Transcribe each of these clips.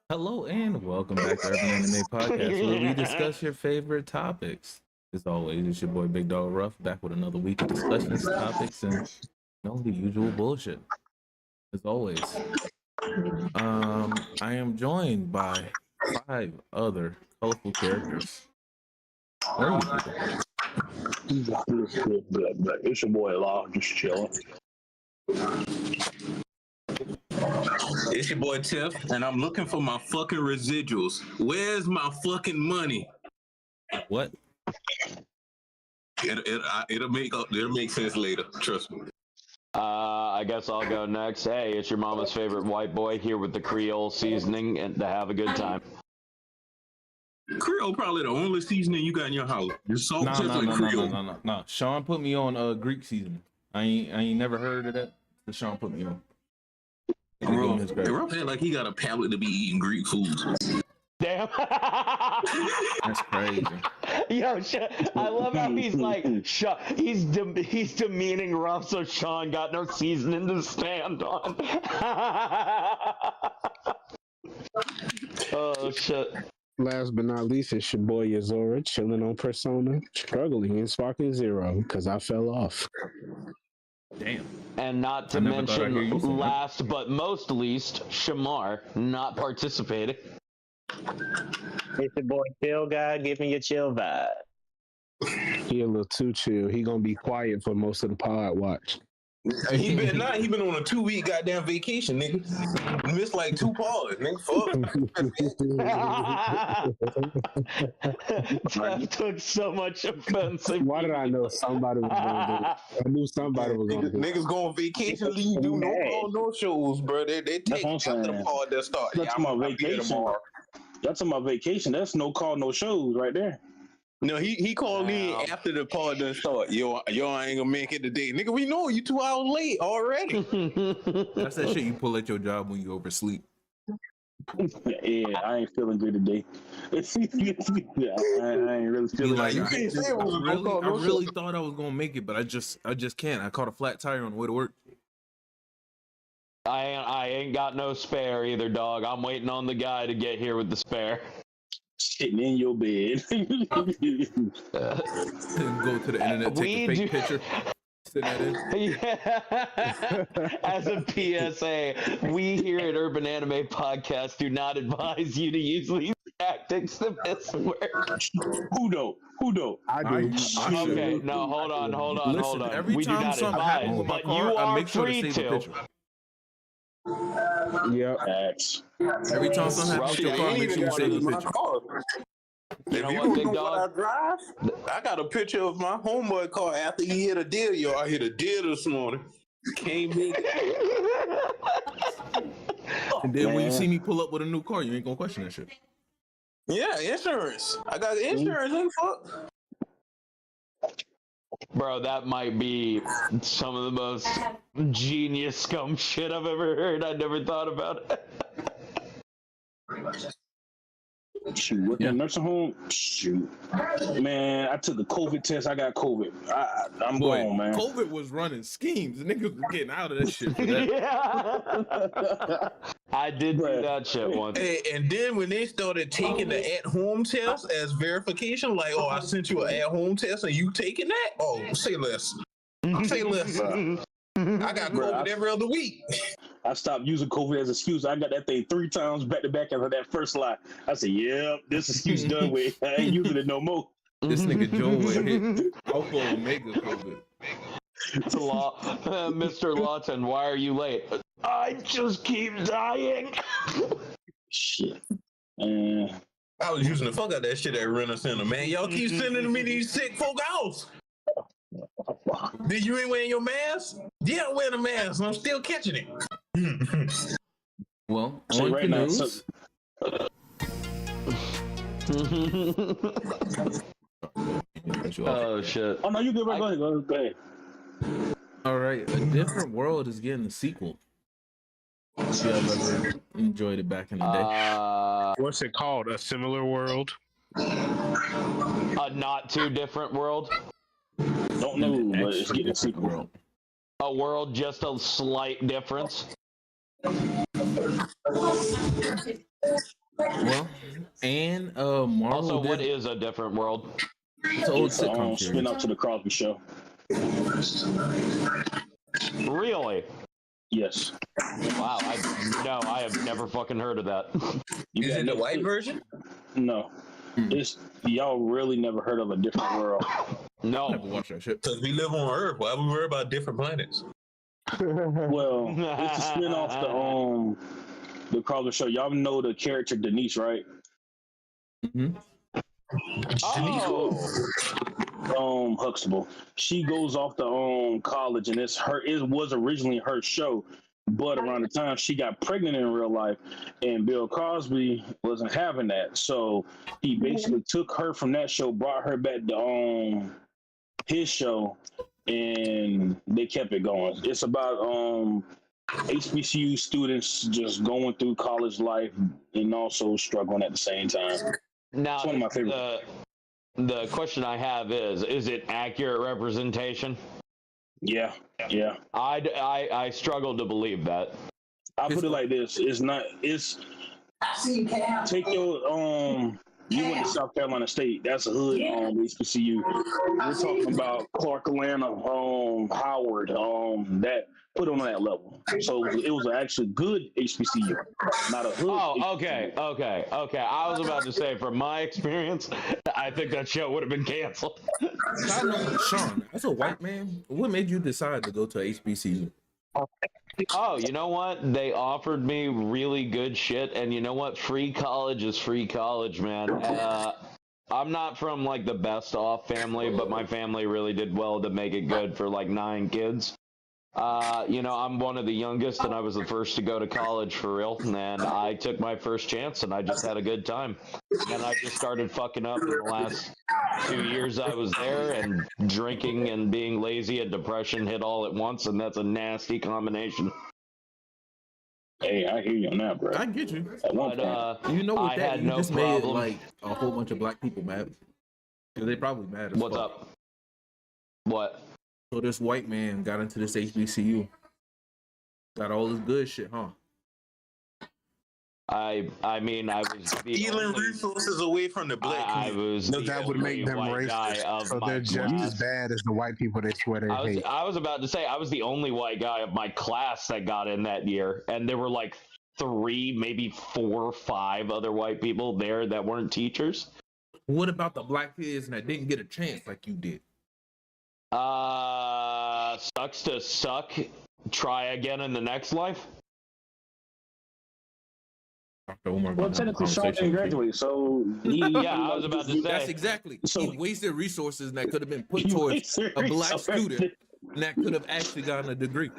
Hello and welcome back to Urban Anime Podcast, where we discuss your favorite topics. As always, it's your boy Big Dog Ruff back with another week of discussions, topics, and the usual bullshit. As always, I am joined by 5 other colorful characters. Where are you people? It's your boy Law, just chilling. It's your boy Tiff, and I'm looking for my fucking residuals. Where's my fucking money? What? It'll make sense later. Trust me. I guess I'll go next. Hey, it's your mama's favorite white boy here with the Creole seasoning and to have a good time. Creole probably the only seasoning you got in your house. Your salt, Creole. No. Sean put me on Greek seasoning. I ain't never heard of that. So Sean put me on. Ruff like he got a palate to be eating Greek foods. Damn. That's crazy. Yo, I love how he's like, he's demeaning Ruff so Sean got no seasoning to stand on. Oh, shit. Last but not least, it's your boy Yazora chilling on Persona, struggling in Sparking Zero because I fell off. Damn. And not to mention, last but most least, Shamar not participating. It's your boy Chill Guy giving you chill vibe. He a little too chill. He gonna be quiet for most of the pod watch. He been on a 2-week goddamn vacation, nigga. Missed like 2 pods, nigga. Fuck. Jeff took so much offense. Why did I know somebody was gonna do it? I knew somebody was gonna do it. Niggas go on vacation, leave, do no call, no shows, bro. They take after the pod that start. That's my vacation. That's on my vacation. That's no call, no shows right there. No, he called me after the pod done start. Yo, I ain't gonna make it today. Nigga, we know you 2 hours late already. That's that shit you pull at your job when you oversleep. Yeah, I ain't feeling good today. I ain't really feeling like, you can't say it was I really thought I was gonna make it, but I just can't. I caught a flat tire on the way to work. I ain't got no spare either, dog. I'm waiting on the guy to get here with the spare. Sitting in your bed. Go to the internet, take a fake picture. Yeah. As a PSA, we here at Urban Anime Podcast do not advise you to use these tactics to miss work. Who don't? I do. Okay, no, hold on. Listen, every we do time not something advise, happens with my but car, you I are make sure free to save a picture. Yep. Every time something happens with your car, make sure you save a picture. You know what, big dog? I got a picture of my homeboy car after he hit a deer. Yo, I hit a deer this morning. Can't make it. And then when you see me pull up with a new car, you ain't gonna question that shit. Yeah, insurance. I got insurance. Ain't fuck. Bro, that might be some of the most genius scum shit I've ever heard. I never thought about it. Shoot, working in a nursing home. Shoot, man, I took a COVID test. I got COVID. I'm gone, man. COVID was running schemes. Niggas was getting out of that shit for that. Yeah. I did do that shit once. Hey, and then when they started taking the at-home test as verification, like, oh, I sent you an at-home test and you taking that? Oh, say less. Say less. I got COVID every other week. I stopped using COVID as an excuse. I got that thing 3 times back to back after that first lie. I said, "Yep, this excuse done with. I ain't using it no more." This nigga Joe hit Alpha Omega COVID. Mr. Lawton, why are you late? I just keep dying. Shit. I was using the fuck out that shit at Rent Center, man. Y'all keep sending me these sick folk out. Did you ain't wearing your mask? Yeah, I'm wearing a mask. I'm still catching it. Well, so on right canoes. Oh shit. Oh no, you good, right? Go ahead. All right, A Different World is getting a sequel. If you ever enjoyed it back in the day. What's it called? A Similar World? A not too different world. Don't know, but it's getting a sequel. A world, just a slight difference. Well, and Marvel Also, did. what is a different world? It's an old It's a sitcom spin series. off to the Crosby Show. Really? Yes. Wow, I have never fucking heard of that. You Is got it the Netflix? white version? No. It's y'all really never heard of a different world. I No. never watched that shit. Because we live on Earth. Why we worry about different planets? Well, it's a spin off the Crosby Show. Y'all know the character Denise, right? Mm-hmm. Oh. Huxtable. She goes off to college, and it was originally her show, but around the time she got pregnant in real life, and Bill Cosby wasn't having that, so he basically took her from that show, brought her back to his show, and they kept it going. It's about HBCU students just going through college life and also struggling at the same time. Now, It's one of my favorite. the question I have is it accurate representation? Yeah. I struggle to believe that. I put it like this: take your you went to South Carolina State. That's a hood HBCU. We're talking about Clark Atlanta, Howard, that put on that level. So it was actually good HBCU, not a hood. Oh, okay. I was about to say, from my experience, I think that show would have been canceled. Side note, Sean, as a white man, what made you decide to go to HBCU? Oh, you know what? They offered me really good shit, and you know what? Free college is free college, man. I'm not from like the best off family, but my family really did well to make it good for like 9 kids. I'm one of the youngest, and I was the first to go to college for real. And I took my first chance, and I just had a good time. And I just started fucking up in the last 2 years I was there, and drinking and being lazy and depression hit all at once, and that's a nasty combination. Hey, I hear you on that, bro. I get you. At one But point. You know, with I that, had you no just made problem. like a whole bunch of black people mad. Because they probably mad as What's fuck. up? What? So this white man got into this HBCU. Got all this good shit, huh? I mean, I was the Stealing only, resources away from the black I community. was No, the that would only make them white guy racist. of So my they're just class. as bad as the white people they swear they hate. I was about to say I was the only white guy of my class that got in that year, and there were like 3, maybe 4, 5 other white people there that weren't teachers. What about the black kids that didn't get a chance like you did? Sucks to suck. Try again in the next life. Dr. Omar Well, gonna have a technically, Sean conversation didn't with you. graduate, so Yeah, I was about to say. That's exactly. So- he wasted resources that could have been put He towards wasted a black resources. student that could have actually gotten a degree.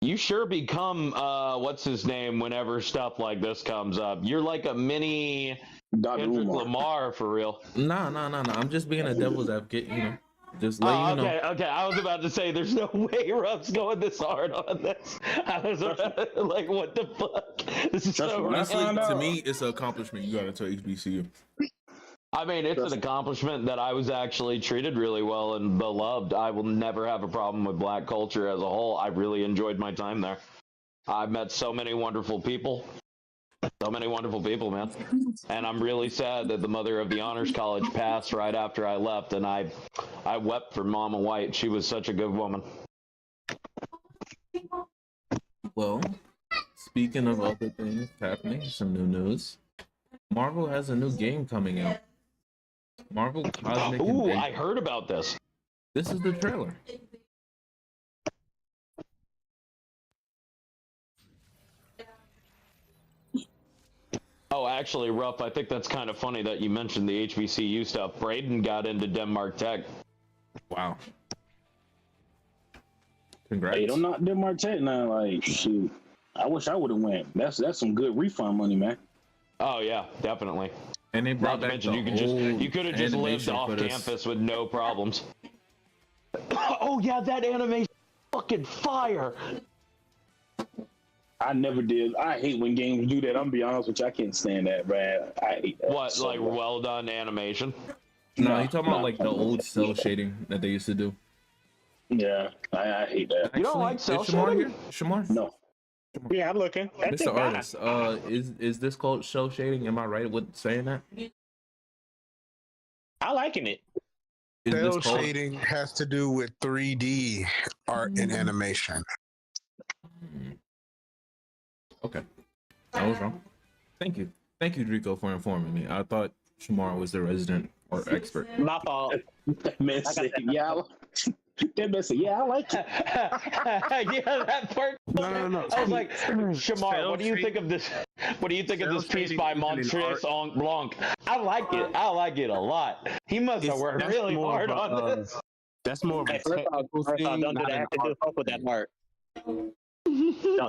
You sure become what's his name whenever stuff like this comes up. You're like a mini Dr. Kendrick Umar. Lamar for real. Nah. I'm just being a devil's advocate, you know. Just let you know. Okay. I was about to say there's no way Ruff's going this hard on this. I was like, what the fuck? This is so When I Honestly, found to out- me, it's an accomplishment you got into HBCU. I mean, it's an accomplishment that I was actually treated really well and beloved. I will never have a problem with black culture as a whole. I really enjoyed my time there. I've met so many wonderful people. So many wonderful people, man. And I'm really sad that the mother of the honors college passed right after I left, and I wept for Mama White. She was such a good woman. Well, speaking of other things happening, some new news. Marvel has a new game coming out. Marvel Cosmic Ooh, Invasion. I heard about this. This is the trailer. Oh, actually, Ruff, I think that's kind of funny that you mentioned the HBCU stuff. Braden got into Denmark Tech. Wow. Congrats. Hey, don't knock Denmark Tech now. Like, shoot. I wish I would have went. That's some good refund money, man. Oh yeah, definitely. And they brought Not to back mention, you could have just lived animation off for this. campus with no problems. Oh yeah, that animation fucking fire. I never did. I hate when games do that. I'm gonna be honest with you. I can't stand that, man. I hate that. What, so like much. well done animation? No, Nah, you talking about nah. like the old cell shading that they used to do. Yeah, I hate that. You don't like is cell Shamar shading? here? Shamar? No. Yeah, I'm looking. That's Mr. it, guy. Artist, is this called show shading? Am I right with saying that? I liking it. Is this Cell called? shading has to do with 3D art and animation. Okay, I was wrong. Thank you, Drico, for informing me. I thought Shamar was the resident art expert. My fault. That man said, yeah. That man said, yeah, I like it. Yeah, that part. No. I was like, Shamar, what do you think of this? What do you think of this piece by Montres Blanc? I like it. I like it a lot. He must have worked That's really more hard of a, on this. That's more of a technical First off, thing, don't do not that. I an have to do art fuck with that thing. part.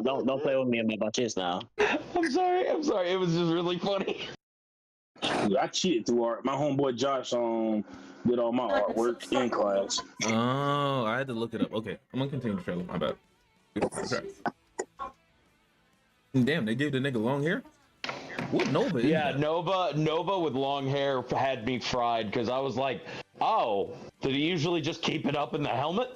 Don't play with me and my bunches now. I'm sorry. It was just really funny. Dude, I cheated through art. My homeboy Josh did all my artwork in class. Oh, I had to look it up. Okay, I'm gonna continue the trailer. My bad. Okay. Damn, they gave the nigga long hair. What Nova is Yeah, that? Nova with long hair had me fried because I was like, oh, did he usually just keep it up in the helmet?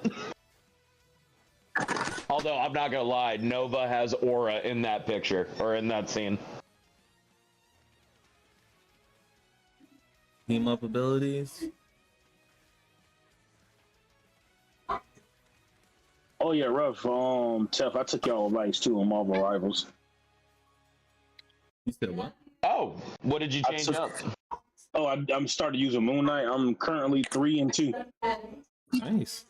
Although I'm not gonna lie, Nova has aura in that picture or in that scene. Team up abilities. Oh yeah, rough. Tef, I took y'all advice too on Marvel Rivals. You said what? Oh, what did you I change took- up? Oh, I'm starting to use a Moon Knight. I'm currently 3 and 2. Nice.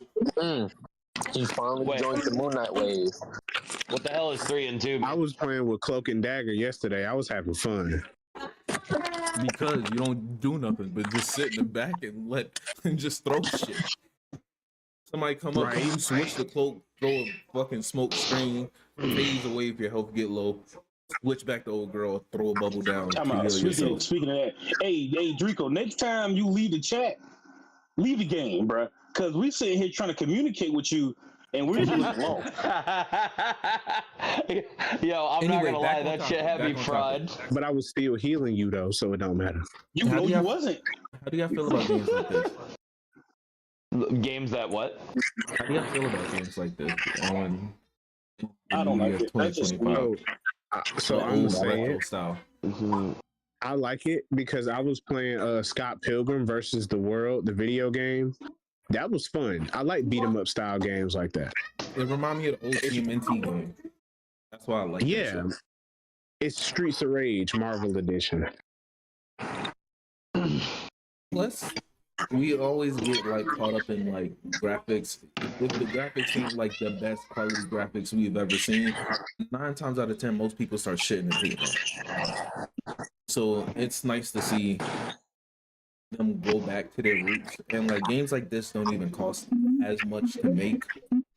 He's finally Wait. joined the Moon Knight wave. What the hell is 3 and 2? I was playing with Cloak and Dagger yesterday. I was having fun. Because you don't do nothing but just sit in the back and just throw shit. Somebody come up, Right. you switch the cloak, throw a fucking smoke screen, phase away if your health get low. Switch back to old girl, throw a bubble down. Time to out. heal Speaking yourself. of that, hey, Drico, next time you leave the chat, leave the game, bruh. Because we sitting here trying to communicate with you, and we're just looking low. Yo, I'm not Anyway, gonna back lie, on that shit topic, had me back on fried. But I was still healing you though, so it don't matter. You How know do you y'all- wasn't. How do y'all feel about games like this? Games that what? How do y'all feel about games like this on I don't like it. That's just 2025? So The I'm gonna old say retro it. style. I like it because I was playing Scott Pilgrim versus the World, the video game. That was fun. I like beat 'em up style games like that. It reminded me of the old TMNT game. That's why I like Yeah, that shit. it's Streets of Rage Marvel Edition. Plus, we always get like caught up in like graphics. If the graphics ain't like the best quality graphics we've ever seen, 9 times out of 10, most people start shitting and hating on it. So it's nice to see them go back to their roots. And like games like this don't even cost as much to make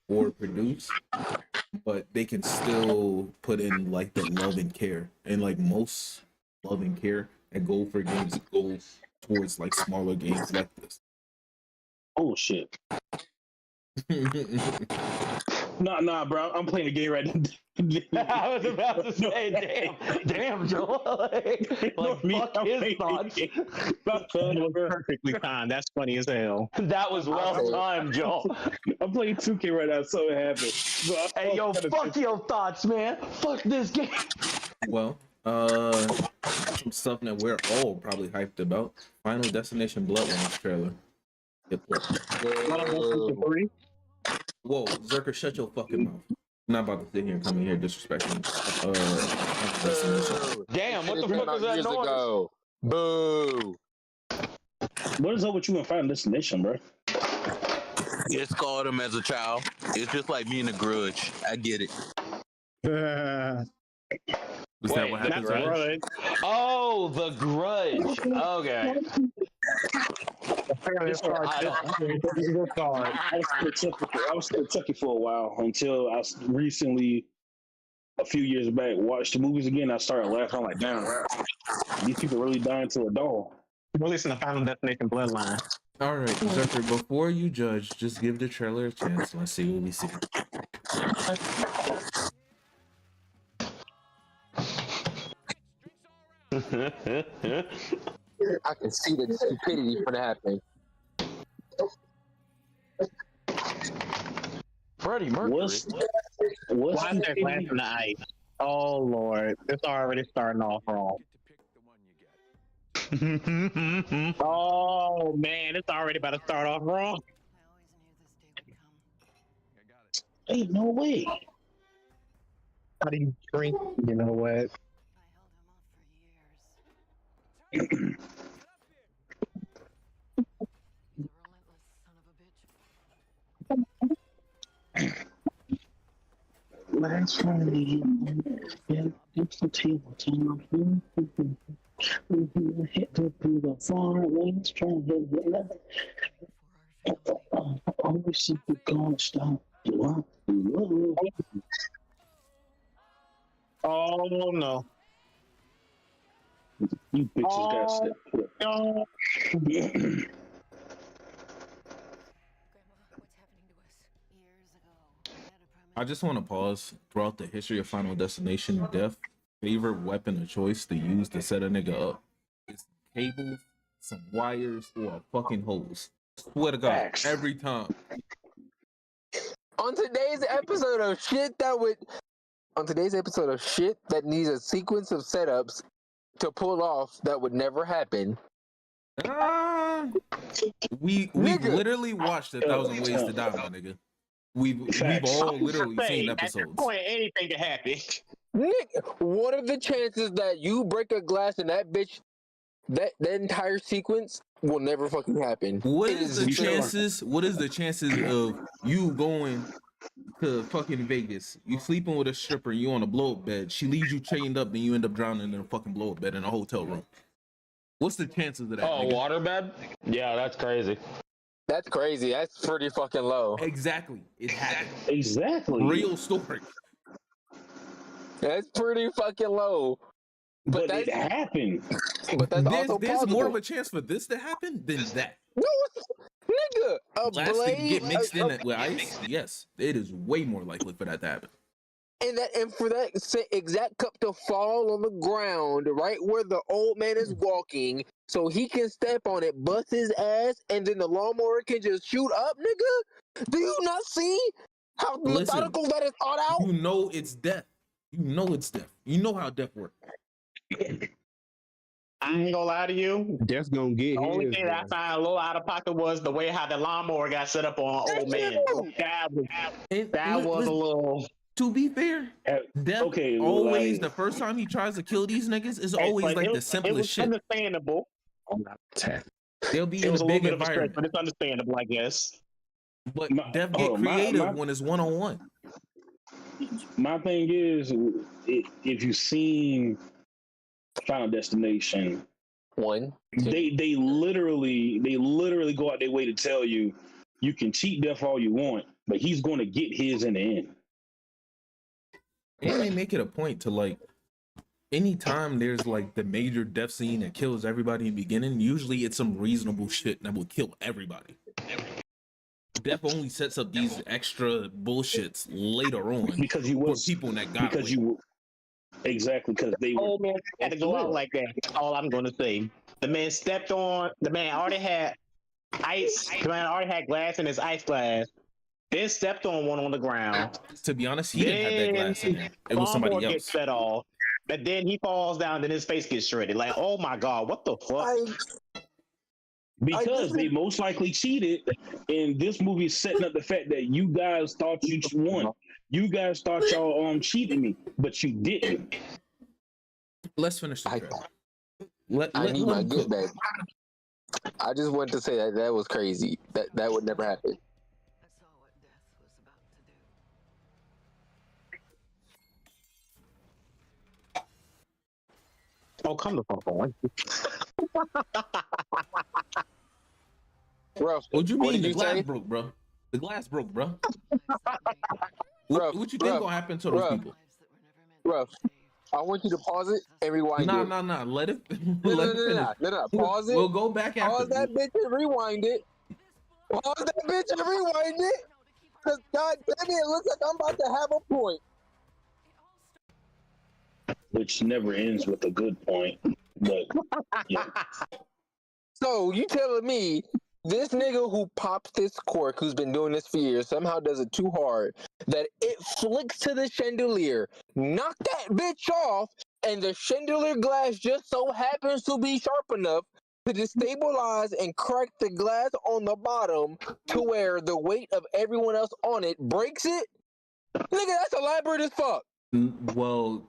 or produce, but they can still put in like the love and care. And like most love and care and go for games go towards like smaller games like this. Oh shit. Nah, bro. I'm playing a game right now. I was about to say, damn, Joel. Like fuck his thoughts. It was perfectly timed. That's funny as hell. That was well timed, Joel. I'm playing 2K right now, so it happened. So Hey, yo, fuck your thoughts, man. Fuck this game. Well, some stuff that we're all probably hyped about. Final Destination Bloodlines trailer. Whoa, Zerker, shut your fucking mouth. I'm not about to sit here and come in here disrespecting Destination. Damn, what the It came fuck out is that years noise? ago. Boo. what is up with you and Final Destination, bro? It scarred him as a child. It's just like being a grudge. I get it. Was that what Wait, happened? that's Zerker? Right. Oh, the Grudge. Okay. Apparently, it's hard. I was still Kentucky for a while until I recently, a few years back, watched the movies again. I started laughing. I'm like, damn, these people really dying to a doll. Releasing the Final Destination Bloodline. All right, Zerker, before you judge, just give the trailer a chance. Let's see what we see. I can see the stupidity for that happening. Freddie Mercury. What's Why is there glass in the ice? Oh Lord, it's already starting off wrong. Oh man, it's already about to start off wrong. Ain't no way. How do you drink? You know what? Last Friday, it's the table time. Hit the the far wings, trying to get always simply gonna stop. Oh no. You bitches got stepped. No. I just want to pause. Throughout the history of Final Destination, Death favorite weapon of choice to use to set a nigga up is cables, some wires, or a fucking hose. Swear to God, Facts. every time. On today's episode of shit that needs a sequence of setups to pull off that would never happen. We've Nigga. literally watched 1,000 Ways to Die, my nigga. We've all literally seen At episodes. this point, anything can happen. Nick, what are the chances that you break a glass and that bitch, that entire sequence will never fucking happen? What It is the zero. chances? What is the chances of you going to fucking Vegas? You sleeping with a stripper, you on a blow up bed. She leaves you chained up, then you end up drowning in a fucking blow up bed in a hotel room. What's the chances of that? Oh, nigga? waterbed? Yeah, that's crazy. That's crazy. That's pretty fucking low. Exactly. It happened. Exactly. Real story. That's pretty fucking low. But that's it happened. but that's also There's possible. more of a chance for this to happen than that. No, nigga, a Plastic blade get mixed in it with ice. Yes, it is way more likely for that to happen. and for that exact cup to fall on the ground right where the old man is walking, so he can step on it, bust his ass, and then the lawnmower can just shoot up, nigga. Do you not see how methodical that is thought out? You know it's death. You know it's death. You know how death works. I ain't gonna lie to you. Death's gonna get The only his, thing that I bro. found a little out of pocket was the way how the lawnmower got set up on old man. That was a little. To be fair, death Okay, always like- the first time he tries to kill these niggas is always like the simplest It was shit. understandable. They'll be It in was a a little big bit of a stretch, environment, but it's understandable, I guess. but My- death hold get on, my- creative my- when it's one on one. My thing is, if you've seen Final Destination, One, two. they literally go out their way to tell you you can cheat death all you want, but he's going to get his in the end. And they make it a point to like, anytime there's like the major death scene that kills everybody in the beginning, usually it's some reasonable shit that will kill everybody. Death only sets up these extra bullshits later on Because you for was people that got because away. you exactly because they were. Old man had to go out like that. That's all I'm gonna say. The man stepped on. The man already had ice. The man already had glass in his ice glass. Then stepped on one on the ground. To be honest, he didn't have that glass in there. It was somebody Lawnmower else. gets set off. And then he falls down. Then his face gets shredded. Like, oh my god, what the fuck? Because they most likely cheated, and this movie is setting up the fact that you guys thought you won. You guys thought y'all cheated me, but you didn't. Let's finish the I trailer. need my him get cook. back. I just wanted to say that was crazy. That would never happen. Oh, come the fuck on. Ruff, What you what mean did the you glass say? broke, bro? The glass broke, bro. Ruff, What you think Ruff, gonna happen to those Ruff. people? Ruff, I want you to pause it and rewind it. Nah. Let it. No, Let it finish. no. Pause it. We'll go back after. Pause that bitch and rewind it. Pause that bitch and rewind it. Cause god damn it looks like I'm about to have a point. Which never ends with a good point. But yeah. So you telling me This nigga who pops this cork, who's been doing this for years, somehow does it too hard that it flicks to the chandelier, knock that bitch off, and the chandelier glass just so happens to be sharp enough to destabilize and crack the glass on the bottom to where the weight of everyone else on it breaks it. Nigga, that's elaborate as fuck. Well,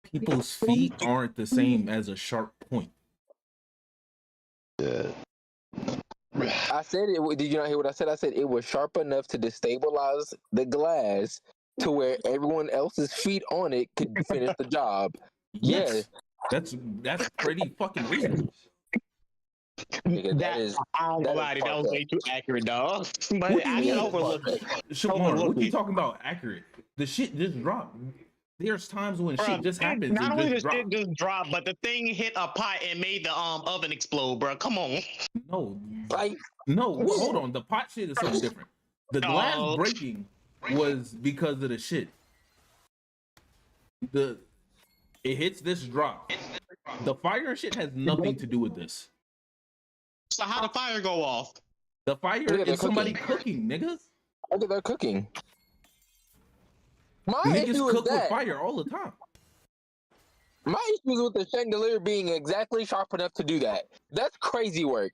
people's feet aren't the same as a sharp point. Yeah. I said it. Did you not hear what I said? I said it was sharp enough to destabilize the glass to where everyone else's feet on it could finish the job. Yes. That's pretty fucking reasonable. Nigga, that is. I don't know that why is that was way too accurate, dog. But What do you I mean? can overlook it. Shamar, what are you talking about? Accurate. The shit just dropped. There's times when shit just happens. Not only just the shit drop. just dropped, but the thing hit a pot and made the oven explode, bro. Come on. No, like no. Hold on. The pot shit is something different. The glass breaking was because of the shit. It hits this drop. The fire shit has nothing to do with this. So how the fire go off? The fire is somebody cooking, niggas. Look at they're cooking. My Niggas issue is cook with that. fire all the time. My issue is with the chandelier being exactly sharp enough to do that. That's crazy work.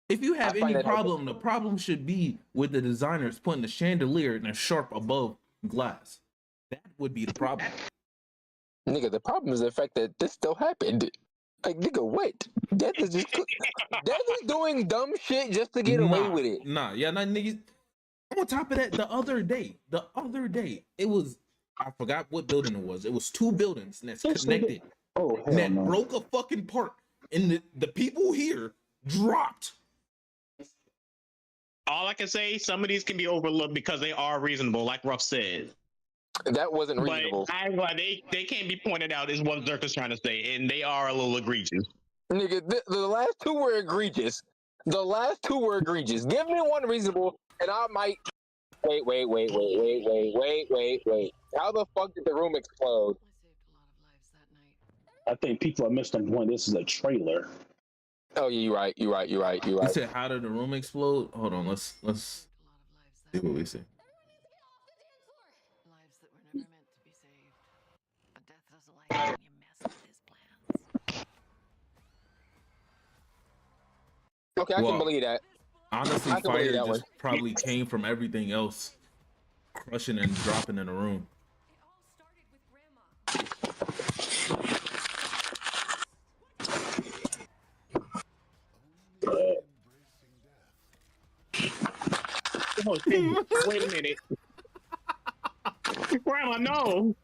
If you have I find any that problem, the problem should be with the designers putting the chandelier in a sharp above glass. That would be the problem. Nigga, the problem is the fact that this still happened. Like, nigga, what? Death is just Death is doing dumb shit just to get away with it. Nah, niggas. On top of that, the other day, it was, I forgot what building it was. It was two buildings that's connected. Oh, hell that no. broke a fucking part. And the people here dropped. All I can say, some of these can be overlooked because they are reasonable, like Ruff said. That wasn't reasonable. But they can't be pointed out, is what Zerk is trying to say, and they are a little egregious. Nigga, the last two were egregious. The last two were egregious. Give me one reasonable, and I might. Wait. How the fuck did the room explode? I think people are missed on point. This is a trailer. Oh yeah, you're right. You said, how did the room explode? Hold on, let's see what we see. Lives that were never meant to be saved. But death doesn't like it when you mess with his plans. Okay, I can believe that. Honestly, I can believe fire that just probably came from everything else crushing and dropping in the room. It all started with Wait a minute. Grandma, no.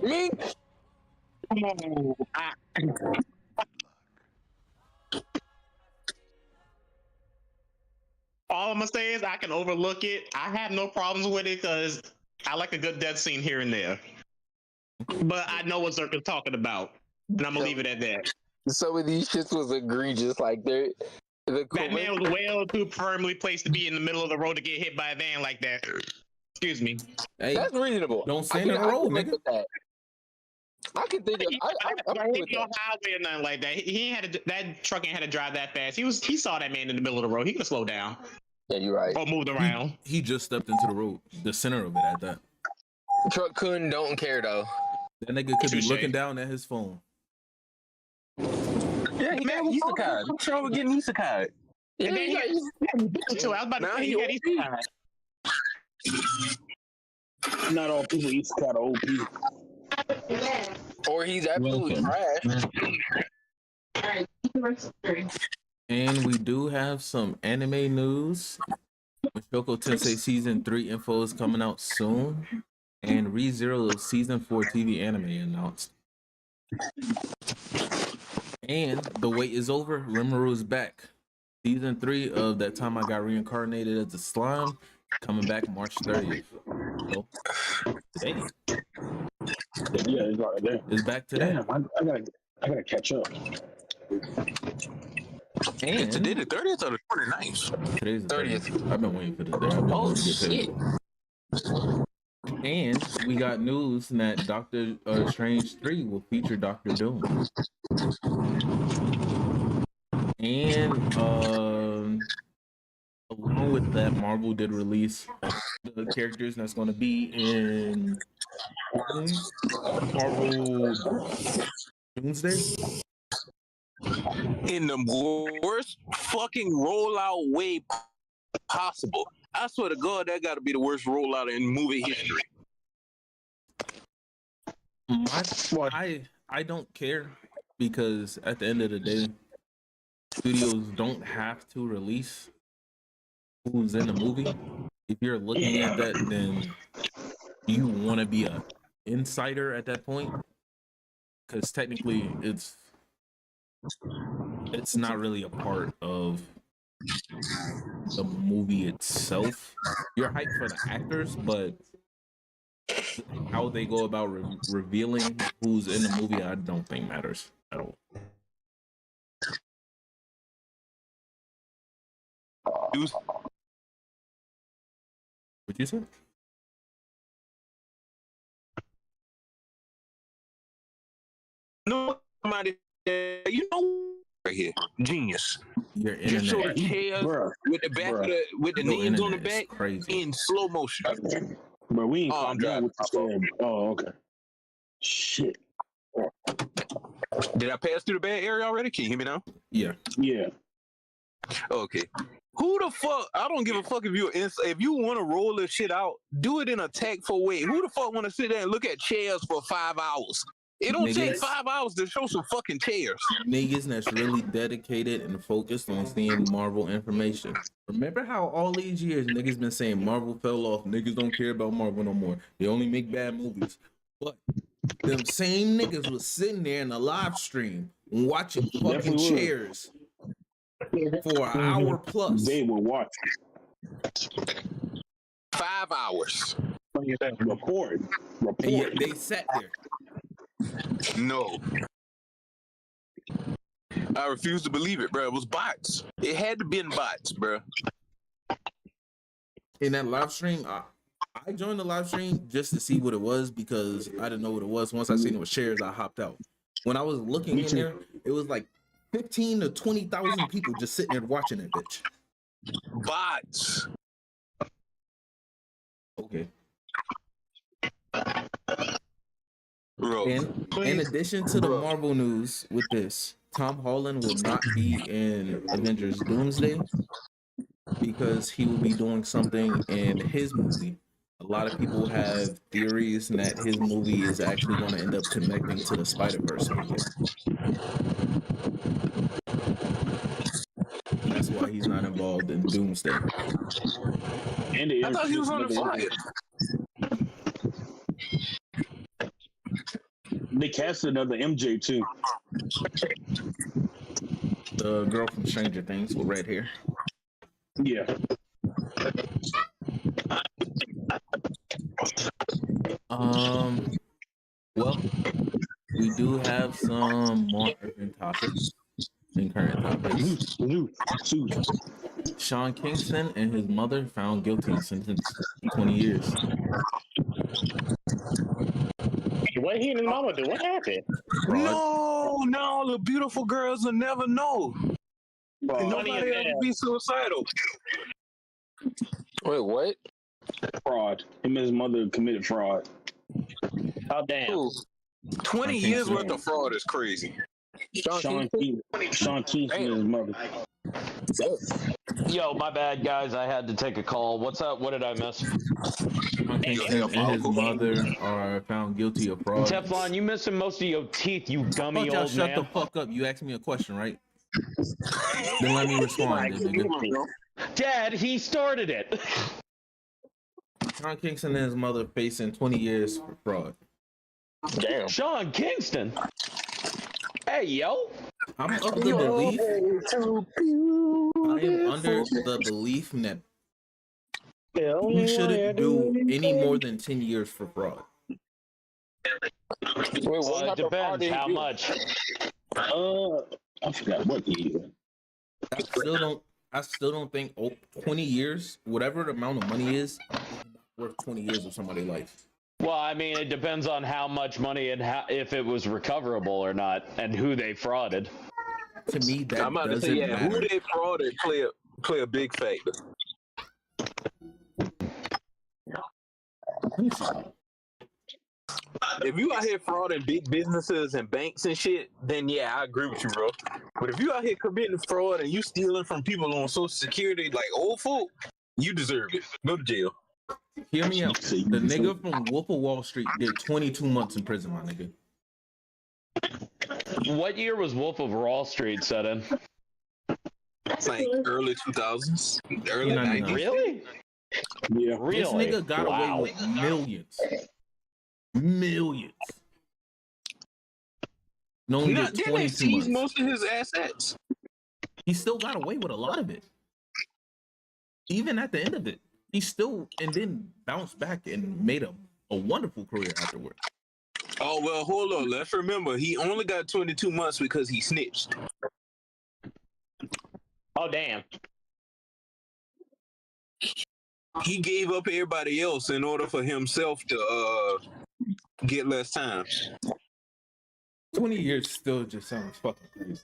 Me? Come on. All I'm gonna say is I can overlook it. I have no problems with it because I like a good death scene here and there. But I know what Zerk is talking about, and I'm gonna leave it at that. Some of these shits was egregious. Like that man was well too firmly placed to be in the middle of the road to get hit by a van like that. Excuse me. Hey, that's reasonable. Don't stand in the road, nigga. I can think of. I'm with no that. highway or nothing like that. He ain't had to, that truck ain't had to drive that fast. He saw that man in the middle of the road. He could have slowed down. Yeah, you're right. Or moved around. He just stepped into the road, the center of it at that. Truck couldn't don't care though. That nigga could be looking down at his phone. Yeah, he got isekai. What's wrong with getting isekai? Yeah, And then I was about to say he had isekai. Not all people eat kind of OP. Or he's absolutely trash. And we do have some anime news. Mushoku Tensei Season 3 info is coming out soon. And ReZero Season 4 TV anime announced. And the wait is over. Rimuru is back. Season 3 of That Time I Got Reincarnated as a Slime coming back March 30th. So, today. Yeah, it's right there. It's back today. Damn, I gotta catch up. And today the 30th or the 29th? Today's the 30th. I've been waiting for this day. I've been waiting to get paid. And we got news that Doctor Strange 3 will feature Doctor Doom. And along with that, Marvel did release the characters that's going to be in Marvel Doomsday. In the worst fucking rollout way possible. I swear to God, that got to be the worst rollout in movie history. I don't care because at the end of the day, studios don't have to release who's in the movie. If you're looking at that, then you want to be a insider at that point, because technically it's not really a part of the movie itself. You're hyped for the actors, but how they go about revealing who's in the movie, I don't think matters at all. What'd you say? No, somebody, you know, right here, genius. Your Just show the internet, chairs with the back of the, with the your names on the internet is back crazy. in slow motion. Bro, we ain't Oh, I'm caught down driving. what you said. Oh, okay. Shit. Did I pass through the bad area already? Can you hear me now? Yeah. Yeah. Okay. Who the fuck? I don't give a fuck if you want to roll this shit out, do it in a tactful way. Who the fuck want to sit there and look at chairs for 5 hours? It don't take 5 hours to show some fucking chairs. Niggas that's really dedicated and focused on seeing Marvel information. Remember how all these years niggas been saying Marvel fell off, niggas don't care about Marvel no more. They only make bad movies. But them same niggas was sitting there in a live stream watching fucking chairs for an hour plus. They were watching. 5 hours. Report. And yet they sat there. No. I refuse to believe it, bro. It was bots. It had to be in bots, bro. In that live stream, I joined the live stream just to see what it was because I didn't know what it was. Once I seen it was shares, I hopped out. When I was looking in there, it was like 15 to 20,000 people just sitting there watching that bitch. Bots. Okay. Bro. And in addition to the Marvel news with this, Tom Holland will not be in Avengers Doomsday because he will be doing something in his movie. A lot of people have theories that his movie is actually going to end up connecting to the Spider-Verse movie. That's why he's not involved in Doomsday. And I thought he was on the flyer. They casted another MJ too. The girl from Stranger Things with red hair. Yeah. Well, we do have some more urgent topics and current topics. Sean Kingston and his mother found guilty, sentenced to 20 years. What he and his mama do? What happened? No, the beautiful girls will never know. Nobody else be suicidal. Wait, what? Fraud. Him and his mother committed fraud. Oh, damn. 20 years worth of fraud is crazy. Sean Kingston and his mother. Yo, my bad, guys. I had to take a call. What's up? What did I miss? Sean Kingston and his mother are found guilty of fraud. Teflon, you missing most of your teeth, you dummy old Shut man. the fuck up. You asked me a question, right? Then let me respond, nigga. Dad, he started it. Sean Kingston and his mother facing 20 years for fraud. Damn. Sean Kingston. Hey, yo. I'm of the belief. I am under the belief that he shouldn't do any more than 10 years for fraud. It depends how much. I forgot what he did. I still don't think 20 years, whatever the amount of money is worth 20 years of somebody's life. Well, I mean, it depends on how much money and if it was recoverable or not, and who they frauded. To me, that I'm about to doesn't say, yeah, matter. who they frauded play a big factor. Let me see. If you out here frauding big businesses and banks and shit, then yeah, I agree with you, bro. But if you out here committing fraud and you stealing from people on Social Security like old folk, you deserve it. Go to jail. Hear me out. The nigga from Wolf of Wall Street did 22 months in prison, my nigga. What year was Wolf of Wall Street set in? It's like early 2000s, early 99. 90s. Really? Yeah. Really? This nigga got away with millions. Millions. No, only did Didn't they 22 seize months. most of his assets? He still got away with a lot of it. Even at the end of it, he still and then bounced back and made a wonderful career afterward. Oh well, hold on. Let's remember, he only got 22 months because he snitched. Oh damn! He gave up everybody else in order for himself to get less time. 20 years still just sounds fucking crazy.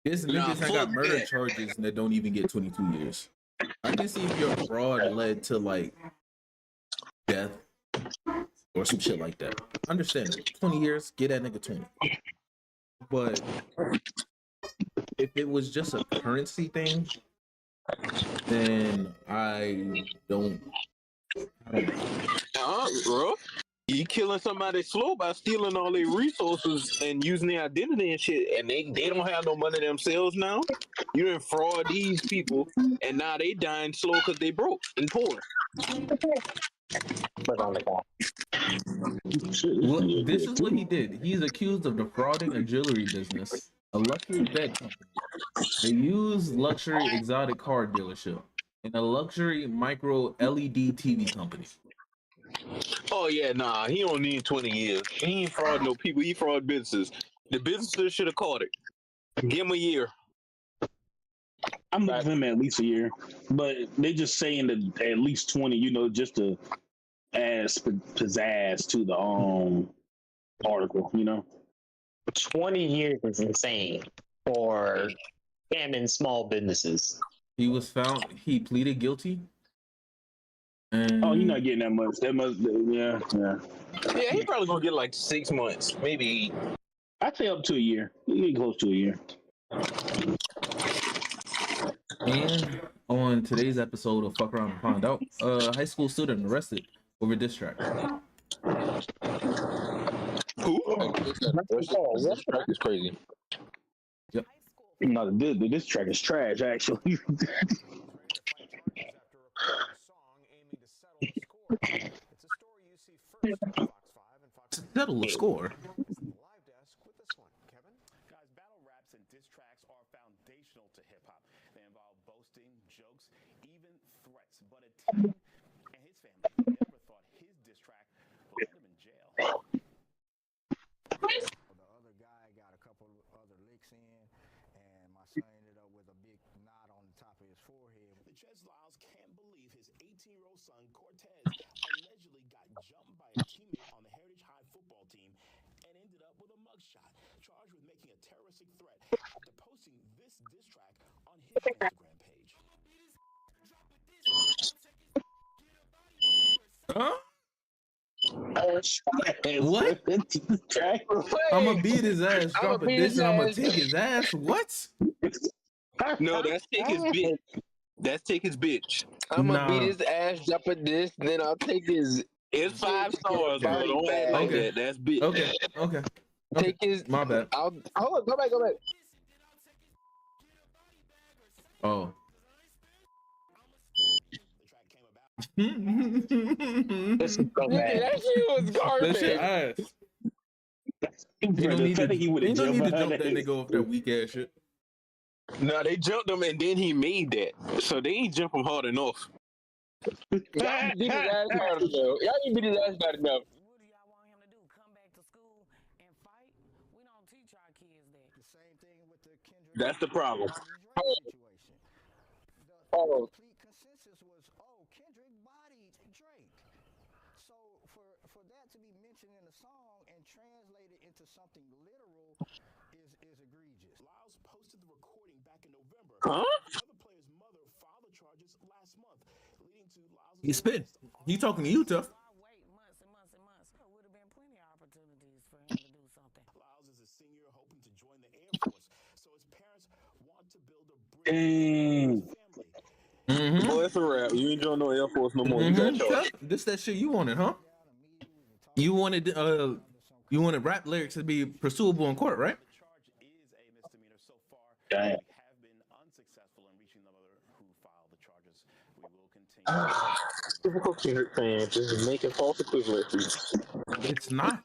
There's niggas that got murder charges that don't even get 22 years. I can see if your fraud led to like death or some shit like that. Understand it. 20 years, get that nigga 20. But if it was just a currency thing, then I don't know. Bro. You killing somebody slow by stealing all their resources and using their identity and shit, and they don't have no money themselves now. You didn't fraud these people, and now they dying slow because they broke and poor. Well, this is what he did. He's accused of defrauding a jewelry business, a luxury bed company, a used luxury exotic car dealership, and a luxury micro LED TV company. Oh yeah, nah, he don't need 20 years. He ain't fraud no people. He fraud businesses. The businesses should have caught it. Give him a year. I'm giving him at least a year, but they just saying that at least 20. You know, just to add pizzazz to the article. You know, 20 years is insane for scamming small businesses. He was found. He pleaded guilty. And you're not getting that much. That must, yeah. Yeah, he probably gonna get like 6 months, maybe. I'd say up to a year. You get close to a year. And on today's episode of Fuck Around and Find Out, high school student arrested over diss track. Who? This track is crazy. Yep. No, this track is trash, actually. Settle the score. Guys, battle raps and diss tracks are foundational to hip hop. They involve boasting, jokes, even threats. But a T and his family never thought his diss track would end him in jail. The other guy got a couple other licks in, and my son ended up with a big knot on the top of his forehead. The Jez Lyles can't believe his 18-year-old son, Cortez, allegedly got jumped by a teammate on the Heritage High football team and ended up with a mugshot, charged with making a terroristic threat after posting this diss track on his Instagram page. Huh? What? I'm gonna beat his ass, drop a diss, and I'm gonna take his ass. What? No, that's take his bitch. That's take his bitch. I'm gonna beat his ass, drop a diss, then I'll take his. It's 5 stars, bro. Don't act like that. That's bitch. Okay. Take his. My bad. Hold on, go back. Oh. This is so bad. That shit was garbage. That shit ass. You don't need to jump that nigga off that weak ass shit. No, they jumped him and then he made that. So they ain't jump him hard enough. Y'all beat his ass hard enough. Y'all didn't beat his ass hard enough. What do y'all want him to do? Come back to school and fight? We don't teach our kids that. The same thing with the Kendrick. That's the problem. Situation. The complete consensus was, Kendrick bodied Drake. mentioned in the song and translated into something literal is egregious. Lyles posted the recording back in November. Huh? Another player's mother filed the charges last month, leading to Lyles' He spit. He talking to you, Tough. Why wait months and months and months? There would have been plenty of opportunities for him to do something. Lyles is a senior hoping to join the Air Force, so his parents want to build a bridge Dang. with his family. Mm-hmm. Boy, it's a wrap. You ain't join no Air Force no more. You got charged. This that shit you wanted, huh? You wanted rap lyrics to be pursuable in court, right? The charge is a misdemeanor so far. Damn. We have been unsuccessful in reaching the mother who filed the charges. We will continue. Typical Kendrick fan, just making false equivalencies. It's not.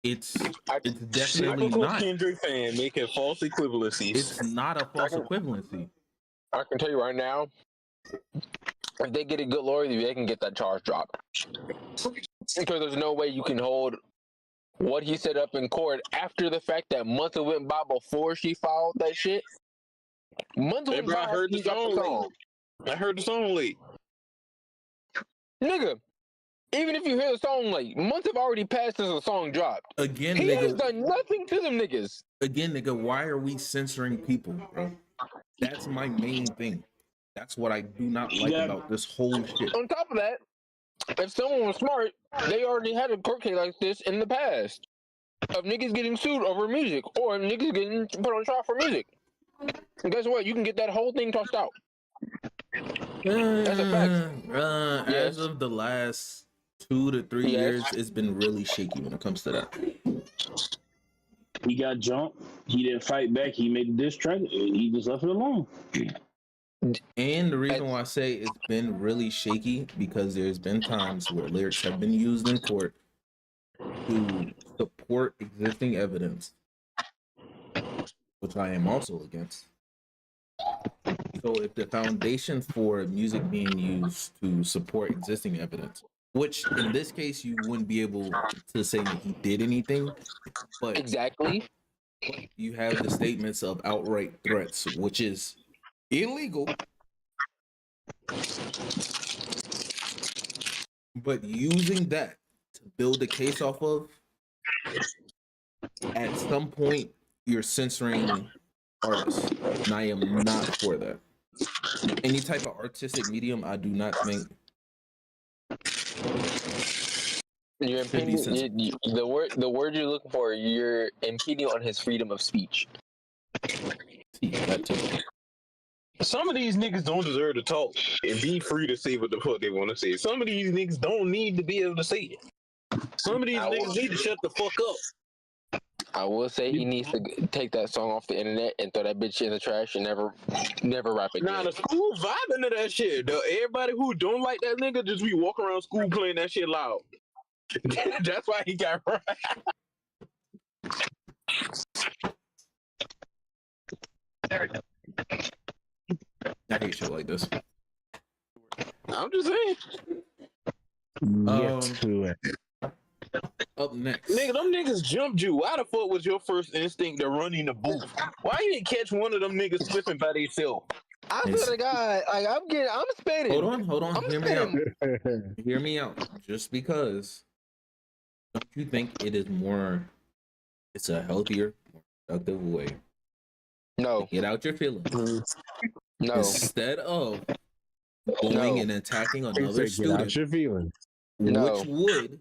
It's definitely Typical not. Kendrick fan making false equivalencies. It's not a false equivalency. I can tell you right now, if they get a good lawyer, they can get that charge dropped. Because there's no way you can hold what he set up in court after the fact that months went by before she filed that shit. Months Hey, went bro, by. I heard the he got song late. I heard the song late. Nigga, even if you hear the song late, months have already passed since the song dropped. Again, He has nigga. done nothing to them niggas. Again, nigga. Why are we censoring people, bro? That's my main thing. That's what I do not like about this whole shit. On top of that, if someone was smart, they already had a court case like this in the past of niggas getting sued over music or niggas getting put on trial for music. And guess what? You can get that whole thing tossed out. That's a fact. As of the last 2 to 3 years, it's been really shaky when it comes to that. He got jumped. He didn't fight back. He made a diss track. He just left it alone. And the reason why I say it's been really shaky because there's been times where lyrics have been used in court to support existing evidence, which I am also against. So if the foundation for music being used to support existing evidence, which in this case you wouldn't be able to say that he did anything, but exactly, you have the statements of outright threats, which is illegal, but using that to build a case off of, at some point you're censoring artists, and I am not for that. Any type of artistic medium, I do not think. You're impeding the word you're looking for. You're impeding on his freedom of speech. That too. Some of these niggas don't deserve to talk and be free to say what the fuck they want to say. Some of these niggas don't need to be able to say it. Some of these niggas need to shut the fuck up. I will say he needs to take that song off the internet and throw that bitch in the trash and never rap again. Nah, the school vibing to that shit. Everybody who don't like that nigga just be walking around school playing that shit loud. That's why he got right. I hate shit like this. I'm just saying. Up next. Nigga, them niggas jumped you. Why the fuck was your first instinct to run in the booth? Why you didn't catch one of them niggas slipping by themselves? I swear to God, like, I'm spitting. Hold on. Hear me out. Just because, don't you think it's a healthier, more productive way? No. Get out your feelings. No. Instead of going and attacking another student, get out your feelings. which would,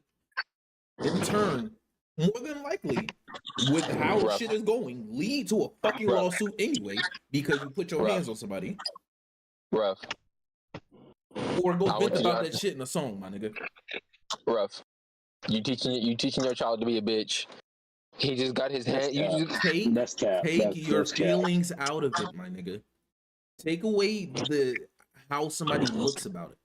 in turn, more than likely, with how shit is going, lead to a fucking lawsuit anyway because you put your hands on somebody. Rough. Or go vent about that shit in a song, my nigga. Rough. You teaching your child to be a bitch. He just got his hand. You just Take your feelings out of it, my nigga. Take away how somebody looks about it.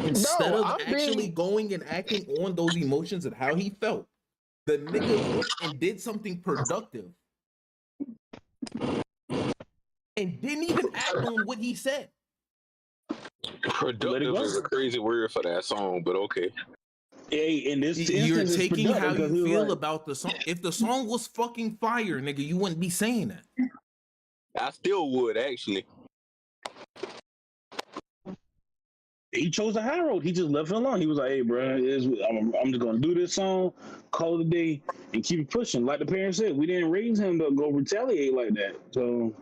Instead of actually going and acting on those emotions and how he felt, the nigga went and did something productive and didn't even act on what he said. Productive is a crazy word for that song, but okay. Hey, in this You're instance, taking how you feel like, about the song. If the song was fucking fire, nigga, you wouldn't be saying that. I still would, actually. he chose the high road. He just left it alone. He was like, "Hey, bro, I'm just gonna do this song, call it a day, and keep it pushing." Like the parents said, we didn't raise him to go retaliate like that. So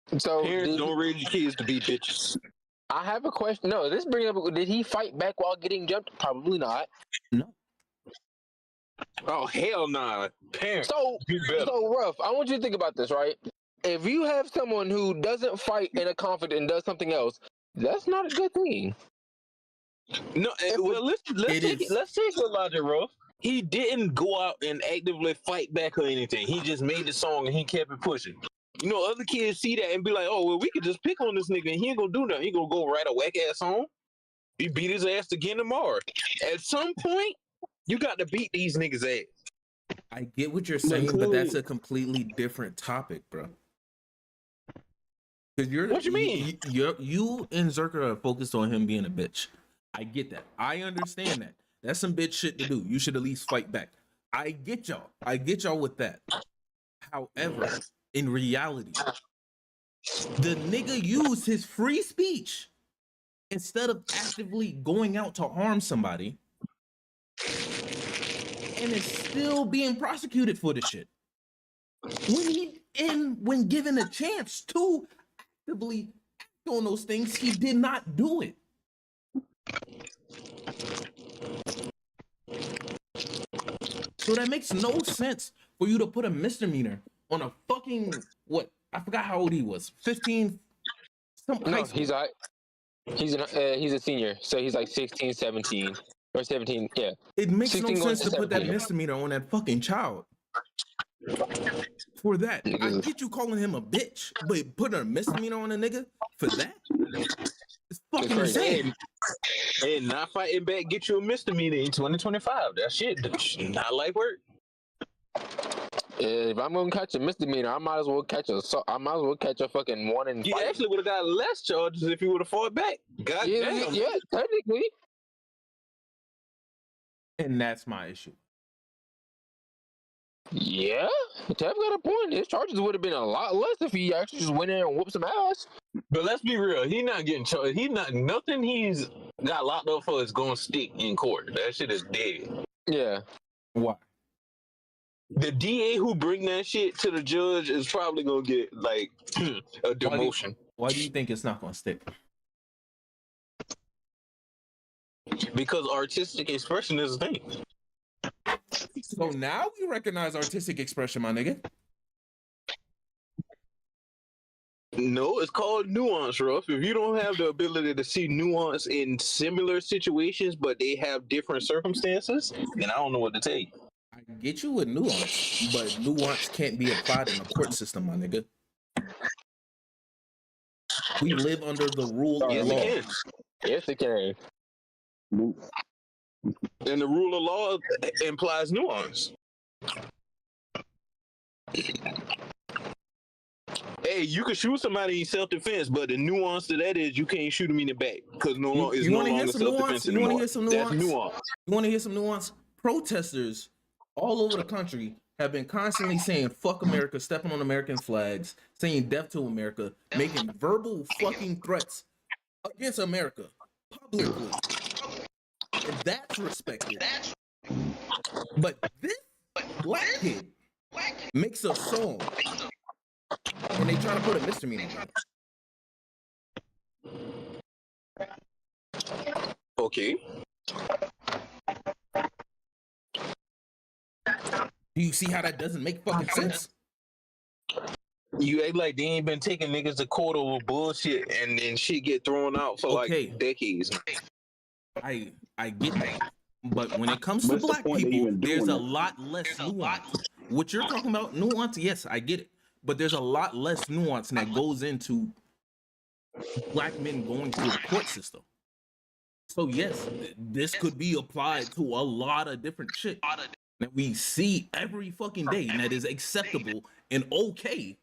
Parents don't raise your kids to be bitches. I have a question. No, this brings up. Did he fight back while getting jumped? Probably not. No. Oh hell nah. Parents. So Ruff, I want you to think about this, right? If you have someone who doesn't fight in a conflict and does something else, that's not a good thing. No, well let's take the logic, Ruff. He didn't go out and actively fight back or anything. He just made the song and he kept it pushing. You know, other kids see that and be like, "Oh, well, we could just pick on this nigga and he ain't gonna do nothing. He gonna go write a whack ass song. He beat his ass again tomorrow." At some point, you got to beat these niggas' ass. I get what you're saying, but that's a completely different topic, bro. Because what you mean? You and Zerka are focused on him being a bitch. I get that. I understand that. That's some bitch shit to do. You should at least fight back. I get y'all. I get y'all with that. However, in reality, the nigga used his free speech instead of actively going out to harm somebody, and is still being prosecuted for this shit. When given a chance to actively act on those things, he did not do it. So that makes no sense for you to put a misdemeanor on a fucking what? I forgot how old he was. 15. No, he's a senior, so he's like 16, 17. Or 17, yeah. It makes 16 no sense to put that 17. misdemeanor on that fucking child. For that, I get you calling him a bitch, but putting a misdemeanor on a nigga for that? It's fucking insane. And not fighting back get you a misdemeanor in 2025. That shit not like work. If I'm gonna catch a misdemeanor, I might as well catch a fucking 1 in 5. You actually would have got less charges if you would have fought back. God damn. Yeah, technically. And that's my issue. Yeah, Tev got a point. His charges would have been a lot less if he actually just went in there and whooped some ass. But let's be real, he's not getting charged. Nothing he's got locked up for is going to stick in court. That shit is dead. Yeah. Why? The DA who bring that shit to the judge is probably going to get like a demotion. Why do you think it's not going to stick? Because artistic expression is a thing. So now we recognize artistic expression, my nigga. No, it's called nuance, Ruff. If you don't have the ability to see nuance in similar situations, but they have different circumstances, then I don't know what to tell you. I get you with nuance, but nuance can't be applied in the court system, my nigga. We live under the rule of law. Yes, it can. And the rule of law implies nuance. Hey, you can shoot somebody in self-defense, but the nuance to that is you can't shoot them in the back because no longer self-defense anymore. You want to hear some nuance? That's nuance. You want to hear some nuance? Protesters all over the country have been constantly saying "fuck America," stepping on American flags, saying "death to America," making verbal fucking threats against America publicly. And that's respected. But this black kid makes a song and they try to put a misdemeanor on it. Okay. Do you see how that doesn't make fucking sense? You act like they ain't been taking niggas to court over bullshit and then shit get thrown out for like decades. I get that. But when it comes to black people, there's a lot less nuance. What you're talking about, nuance, yes, I get it. But there's a lot less nuance that goes into black men going through the court system. So yes, this could be applied to a lot of different shit that we see every fucking day and that is acceptable and okay.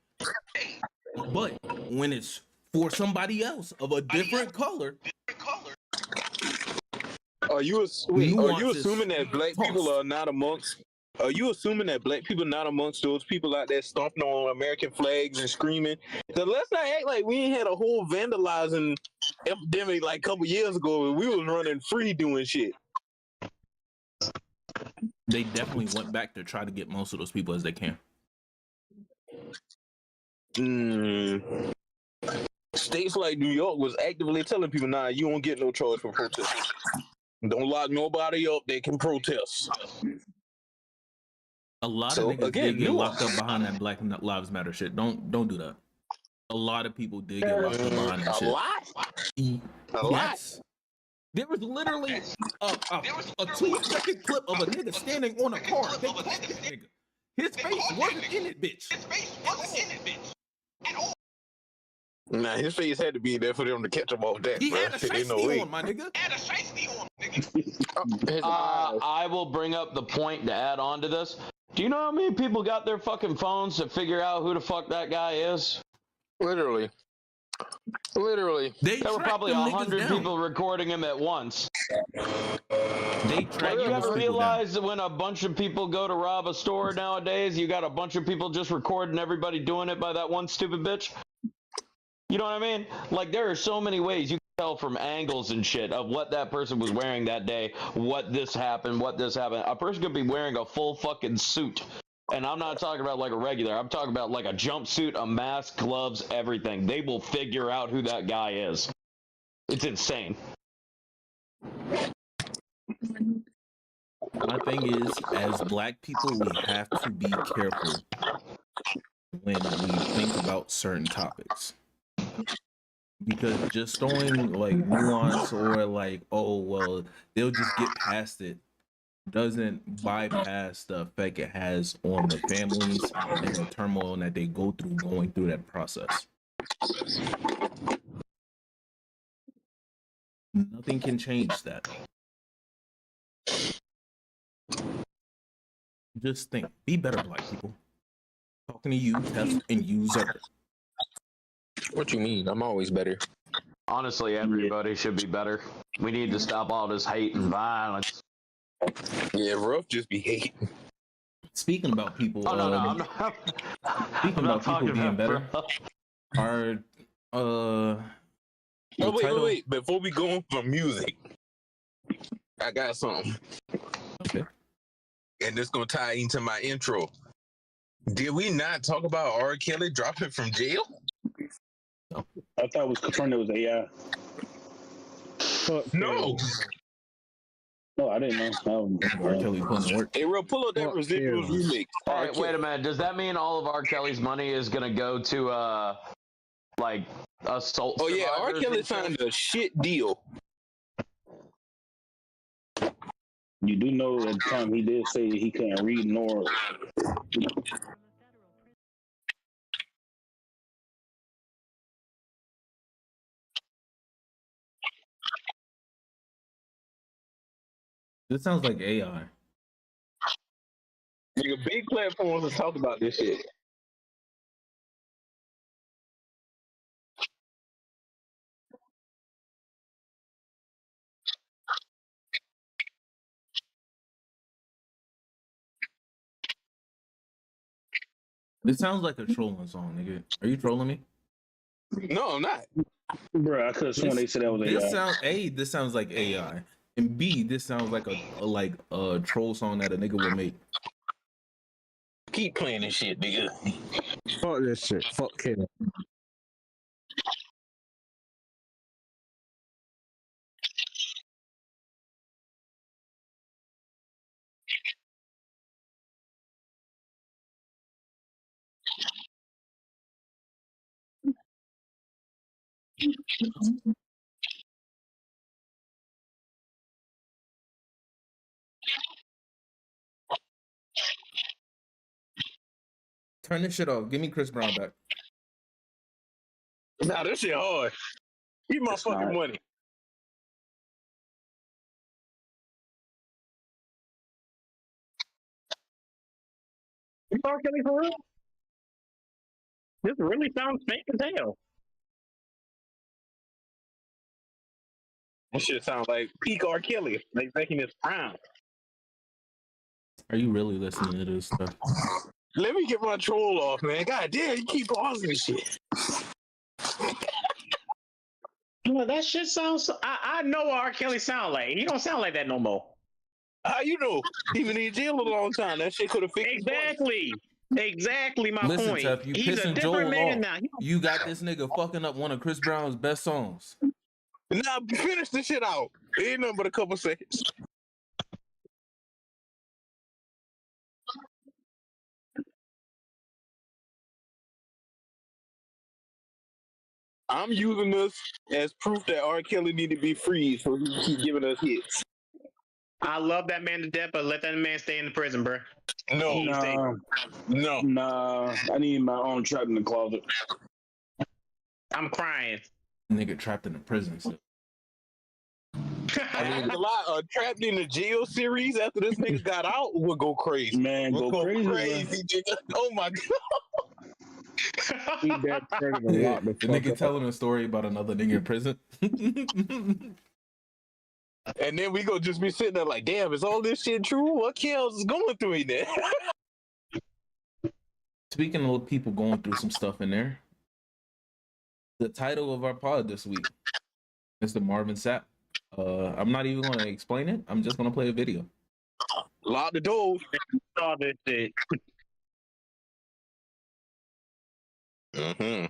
But when it's for somebody else of a different color, are you assuming that black people are not amongst? Are you assuming that black people not amongst those people out there stomping on American flags and screaming? Because let's not act like we ain't had a whole vandalizing epidemic like a couple years ago. We was running free doing shit. They definitely went back to try to get most of those people as they can. States like New York was actively telling people, nah, you won't get no charge for protest. Don't lock nobody up. They can protest. A lot So, of niggas again, did get new- locked up behind that Black Lives Matter shit. Don't do that. A lot of people did get locked up behind that A shit. lot? Yes. There was literally a 2-second clip of a nigga standing on a car. They caught that nigga. His face wasn't in it, bitch. Nah, his face had to be there for them to catch him off that. He bro. had a Ain't no way. shiesty on, my nigga. I will bring up the point to add on to this. Do you know how many people got their fucking phones to figure out who the fuck that guy is? Literally. They There were tracked probably them niggas 100 down. people recording him at once. They tracked You those ever people realize that when a bunch of people go to rob a store nowadays, you got a bunch of people just recording everybody doing it by that one stupid bitch? You know what I mean? Like, there are so many ways you can tell from angles and shit of what that person was wearing that day, what this happened. A person could be wearing a full fucking suit. And I'm not talking about like a regular. I'm talking about like a jumpsuit, a mask, gloves, everything. They will figure out who that guy is. It's insane. My thing is, as Black people, we have to be careful when we think about certain topics. Because just throwing like nuance or like, oh, well, they'll just get past it doesn't bypass the effect it has on the families and the turmoil that they go through going through that process. Nothing can change that. Just think, be better, Black people. Talking to you, Tef, and you, Zerk. What you mean? I'm always better. Honestly, everybody should be better. We need to stop all this hate and violence. Yeah, Ruff just be hating. Speaking about people, Oh, no, I'm not. Speaking I'm not about people talking being about better, bro. Wait. Before we go on from music, I got something. Okay. And this gonna tie into my intro. Did we not talk about R. Kelly dropping from jail? I thought it was confirmed it was AI. No. No, I didn't know. R. Kelly putting to work. Hey, Ro, pull up that residuals remix. Hey, wait a minute. Does that mean all of R. Kelly's money is gonna go to like assault? Oh yeah, R. survivors Kelly and stuff? signed a shit deal. You do know at the time he did say he couldn't read nor. This sounds like AI. Nigga, big platforms to talk about this shit. This sounds like a trolling song, nigga. Are you trolling me? No, I'm not. Bro, I could have sworn they said that was AI. This sounds like AI. And B, this sounds like a troll song that a nigga would make. Keep playing this shit, nigga. Fuck this shit. Fuck him. Turn this shit off. Give me Chris Brown back. Nah, this shit hard. Give my fucking money. You R. Kelly for real? This really sounds fake as hell. This shit sounds like peak R. Kelly, like making this prime. Are you really listening to this stuff? Let me get my troll off, man. God damn, you keep pausing this shit. Well, that shit sounds. I know what R. Kelly sound like. He don't sound like that no more. How you know? He been in jail a long time. That shit could have fixed Exactly my Listen, point. Tuff, you He's a pissing different Joel man off. now. You got this nigga fucking up one of Chris Brown's best songs. Now finish the shit out. It ain't nothing but a couple seconds. I'm using this as proof that R. Kelly need to be freed, so he can keep giving us hits. I love that man to death, but let that man stay in the prison, bro. No, Nah, I need my own trap in the closet. I'm crying. Nigga trapped in a prison. So. I mean, a lot trapped in the jail series after this nigga got out would go crazy. Man, would go crazy, nigga. Oh my god. The nigga telling a story about another nigga in prison. And then we go just be sitting there like, damn, is all this shit true? What Kells is going through in there? Speaking of people going through some stuff in there, the title of our pod this week is the Marvin Sapp. I'm not even going to explain it. I'm just going to play a video. Lock the door. Saw this shit. Mm-hmm.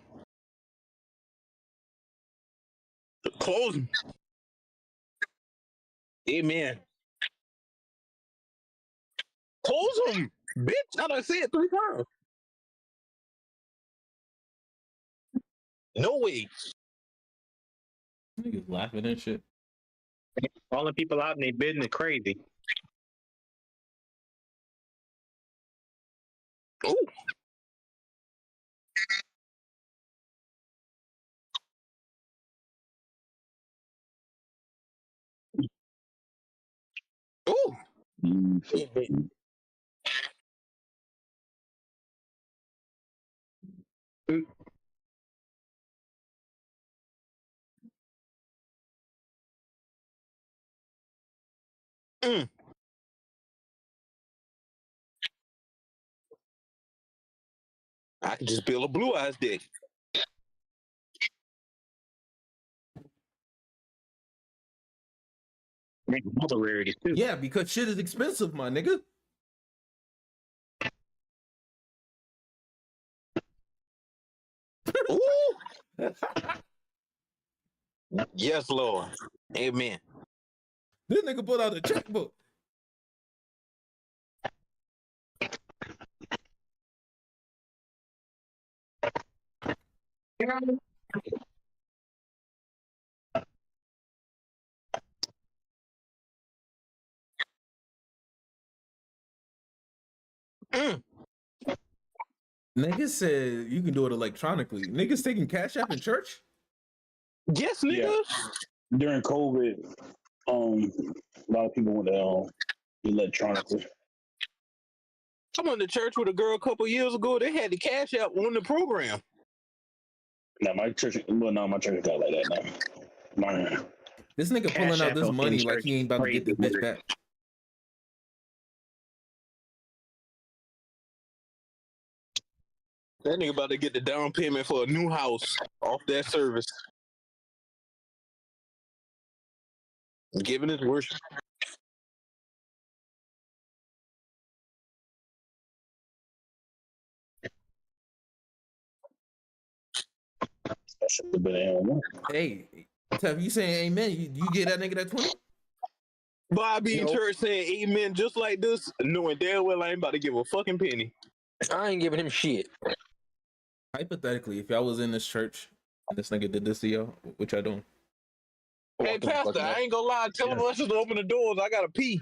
Close him. Amen. Close him, bitch. I done said it 3 times. No way. Niggas laughing and shit. Calling people out in their business crazy. Ooh. Ooh. Mm. I can just build a blue eyes dick. Yeah, because shit is expensive, my nigga. Yes, Lord. Amen. This nigga put out a checkbook. Mm. Niggas said you can do it electronically. Niggas taking Cash App in church? Yes, nigga. Yeah. During COVID, a lot of people went electronically. I went to church with a girl a couple years ago. They had the Cash App on the program. Now my church, my church got like that now. Mine. This nigga pulling out this money like he ain't about to get the bitch back. That nigga about to get the down payment for a new house off that service. Giving his worship. Hey, Tev, you saying amen? You get that nigga that 20? But I be in church saying amen just like this, knowing damn well I ain't about to give a fucking penny. I ain't giving him shit. Hypothetically, if y'all was in this church and this nigga did this to y'all, what y'all doing? Hey, Pastor, I ain't gonna lie. Tell the ushers to open the doors. I gotta pee.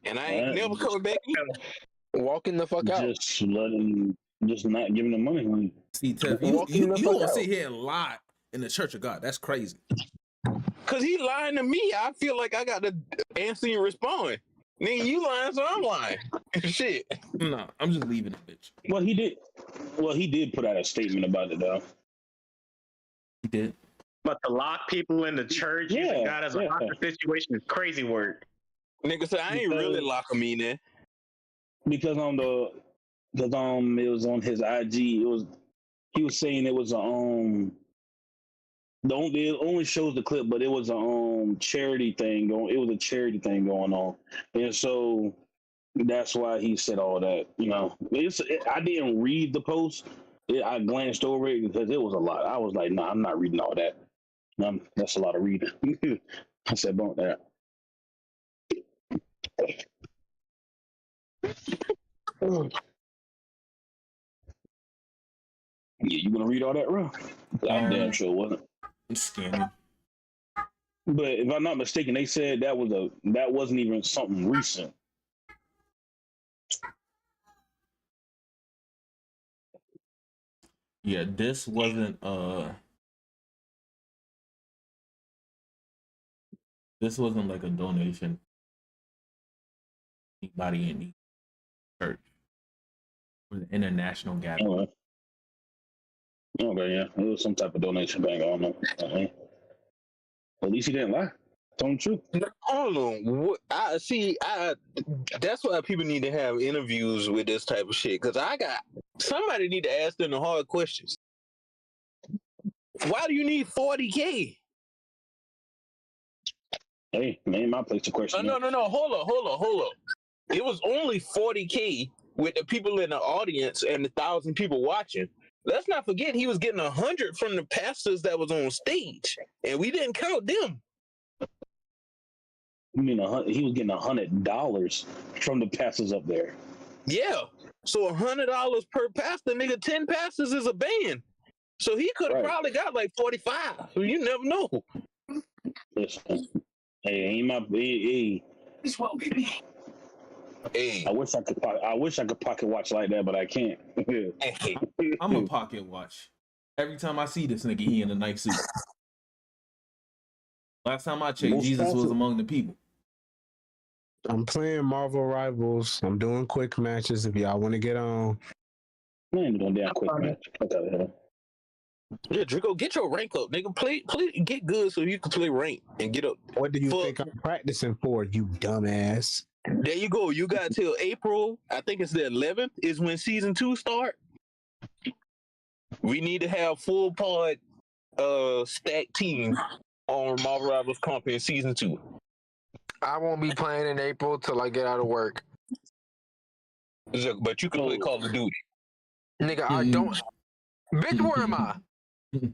And I ain't never coming back in. Walking the fuck out. Just not giving them money. See, Tev, you gonna sit here and lie in the church of God. That's crazy. Cause he lying to me. I feel like I got to answer and respond. Nigga, you lying, so I'm lying. Shit. Nah, I'm just leaving it, bitch. Well, he did put out a statement about it, though. He did. But to lock people in the church using God as a hostage situation is crazy work. Nigga said I ain't really locking me in there. Because it was on his IG. He was saying it was It only shows the clip, but it was a charity thing going. It was a charity thing going on, and so that's why he said all that. I didn't read the post. I glanced over it because it was a lot. I was like, nah, I'm not reading all that. That's a lot of reading. I said, "Bump that." Yeah, you gonna read all that, bro? I damn sure wasn't. I'm scanning. But if I'm not mistaken, they said that wasn't even something recent. Yeah, this wasn't like a donation. Anybody in the church. It was an international gathering. Okay, yeah. It was some type of donation bank. I don't know. At least he didn't lie. Told the truth. Hold on. That's why people need to have interviews with this type of shit. Because somebody need to ask them the hard questions. Why do you need 40K? Hey, ain't my place to question. No. Hold on. It was only 40K with the people in the audience and 1,000 people watching. Let's not forget he was getting 100 from the pastors that was on stage, and we didn't count them. You mean he was getting $100 from the pastors up there? Yeah. So $100 per pastor, nigga. 10 pastors is a band. So he could have probably got like 45. You never know. Listen, hey, ain't my hey. This what we be. Hey. I wish I could pocket watch like that, but I can't. I'm a pocket watch. Every time I see this nigga, he in a nice suit. Last time I checked, Jesus was among the people. I'm playing Marvel Rivals. I'm doing quick matches if y'all want to get on. I ain't doing damn quick match. Yeah, Draco, get your rank up, nigga. Play, get good so you can play rank and get up. What do you think I'm practicing for, you dumbass? There you go. You got till April. I think it's the 11th is when season 2 start. We need to have full pod stacked team on Marvel Rivals Comp in season 2. I won't be playing in April till I get out of work. But you can play Call of Duty. Nigga, I don't. Bitch, where am I?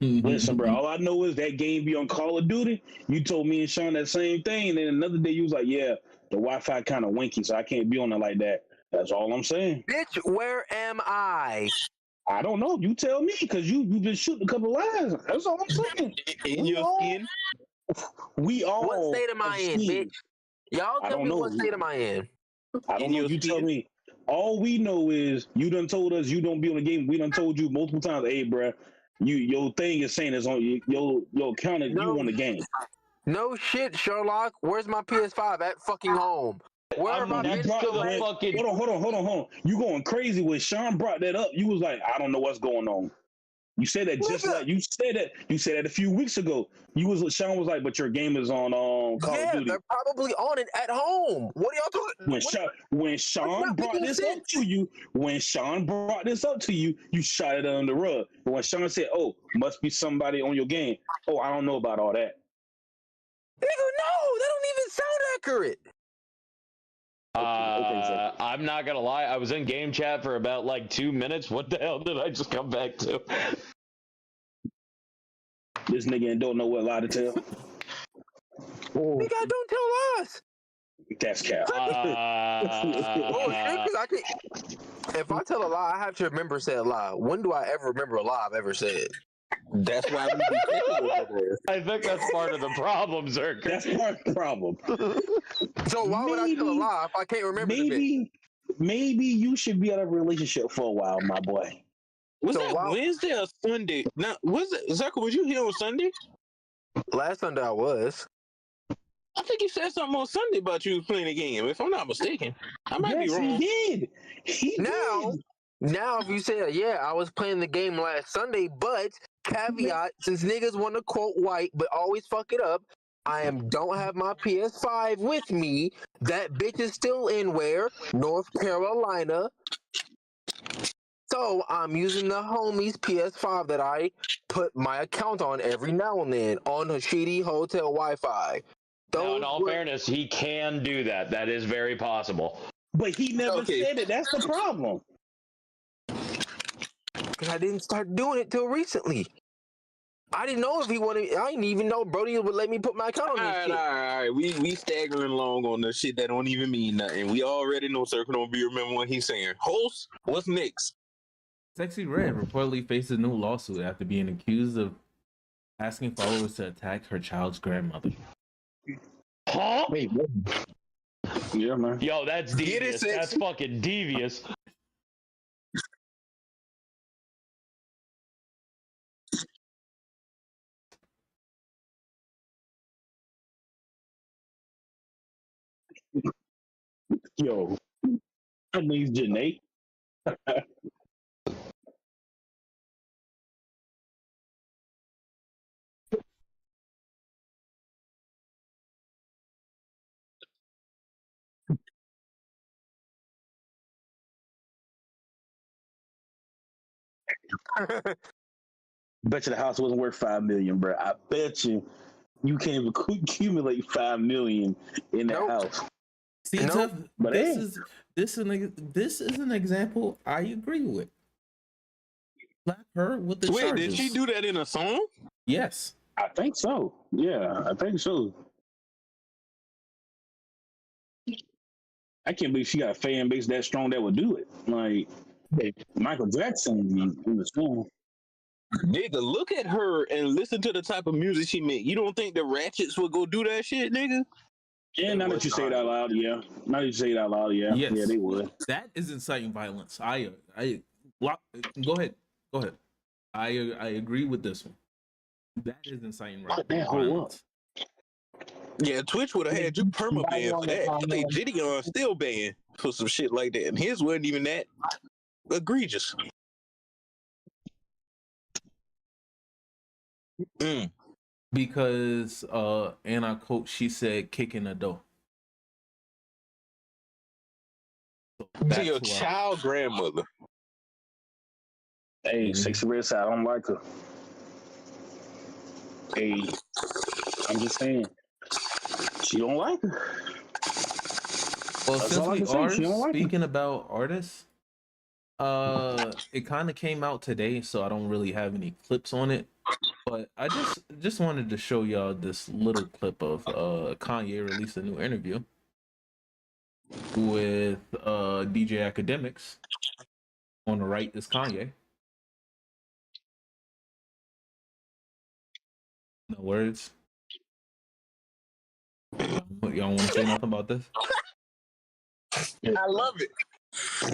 Listen, bro, all I know is that game be on Call of Duty. You told me and Sean that same thing, and then another day you was like, yeah, the Wi-Fi kind of winky, so I can't be on it like that. That's all I'm saying. Bitch, where am I? I don't know. You tell me, because you've been shooting a couple lies. That's all I'm saying. In your skin? We all. What state am I in, bitch? Y'all tell me what state am I in? I don't know. You tell me. All we know is you done told us you don't be on the game. We done told you multiple times, hey, bruh, your thing is saying it's on your account is you on the game. No shit, Sherlock. Where's my PS5 at fucking home? Where am I? Hold on. You going crazy when Sean brought that up. You was like, I don't know what's going on. You said that you said that a few weeks ago. Sean was like, but your game is on Call of Duty. They're probably on it at home. What are y'all talking? When Sean brought this up to you, you shot it under the rug. But when Sean said, "Oh, must be somebody on your game," oh, I don't know about all that. Nigga, no, that don't even sound accurate. I'm not gonna lie, I was in game chat for about like 2 minutes. What the hell did I just come back to? This nigga don't know what lie to tell. Nigga, don't tell us. That's cap. If I tell a lie, I have to remember said lie. When do I ever remember a lie I've ever said? That's why we be I think that's part of the problem, Zerker. That's part of the problem. So why would I tell a lie if I can't remember Maybe you should be out of a relationship for a while, my boy. Was that Wednesday or Sunday? Now, was it Zerker? Was you here on Sunday? Last Sunday I was. I think you said something on Sunday about you playing the game. If I'm not mistaken, I might be wrong. He did. Now, if you say, yeah, I was playing the game last Sunday, but caveat, since niggas want to quote white, but always fuck it up, don't have my PS5 with me. That bitch is still in where? North Carolina. So I'm using the homie's PS5 that I put my account on every now and then on a shitty hotel Wi-Fi. Now, in all fairness, he can do that. That is very possible. But he never said it. That's the problem. Because I didn't start doing it till recently. I didn't know if he wanted. I didn't even know Brody would let me put my account on this shit. All right. We staggering along on the shit that don't even mean nothing. We already know Circle don't be remember what he's saying. Host, what's next? Sexy Red reportedly faces a new lawsuit after being accused of asking followers to attack her child's grandmother. Huh? Wait, what? Yeah, man. Yo, that's devious. That's fucking devious. Yo, that means Janae. Bet you the house wasn't worth $5 million, bro. I bet you can't even accumulate $5 million in that house. See, Tough, but this is an example I agree with. Slap her with the charges. Did she do that in a song? Yes, I think so. Yeah, I think so. I can't believe she got a fan base that strong that would do it. Like Michael Jackson in the song. Nigga, look at her and listen to the type of music she make. You don't think the Ratchets would go do that shit, nigga? Yeah, now that you say it out loud, yeah. Now that you say it out loud, yeah. Yes. Yeah, they would. That is inciting violence. Go ahead. I agree with this one. That is inciting violence. Yeah, Twitch would have had you perma banned for that. I think Gideon still banned for some shit like that, and his wasn't even that egregious. Because in our quote, she said kicking the door. To your child grandmother. Hey, Sexy Red Side, I don't like her. Hey, I'm just saying, she don't like her. Well, That's since all I we can say. are She don't like speaking about artists, it kind of came out today, so I don't really have any clips on it. But I just wanted to show y'all this little clip of Kanye released a new interview with DJ Academics. On the right is Kanye. No words. Y'all want to say nothing about this? I love it.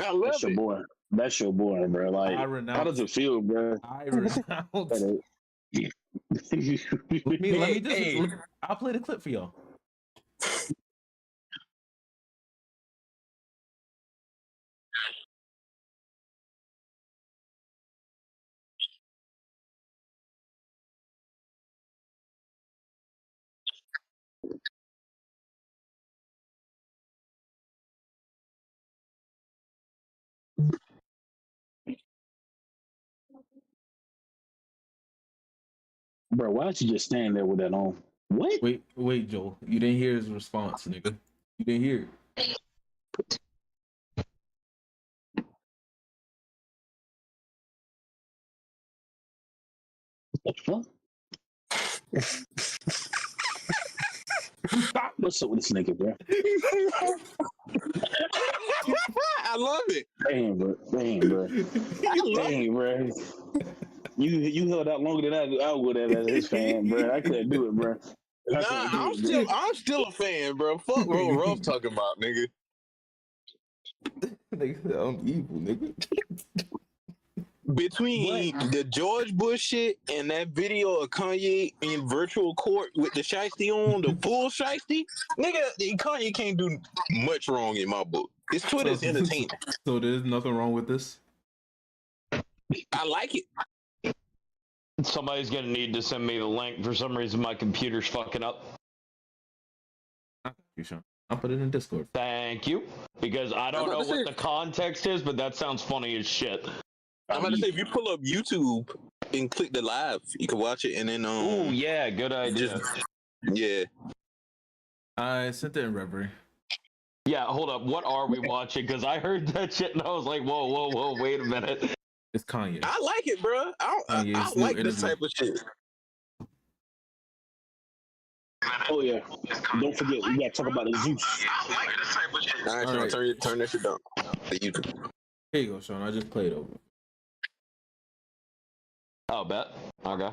I love That's your boy. That's your boy, bro. Like, how does it feel, bro? I renounce. let me just. I'll play the clip for y'all. Bro, why don't you just stand there with that on? What? Wait, Joel. You didn't hear his response, nigga. You didn't hear it. What the fuck? What's up with this nigga, bro? I love it. Damn, bro. Damn, bro. You held out longer than I would have as his fan, bro. I couldn't do it, bro. I'm still a fan, bro. Fuck what Ruff talking about, nigga. I'm evil, nigga. Between the George Bush shit and that video of Kanye in virtual court with the shiesty on, the full shiesty, nigga, Kanye can't do much wrong in my book. His Twitter's entertaining. So there's nothing wrong with this? I like it. Somebody's gonna need to send me the link. For some reason, my computer's fucking up. I'll put it in Discord. Thank you. Because I don't know what the context is, but that sounds funny as shit. I'm about to say, if you pull up YouTube and click the live, you can watch it, and then Oh yeah, good idea. Yeah. I sent it in Reverie. Yeah, hold up. What are we watching? Because I heard that shit and I was like, whoa, wait a minute. It's Kanye. I like it, bro. I like this type of shit. Oh yeah. Don't forget, we gotta talk about the Zeus. All right, Sean, turn that shit down. The YouTube. Here you go, Sean. I just played over. Oh, bet. Okay.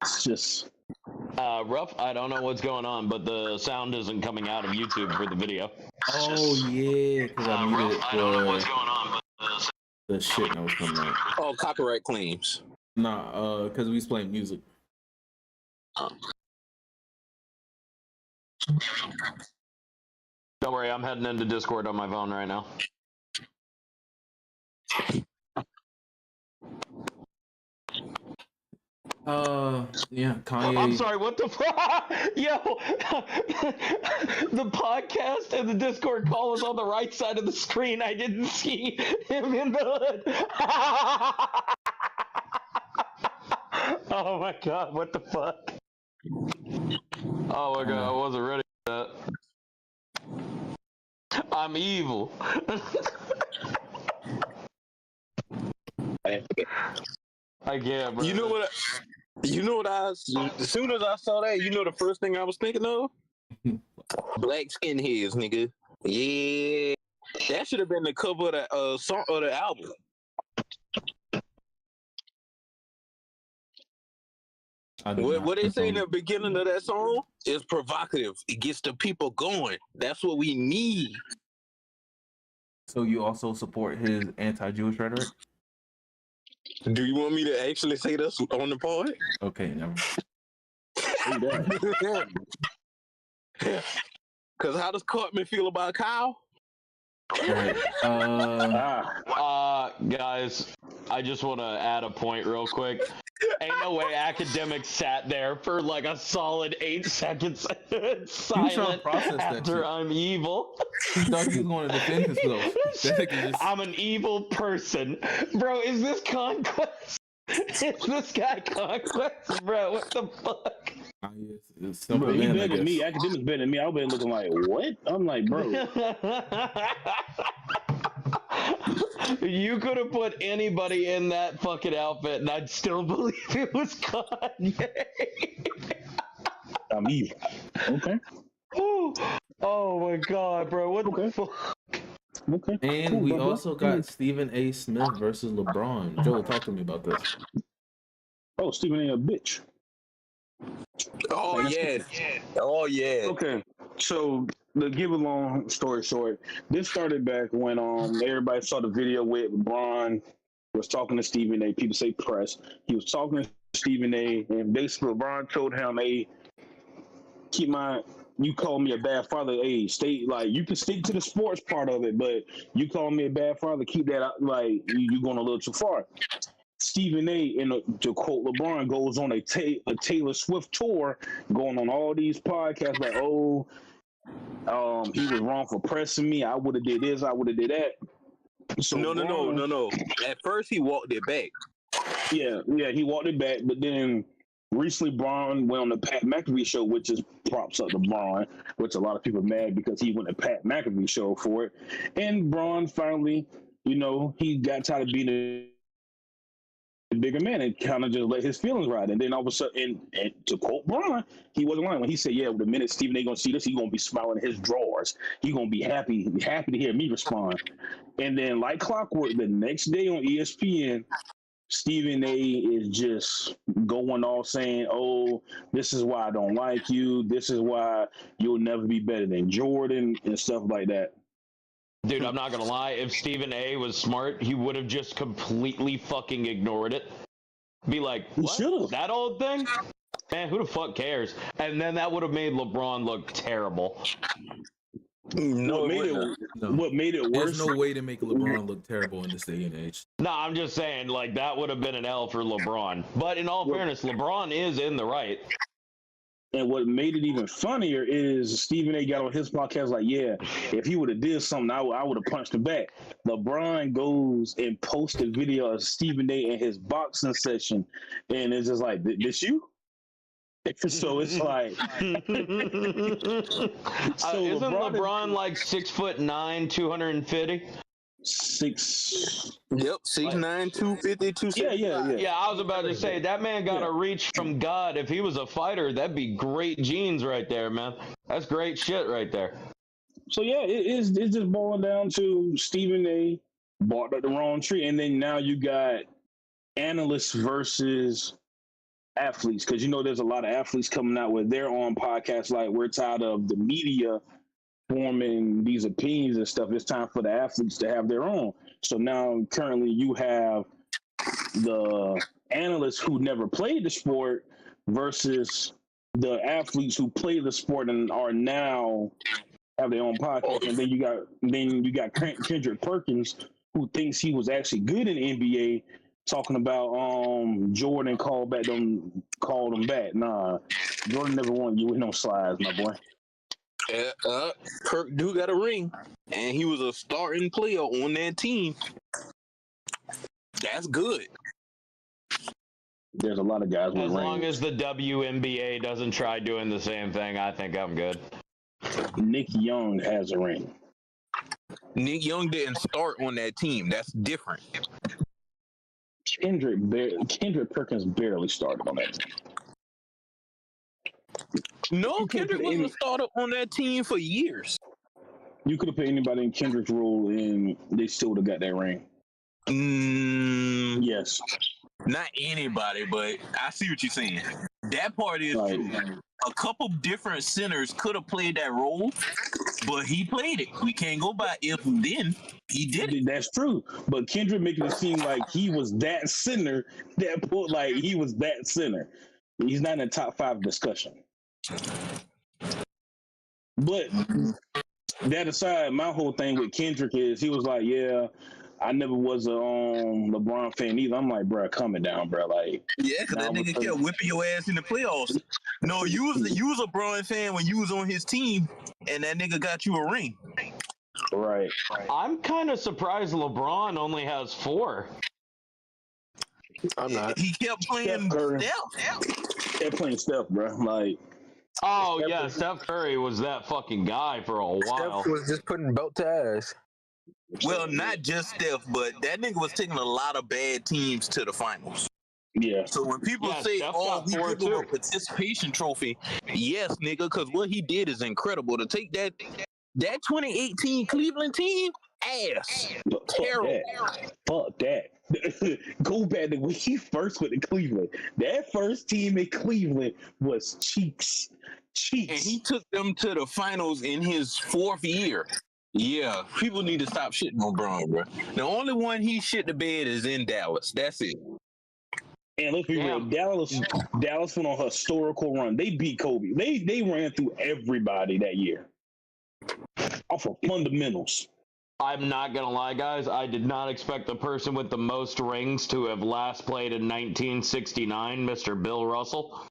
It's just Rough, I don't know what's going on, but the sound isn't coming out of YouTube for the video. Oh yeah, because I muted it I don't know what's for going on, but the shit that was coming out. Oh, copyright claims. Nah, because we was playing music. Don't worry, I'm heading into Discord on my phone right now. Yeah, Kanye. I'm sorry, what the fuck? Yo, the podcast and the Discord call was on the right side of the screen. I didn't see him in the hood. Oh my god, what the fuck? Oh my god, I wasn't ready for that. I'm evil. I can't, bro. You know what? As soon as I saw that, you know the first thing I was thinking of? Black skinheads, nigga. Yeah. That should have been the cover of the song of the album. What they say in the beginning of that song is provocative. It gets the people going. That's what we need. So you also support his anti-Jewish rhetoric? Do you want me to actually say this on the pod? Okay, never. Because how does Cartman feel about Kyle? Right. Guys, I just want to add a point real quick. Ain't no way Academic sat there for like a solid 8 seconds silent after I'm evil. He thought he was going to defend himself. I'm an evil person. Bro, is this Conquest? Is this guy Conquest? Bro, what the fuck? Bro, he better than me. Academic's better than me. I've been looking like, what? I'm like, bro. You could have put anybody in that fucking outfit and I'd still believe it was Kanye. I'm evil. Okay. Oh my god, bro. What the fuck? Okay. And cool, we bro. also got Stephen A. Smith versus LeBron. Joel, talk to me about this. Oh, Stephen A. bitch. Oh, yeah. Oh, yeah. Okay. So, to give a long story short, this started back when everybody saw the video with LeBron was talking to Stephen A. People say press. He was talking to Stephen A. And basically LeBron told him, hey, you call me a bad father. Hey, stay, like, you can stick to the sports part of it, but you call me a bad father, keep that out, like, you're going a little too far. Stephen A., to quote LeBron, goes on a Taylor Swift tour, going on all these podcasts like, he was wrong for pressing me. I would have did this. I would have did that. So No. At first, he walked it back. Yeah, he walked it back. But then recently, Braun went on the Pat McAfee show, which is props up to Braun, which a lot of people are mad because he went to Pat McAfee show for it. And Braun finally, he got tired of being a bigger man and kind of just let his feelings ride. And then all of a sudden, and to quote Braun, he wasn't lying when he said, yeah, the minute Stephen A. gonna see this, he's gonna be smiling in his drawers. He's gonna be happy to hear me respond. And then like clockwork, the next day on ESPN, Stephen A. is just going all saying, oh, this is why I don't like you. This is why you'll never be better than Jordan and stuff like that. Dude, I'm not gonna lie, if Stephen A. was smart, he would have just completely fucking ignored it. Be like, what? That old thing? Man, who the fuck cares? And then that would have made LeBron look terrible. No, what made it worse? There's no way to make LeBron look terrible in this day and age. No, I'm just saying, like, that would have been an L for LeBron. But in all fairness, LeBron is in the right. And what made it even funnier is Stephen A. got on his podcast like, yeah, if he would have did something, I would have punched him back. LeBron goes and posts a video of Stephen A. in his boxing session, and it's just like, this you? So it's like, isn't LeBron like 6'9", 250? 6. Yep, 6'9", 250, 275. Yeah, I was about to say that man got a reach from God. If he was a fighter, that'd be great genes right there, man. That's great shit right there. So yeah, it's just boiling down to Stephen A. barked up the wrong tree, and then now you got analysts versus athletes, because you know there's a lot of athletes coming out where they're on podcasts like, we're tired of the media forming these opinions and stuff. It's time for the athletes to have their own. So now currently you have the analysts who never played the sport versus the athletes who play the sport and are now have their own podcast. And then you got Kendrick Perkins, who thinks he was actually good in the NBA, talking about Jordan called him back. Nah, Jordan never won you with no slides, my boy. Kirk do got a ring, and he was a starting player on that team. That's good. There's a lot of guys with rings. As long as the WNBA doesn't try doing the same thing, I think I'm good. Nick Young has a ring. Nick Young didn't start on that team. That's different. Kendrick Perkins barely started on that team. No, Kendrick was a starter on that team for years. You could have put anybody in Kendrick's role and they still would have got that ring. Yes. Not anybody, but I see what you're saying. That part is true. A couple different centers could have played that role, but he played it. We can't go by if and then. He did it. That's true. But Kendrick making it seem like he was that center, he was that center. He's not in the top 5 discussion. But that aside, my whole thing with Kendrick is he was like, yeah, I never was a LeBron fan either. I'm like, bro, calm it down, bro. Like, yeah, because that nigga kept whipping your ass in the playoffs. No, you was a LeBron fan when you was on his team, and that nigga got you a ring. Right. I'm kind of surprised LeBron only has 4. I'm not. He kept playing Steph. Kept playing Steph, bro. Like. Oh yeah, Steph Curry was that fucking guy for a while. Steph was just putting belt to ass. Well, not just Steph, but that nigga was taking a lot of bad teams to the finals. Yeah. So when people say, "Oh, we give him a participation trophy," yes, nigga, because what he did is incredible. To take that 2018 Cleveland team, ass, terrible. Fuck that. Go back to when he first went to Cleveland. That first team in Cleveland was cheeks. And he took them to the finals in his 4th year. Yeah, people need to stop shitting on Braun, bro. The only one he shit the bed is in Dallas. That's it. And let's be real, Dallas went on a historical run. They beat Kobe. They ran through everybody that year off of fundamentals. I'm not gonna lie, guys. I did not expect the person with the most rings to have last played in 1969, Mr. Bill Russell.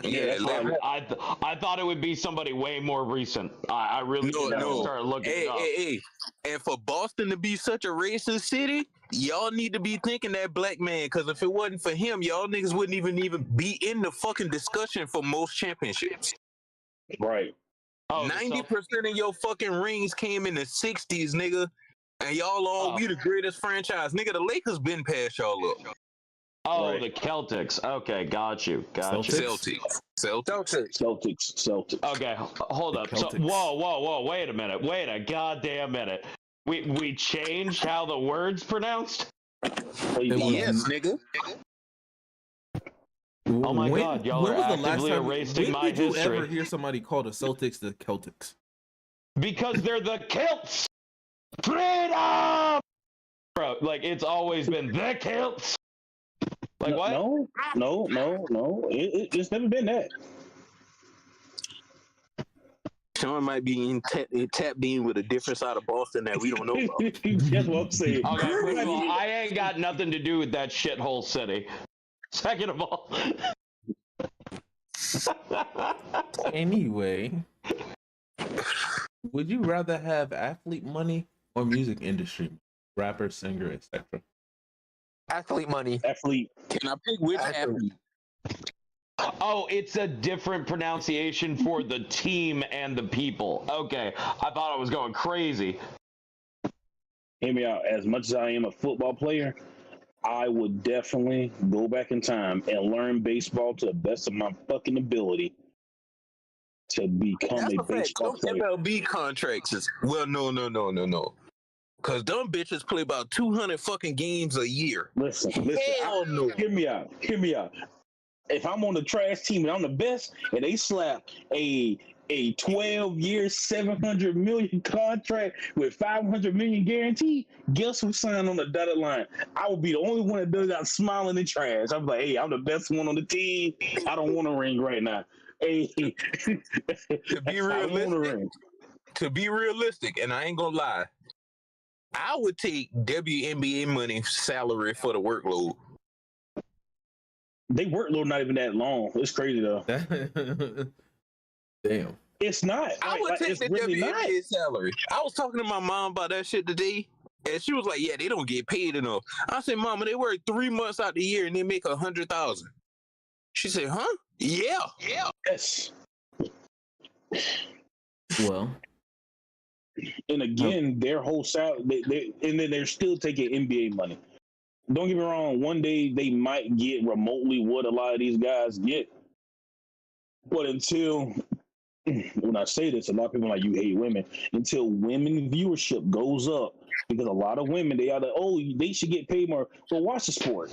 Yeah, I thought it would be somebody way more recent. I really started looking it up. Hey. And for Boston to be such a racist city, y'all need to be thinking that black man, because if it wasn't for him, y'all niggas wouldn't even be in the fucking discussion for most championships. Right. 90% of your fucking rings came in the 60s, nigga. And y'all we the greatest franchise. Nigga, the Lakers been past y'all up. Oh, right. The Celtics. Okay, got you. Celtics. Okay, hold up. So, whoa. Wait a minute. Wait a goddamn minute. We changed how the word's pronounced? Yes, nigga. Oh my God, y'all are actively erasing my history. When did you ever hear somebody call the Celtics the Celtics? Because they're the Celts! Freedom! Bro, like, it's always been the Celts. Like what? No. It's never been that. Sean might be tapped in with a different side of Boston that we don't know about. That's what I'm saying. Okay, first of all, I ain't got nothing to do with that shithole city. Second of all. Anyway, would you rather have athlete money or music industry? Rapper, singer, etc. Athlete money. Athlete. Can I pick which athlete? Oh, it's a different pronunciation for the team and the people. Okay, I thought I was going crazy. Hear me out. As much as I am a football player, I would definitely go back in time and learn baseball to the best of my fucking ability to become That's a a fact. baseball Them player. MLB contracts is no. Cause them bitches play about 200 fucking games a year. Listen. Hell no. Hear me out. If I'm on the trash team and I'm the best, and they slap a 12-year, $700 million contract with $500 million guaranteed, guess who signed on the dotted line? I will be the only one that does that smiling in trash. I'm like, hey, I'm the best one on the team. I don't want a ring right now. Hey, to be realistic, and I ain't gonna lie, I would take WNBA money salary for the workload. They workload not even that long. It's crazy though. Damn. It's not. I would take it's the really WNBA not. salary. I was talking to my mom about that shit today, and she was like, "Yeah, they don't get paid enough." I said, "Mama, they work 3 months out the year and they make 100,000." She said, "Huh? Yeah. Yes." Well. And again, their whole salary, and then they're still taking NBA money. Don't get me wrong. One day they might get remotely what a lot of these guys get, but until when I say this, a lot of people are like, you hate women. Until women viewership goes up, because a lot of women, they are like, oh, they should get paid more. Well, watch the sport.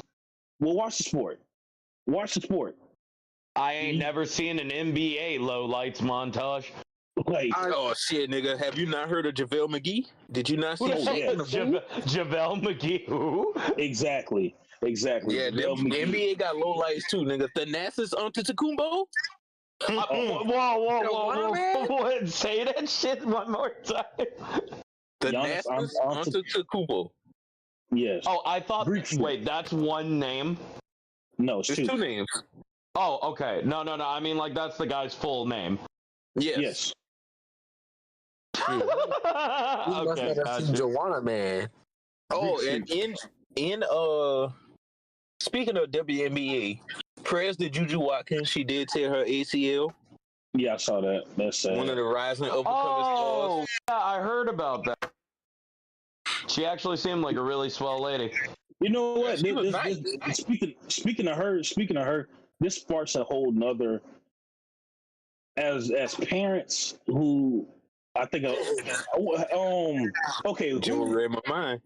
Watch the sport. I ain't never seen an NBA lowlights montage. Like, oh shit, nigga! Have you not heard of JaVale McGee? Did you not see JaVale McGee? Who? Exactly. Yeah, the NBA got low lights too, nigga. Thanasis Antetokounmpo. Whoa! Say that shit one more time. Thanasis Antetokounmpo. Yes. Oh, I thought. Wait, that's one name. No, it's two names. Oh, okay. No. I mean, like that's the guy's full name. Yes. Okay, gotcha. Joanna, man. Oh, and in speaking of WNBA, prayers to Juju Watkins. She did tear her ACL. Yeah, I saw that. That's sad. One of the rising up and coming stars. Yeah, I heard about that. She actually seemed like a really swell lady. You know what? Nice. Speaking of her, this sparks a whole nother. As parents who I think okay, Joe read my mind.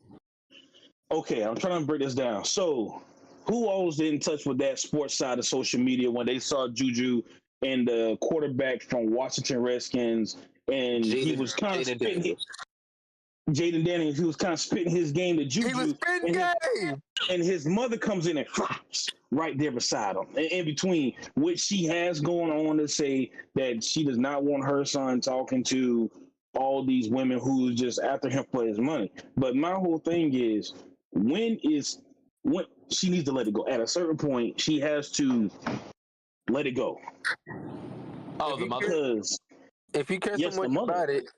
Okay, I'm trying to break this down. So, who always did in touch with that sports side of social media when they saw Juju and the quarterback from Washington Redskins, and he was kind of spitting Jaden Daniels, he was kind of spitting his game to Juju. He was spitting game. And his mother comes in and right there beside him, in between, which she has going on to say that she does not want her son talking to all these women who's just after him for his money. But my whole thing is, when she needs to let it go. At a certain point, she has to let it go. Oh, the mother. If you care so much about it,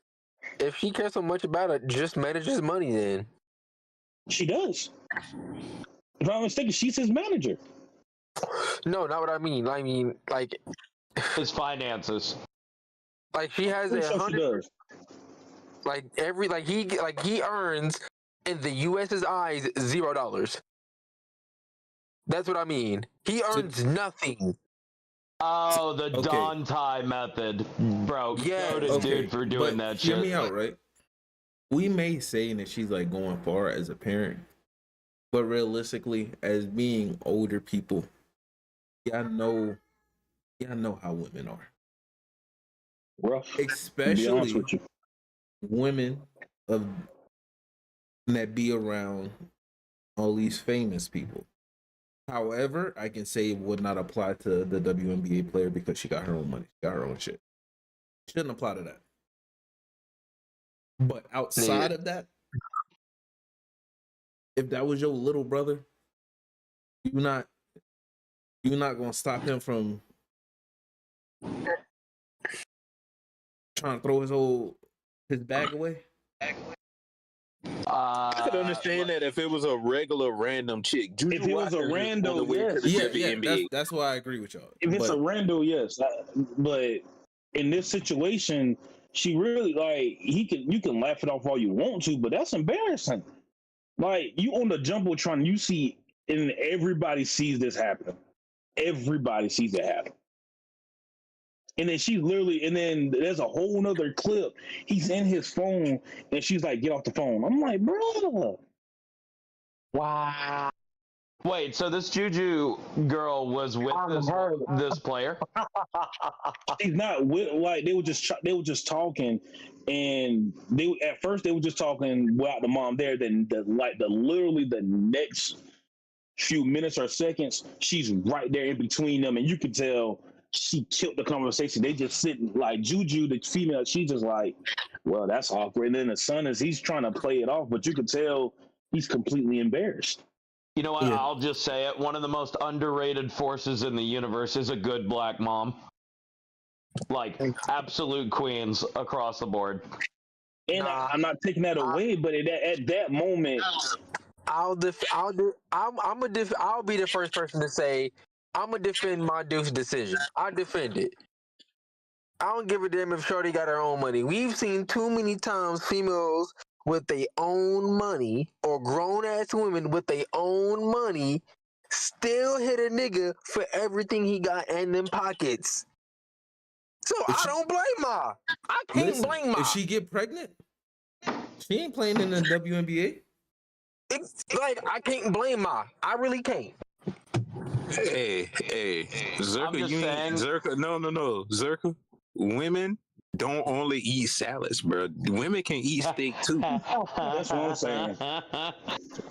if she cares so much about it, just manage his money then. She does. If I'm not mistaken, she's his manager. No, not what I mean. I mean, like his finances. Like she has 100. Like he earns in the U.S.'s eyes $0. That's what I mean. He earns nothing. Oh, the Don Tie method, bro. Yeah, dude, for doing that shit. Hear me out, right? We may say that she's like going far as a parent, but realistically, as being older people, y'all know how women are. Rough. Especially women that be around all these famous people. However, I can say it would not apply to the WNBA player because she got her own money. She got her own shit. Shouldn't apply to that. But outside of that, if that was your little brother, you're not gonna stop him from trying to throw his bag away. I could understand that if it was a regular random chick. If it was a rando, yes. That's why I agree with y'all. If it's a rando, yes. But in this situation, she really like you can laugh it off all you want to, but that's embarrassing. Like you on the jumbotron, you see, and everybody sees this happen. Everybody sees it happen. And then she's literally, and then there's a whole nother clip. He's in his phone, and she's like, "Get off the phone." I'm like, bro. Wow. Wait, so this Juju girl was with this player? She's not with. Like they were just talking, and at first they were just talking without the mom there. Then literally the next few minutes or seconds, she's right there in between them, and you can tell she killed the conversation. They just sitting like Juju, the female. She's just like, well, that's awkward. And then the son he's trying to play it off, but you can tell he's completely embarrassed. You know what? Yeah. I'll just say it. One of the most underrated forces in the universe is a good black mom. Like absolute queens across the board. And I'm not taking that away, but at that moment, I'll be the first person to say I'm gonna defend my Duke's decision. I defend it. I don't give a damn if Shorty got her own money. We've seen too many times females with their own money or grown ass women with their own money still hit a nigga for everything he got in them pockets. So I don't blame her. I can't blame her. If she get pregnant, she ain't playing in the WNBA. It's like I can't blame her. I really can't. Hey, Zerka, Zerka, no, Zerka, women don't only eat salads, bro. Women can eat steak too. That's what I'm saying. I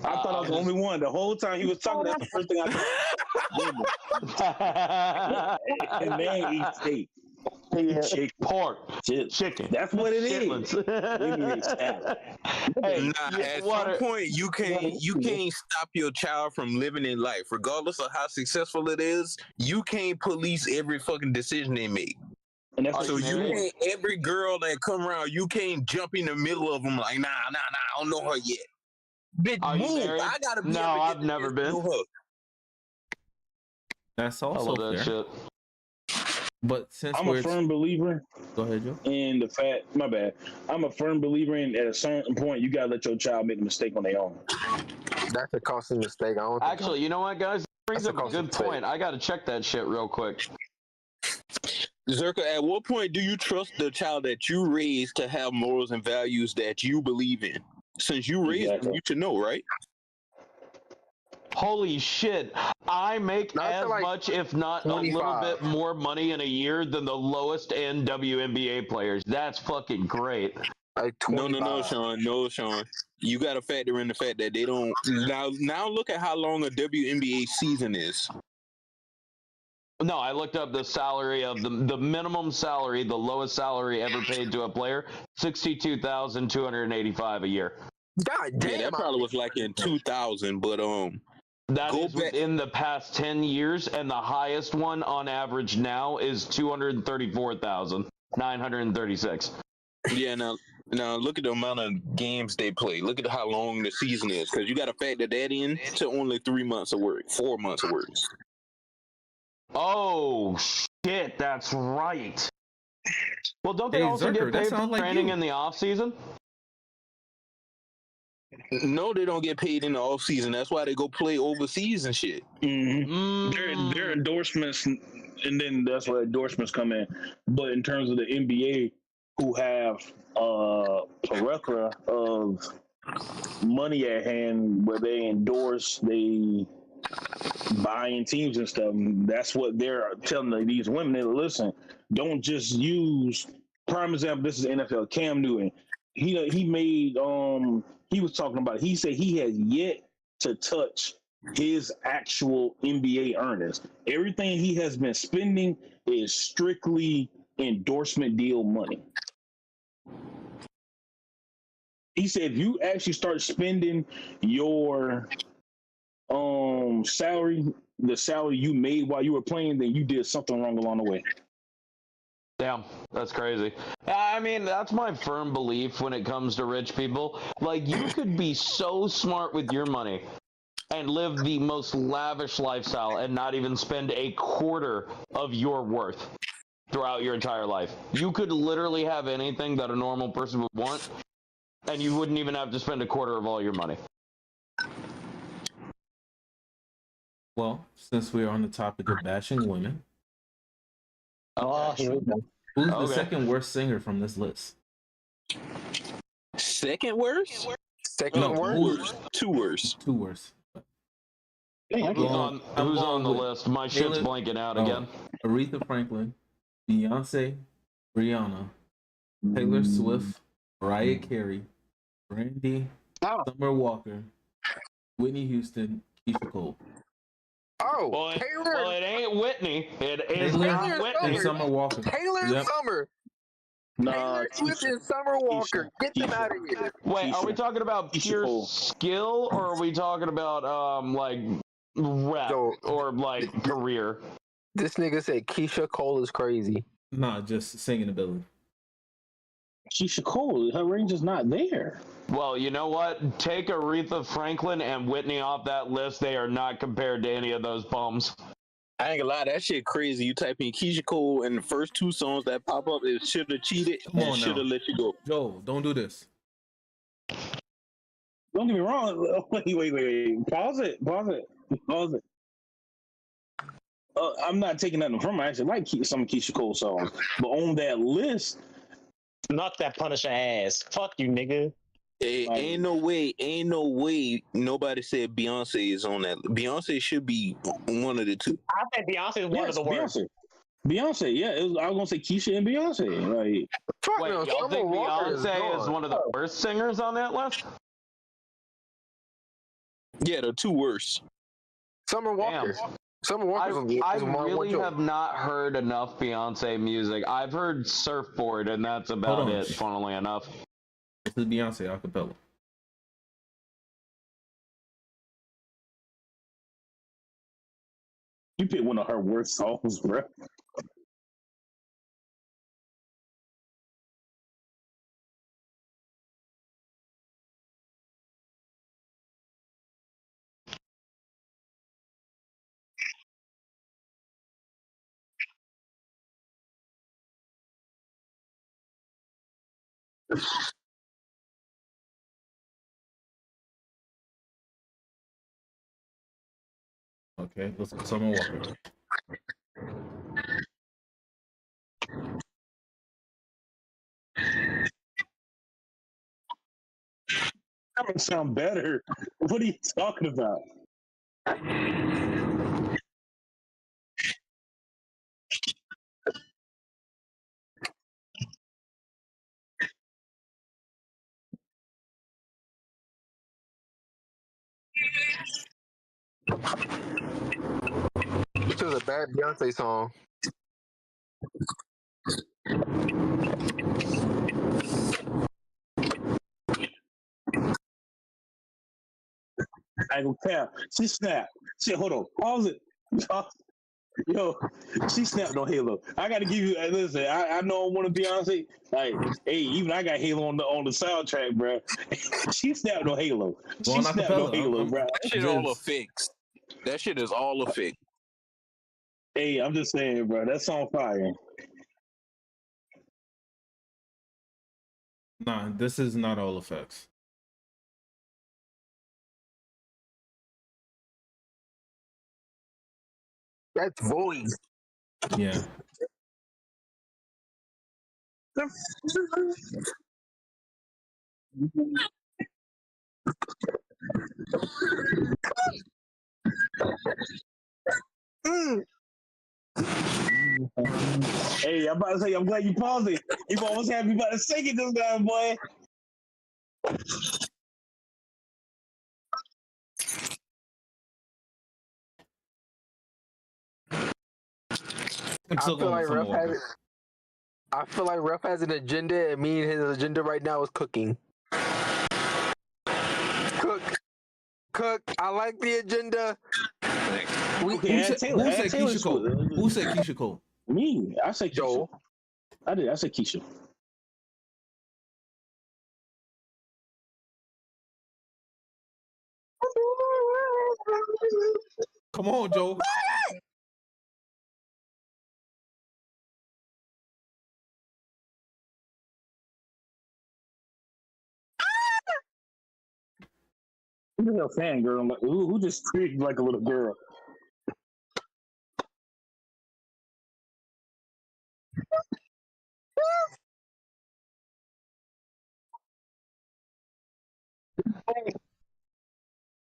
thought I was the only one. The whole time he was talking, that's the first thing I thought. And man eat steak. Pork, chicken. That's what it is. At some point, you can't stop your child from living in life, regardless of how successful it is. You can't police every fucking decision they make. And that's so you can't, every girl that come around, you can't jump in the middle of them like, nah, I don't know her yet. Bitch, move. I gotta be. No, I've never been. That's also fair. Shit. But since I'm a firm believer, go ahead, Joe. In the fact, my bad. I'm a firm believer in at a certain point you gotta let your child make a mistake on their own. That's a costly mistake. Actually, you know what, guys? That brings up a good point. I gotta check that shit real quick. Zerka, at what point do you trust the child that you raised to have morals and values that you believe in? Since you raised them, you should know, right? Holy shit. I make as much, if not 25. A little bit more money in a year than the lowest end WNBA players. That's fucking great. No, Sean. You got to factor in the fact that they don't. Now look at how long a WNBA season is. No, I looked up the salary of the minimum salary, the lowest salary ever paid to a player, $62,285 a year. God damn. Yeah, that probably was like in 2000, but that is within the past 10 years, and the highest one on average now is 234,936. Yeah, now look at the amount of games they play. Look at how long the season is, because you got to factor that in to only 3 months of work, 4 months of work. Oh shit, that's right. Well, don't they also get paid for training in the off season? No, they don't get paid in the off season. That's why they go play overseas and shit. Mm-hmm. Their endorsements, and then that's where endorsements come in. But in terms of the NBA, who have a plethora of money at hand, where they endorse, they buying teams and stuff, that's what they're telling these women. They listen, don't just use. Prime example, this is NFL. Cam Newton. He made he was talking about. He said he has yet to touch his actual NBA earnings. Everything he has been spending is strictly endorsement deal money. He said if you actually start spending your salary, the salary you made while you were playing, then you did something wrong along the way. Damn, that's crazy. I mean, that's my firm belief when it comes to rich people. Like, you could be so smart with your money and live the most lavish lifestyle and not even spend a quarter of your worth throughout your entire life. You could literally have anything that a normal person would want, and you wouldn't even have to spend a quarter of all your money. Well, since we are on the topic of bashing women, Oh, here we go. who's the second worst singer from this list? Second worst? Second worst? Two worst. Two worst. Who's on the list? My shit's blanking out again. Aretha Franklin, Beyonce, Rihanna, Taylor Swift, Mariah Carey, Brandy, Summer Walker, Whitney Houston, Keisha Cole. Oh, well, Taylor. Well, it ain't Whitney. It is Taylor not Whitney. and Summer Walker. Taylor Summer. Taylor Swift and Summer Walker. Get them out of here. Wait, are we talking about pure skill, or are we talking about like rap or like career? This nigga said Keisha Cole is crazy. Nah, just singing ability. Keisha Cole, her range is not there. Well, you know what? Take Aretha Franklin and Whitney off that list. They are not compared to any of those bums. I ain't gonna lie, that shit crazy. You type in Keisha Cole and the first two songs that pop up is Shoulda Cheated and Shoulda Let You Go. Joe, don't do this. Don't get me wrong. Wait. Pause it. I'm not taking nothing from her. I actually like some Keisha Cole songs. But on that list, knock that Punisher ass. Fuck you, nigga. Hey, ain't no way nobody said Beyonce is on that. Beyonce should be one of the two. I think Beyonce is one of the worst. Beyonce, yeah. I was gonna say Keisha and Beyonce. Like, wait, y'all think Beyonce is one of the worst singers on that list? Yeah, the two worst. Summer Walker. Summer Walker. I really have not heard enough Beyonce music. I've heard Surfboard, and that's about it, funnily enough. This is Beyonce acapella. You picked one of her worst songs, bro. Okay, let's go Summer Walker. That would sound better. What are you talking about? This is a bad Beyonce song. I don't care. She snapped. Shit, hold on. Pause it. Yo, she snapped on Halo. I gotta give you listen. I know I want to Beyonce. Like, hey, even I got Halo on the soundtrack, bro. She snapped on Halo. She snapped on Halo, bro. That shit all effects. That shit is all effect. Hey, I'm just saying, bro. That song fire. Nah, this is not all effects. That's voice. Yeah. Hey, I'm about to say, I'm glad you paused it. You almost had me about to sing it this time, boy. I'm I still feel going like with Summer Ruff has. Walker. I feel like Ruff has an agenda, and me and his agenda right now is cooking. Cook. I like the agenda. Okay, Who said Taylor Keisha Cole? Swift. Who said Keisha Cole? Me. I say Keisha. Joel. I did. I said Keisha. Come on, Joe. Who's a fan girl? Like, who just screamed like a little girl?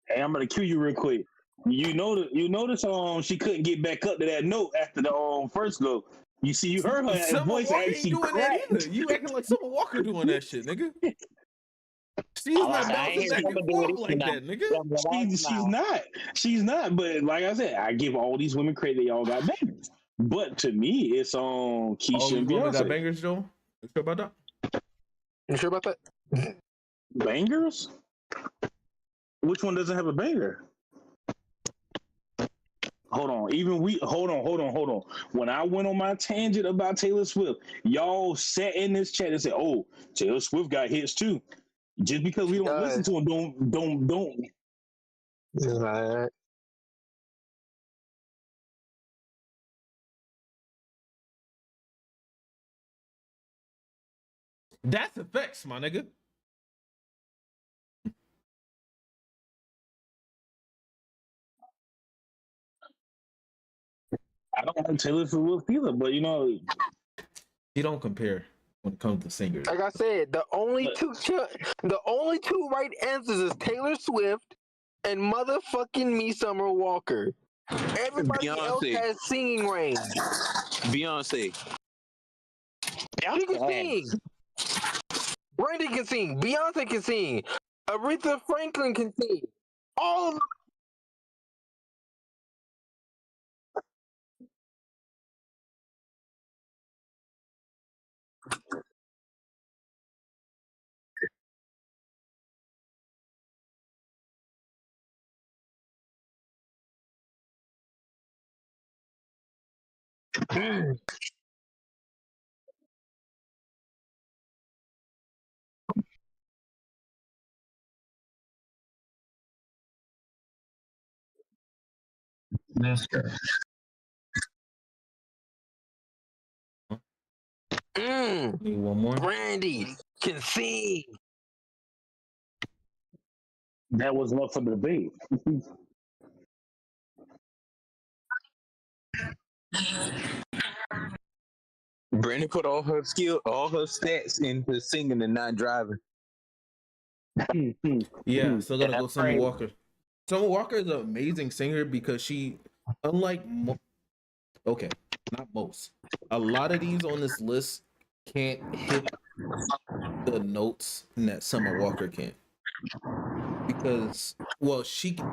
Hey, I'm gonna cue you real quick. You notice she couldn't get back up to that note after the first go. You see, you heard her Summer voice Walker ain't actually doing cracked. that either. You acting like Summer Walker doing that shit, nigga. She's not bouncing back and forth like that, nigga. She's not. But like I said, I give all these women credit. They all got bangers. But to me, it's on Keisha All and these women got Beyonce. bangers, Joe. You sure about that? You sure about that? Bangers? Which one doesn't have a banger? Hold on. Hold on. When I went on my tangent about Taylor Swift, y'all sat in this chat and said, "Oh, Taylor Swift got hits too." Just because we don't listen to him, don't. Right. That's effects, my nigga. I don't have Taylor Swift either, but you don't compare when it comes to singers. Like I said, the only two right answers is Taylor Swift and motherfucking me, Summer Walker. Everybody else has singing range. Beyonce. She can sing. Randy can sing. Beyonce can sing. Aretha Franklin can sing. All of them. That's good. Need one more. Randy can sing. That was enough for the debate. Brandon put all her stats into singing and not driving. Yeah, still gotta go Summer Walker. Summer Walker is an amazing singer because she, unlike not most, a lot of these on this list can't hit the notes that Summer Walker can. Because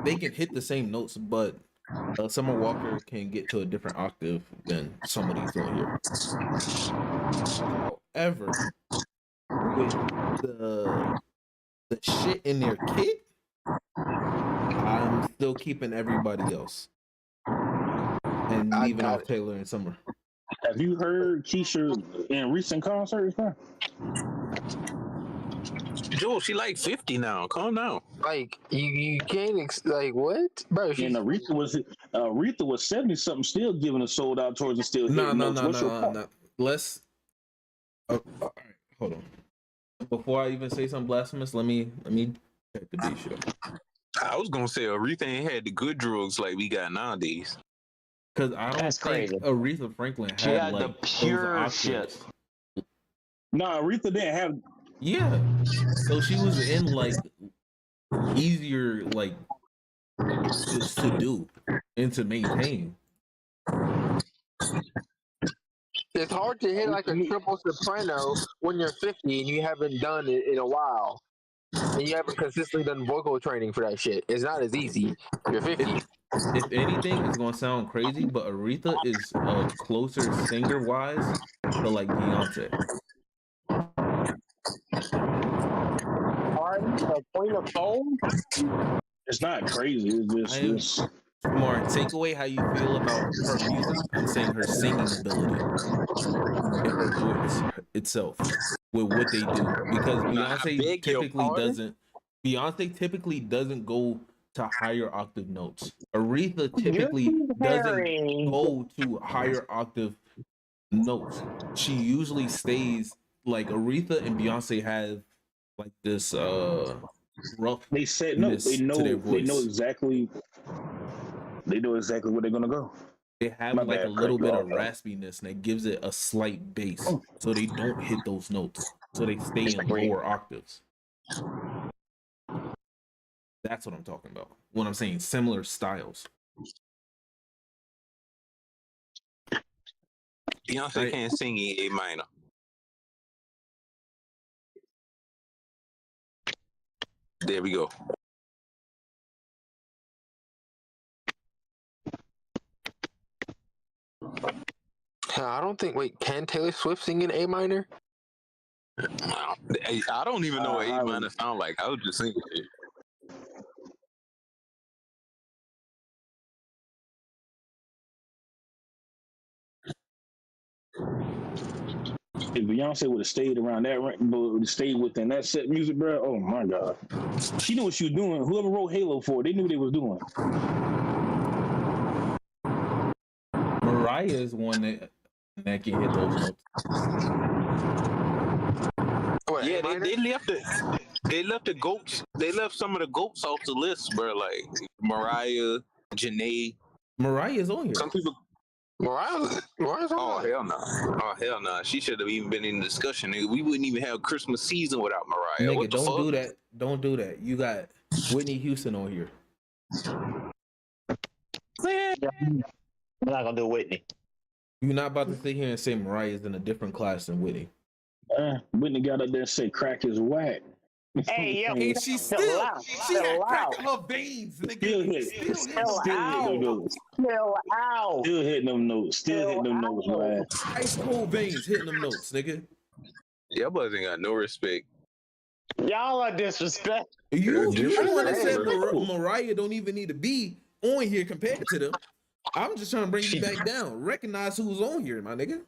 they can hit the same notes, but Summer Walker can get to a different octave than some of these on here. However, with the shit in their kit, I'm still keeping everybody else and leaving off Taylor and Summer. Have you heard Keisha in recent concerts, man? Joel, she like 50 now. Calm down. Like you can't like what, bro? And Aretha was 70 something, still giving a sold out tours and still hitting notes. No. Let's. All right, hold on. Before I even say something blasphemous, let me check the beat show. I was gonna say Aretha ain't had the good drugs like we got nowadays. Because I don't think Aretha Franklin had like the pure shit. No, Aretha didn't have. Yeah, so she was in like easier like to do and to maintain. It's hard to hit like a triple soprano when you're 50 and you haven't done it in a while. and you haven't consistently done vocal training for that shit. It's not as easy. You're 50. If anything, it's gonna sound crazy, but Aretha is closer singer wise to like Beyonce. Queen of Soul? It's not crazy. It's just Smart. Take away how you feel about her music. I'm saying her singing ability and her voice itself with what they do, because Beyonce typically doesn't go to higher octave notes. Aretha typically doesn't go to higher octave notes. She usually stays like Aretha and Beyonce have like this rough. They said no. They know exactly. They know exactly where they're gonna go. They have My like bad, a little cut you bit off, of though. raspiness, and it gives it a slight bass, so they don't hit those notes, so they stay in lower octaves. That's what I'm talking about when I'm saying similar styles. Beyonce can't sing in A minor. There we go. I don't think. Wait, can Taylor Swift sing in A minor? I don't even know what A minor sound like. I was just singing it. If Beyonce would have stayed around that rank, would have stayed within that set music, bro. Oh my god, she knew what she was doing. Whoever wrote Halo for, they knew what they was doing. Mariah is one that can hit those notes. Yeah, they left the goats. They left some of the goats off the list, bro. Like Mariah, Janae. Mariah's on here. Some people. Mariah's on Oh hell no! Oh hell no! She should have even been in the discussion. Nigga. We wouldn't even have Christmas season without Mariah. Nigga, what the don't fuck? do that. Don't do that. You got Whitney Houston on here. I'm not gonna do Whitney. You're not about to sit here and say Mariah's in a different class than Whitney. Whitney got up there and said crack is whack. Hey, yo, And she had crack in her veins, nigga. Still hitting them notes, man. Ice cold veins hitting them notes, nigga. Y'all boys ain't got no respect. Y'all are disrespectful. You the one that said Mariah don't even need to be on here compared to them. I'm just trying to bring you back down. Recognize who's on here, my nigga.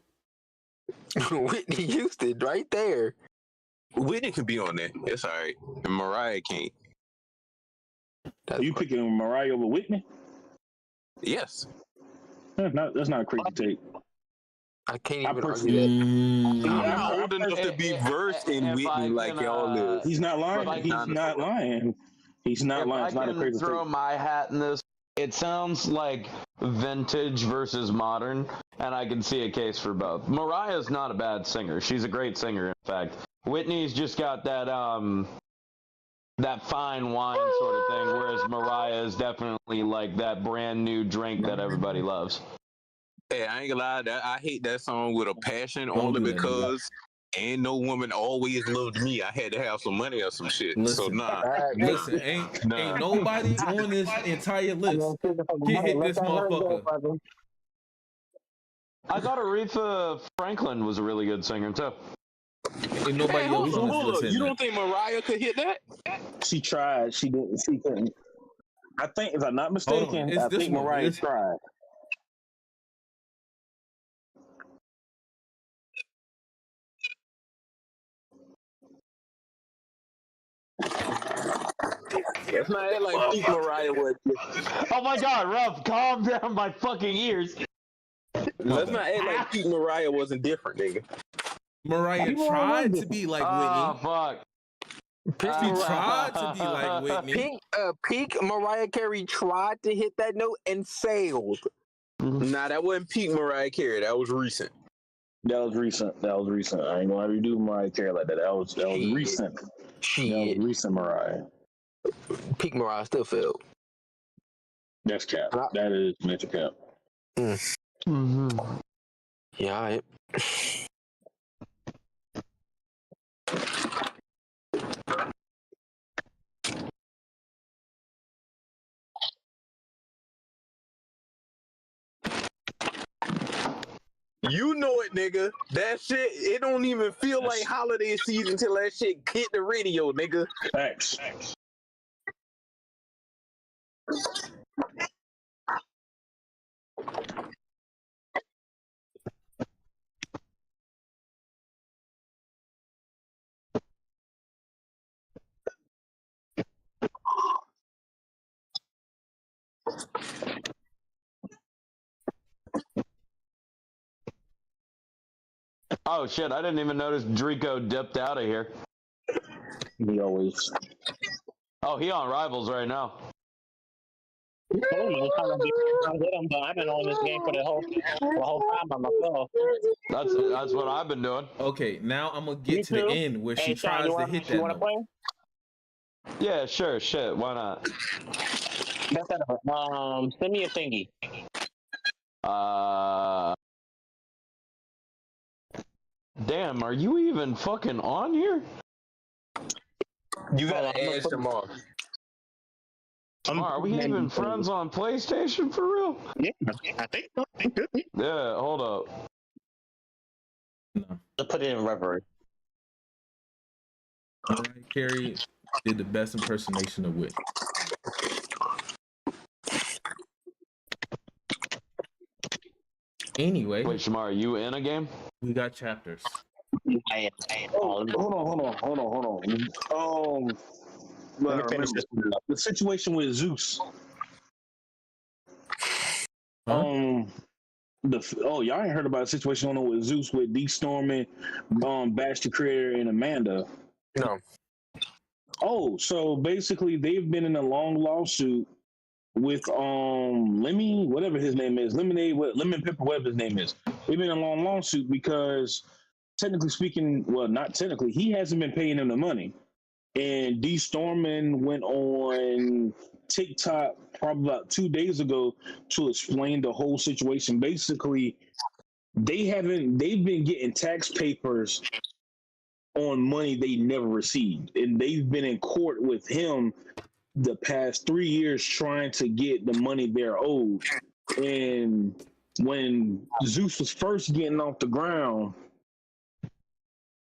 Whitney Houston, right there. Whitney can be on there. It's all right. And Mariah can't. You picking Mariah over Whitney? Yes. That's not a crazy take. I can't even argue that. I'm not old enough to be versed in Whitney like y'all is. He's not lying. He's not lying. He's not lying. It's not a crazy throw take. my hat in this. It sounds like vintage versus modern, and I can see a case for both. Mariah's not a bad singer. She's a great singer, in fact. Whitney's just got that that fine wine sort of thing, whereas Mariah is definitely like that brand new drink that everybody loves. Hey, I ain't gonna lie, I hate that song with a passion only because ain't no woman always loved me. I had to have some money or some shit. So Listen, ain't nobody on this entire list can hit this motherfucker. I thought Aretha Franklin was a really good singer too. And nobody else on this list. You don't think Mariah could hit that? She tried. She didn't. She couldn't. I think, if I'm not mistaken, I think Mariah tried. It's not like peak Mariah was. Oh my god, Ruff, calm down my fucking ears. Let's not act like peak Mariah wasn't different, nigga. Mariah tried to be like Whitney. Oh fuck. She tried to be like Whitney. Peak Mariah Carey tried to hit that note and failed. Nah, that wasn't peak Mariah Carey. That was recent. That was recent. I ain't gonna redo Mariah Carey like that. That was recent. That was recent Mariah. Peak Mariah still failed. That's cap. That is mental cap. Mm-hmm. Yeah, all right. You know it, nigga. That shit, it don't even feel like holiday season till that shit hit the radio, nigga. Facts. Oh shit! I didn't even notice Drico dipped out of here. He always. Oh, he on Rivals right now. I've been on this game for the whole time by myself. That's what I've been doing. Okay, now I'm gonna get to the end where she tries to hit that note. Play? Yeah, sure, shit. Why not? Send me a thingy. Damn, are you even fucking on here? You gotta ask them off. Are we even friends on PlayStation for real? Yeah, I think so. Yeah, hold up. No. I'll put it in reverie. Mariah Carey did the best impersonation of Whitney. Anyway. Wait, Shamar, are you in a game? We got chapters. Hold on. Let me finish this. The situation with Zeus. Huh? Y'all ain't heard about the situation going on with Zeus with D Stormin, Bash the Creator, and Amanda. No. Oh, so basically they've been in a long lawsuit with Lemmy, whatever his name is, Lemon Pepper, whatever his name is. They've been in a long lawsuit because technically speaking, well, not technically, he hasn't been paying them the money. And D Stormin went on TikTok probably about 2 days ago to explain the whole situation. Basically, they've been getting tax papers on money they never received. And they've been in court with him the past 3 years trying to get the money they're owed. And when Zeus was first getting off the ground,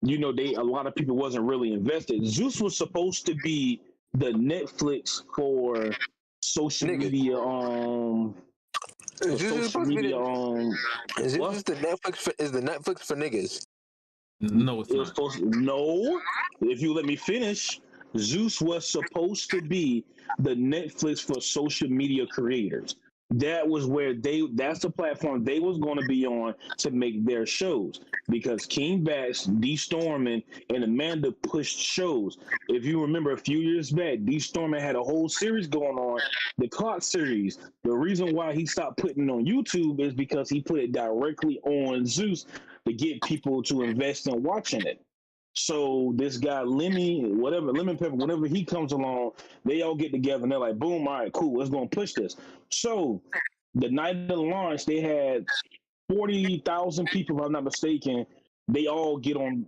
you know, a lot of people wasn't really invested. Zeus was supposed to be the Netflix for social media. Is Zeus supposed to be is Zeus the Netflix for niggas? No, it's not. No, if you let me finish, Zeus was supposed to be the Netflix for social media creators. That was where that's the platform they was going to be on to make their shows, because King Bash, D Stormin, and Amanda pushed shows. If you remember a few years back, D Stormin had a whole series going on, the Clock series. The reason why he stopped putting it on YouTube is because he put it directly on Zeus to get people to invest in watching it. So this guy Lemon Pepper, whenever he comes along, they all get together and they're like, boom, all right, cool, let's go and push this. So the night of the launch, they had 40,000 people, if I'm not mistaken. They all get on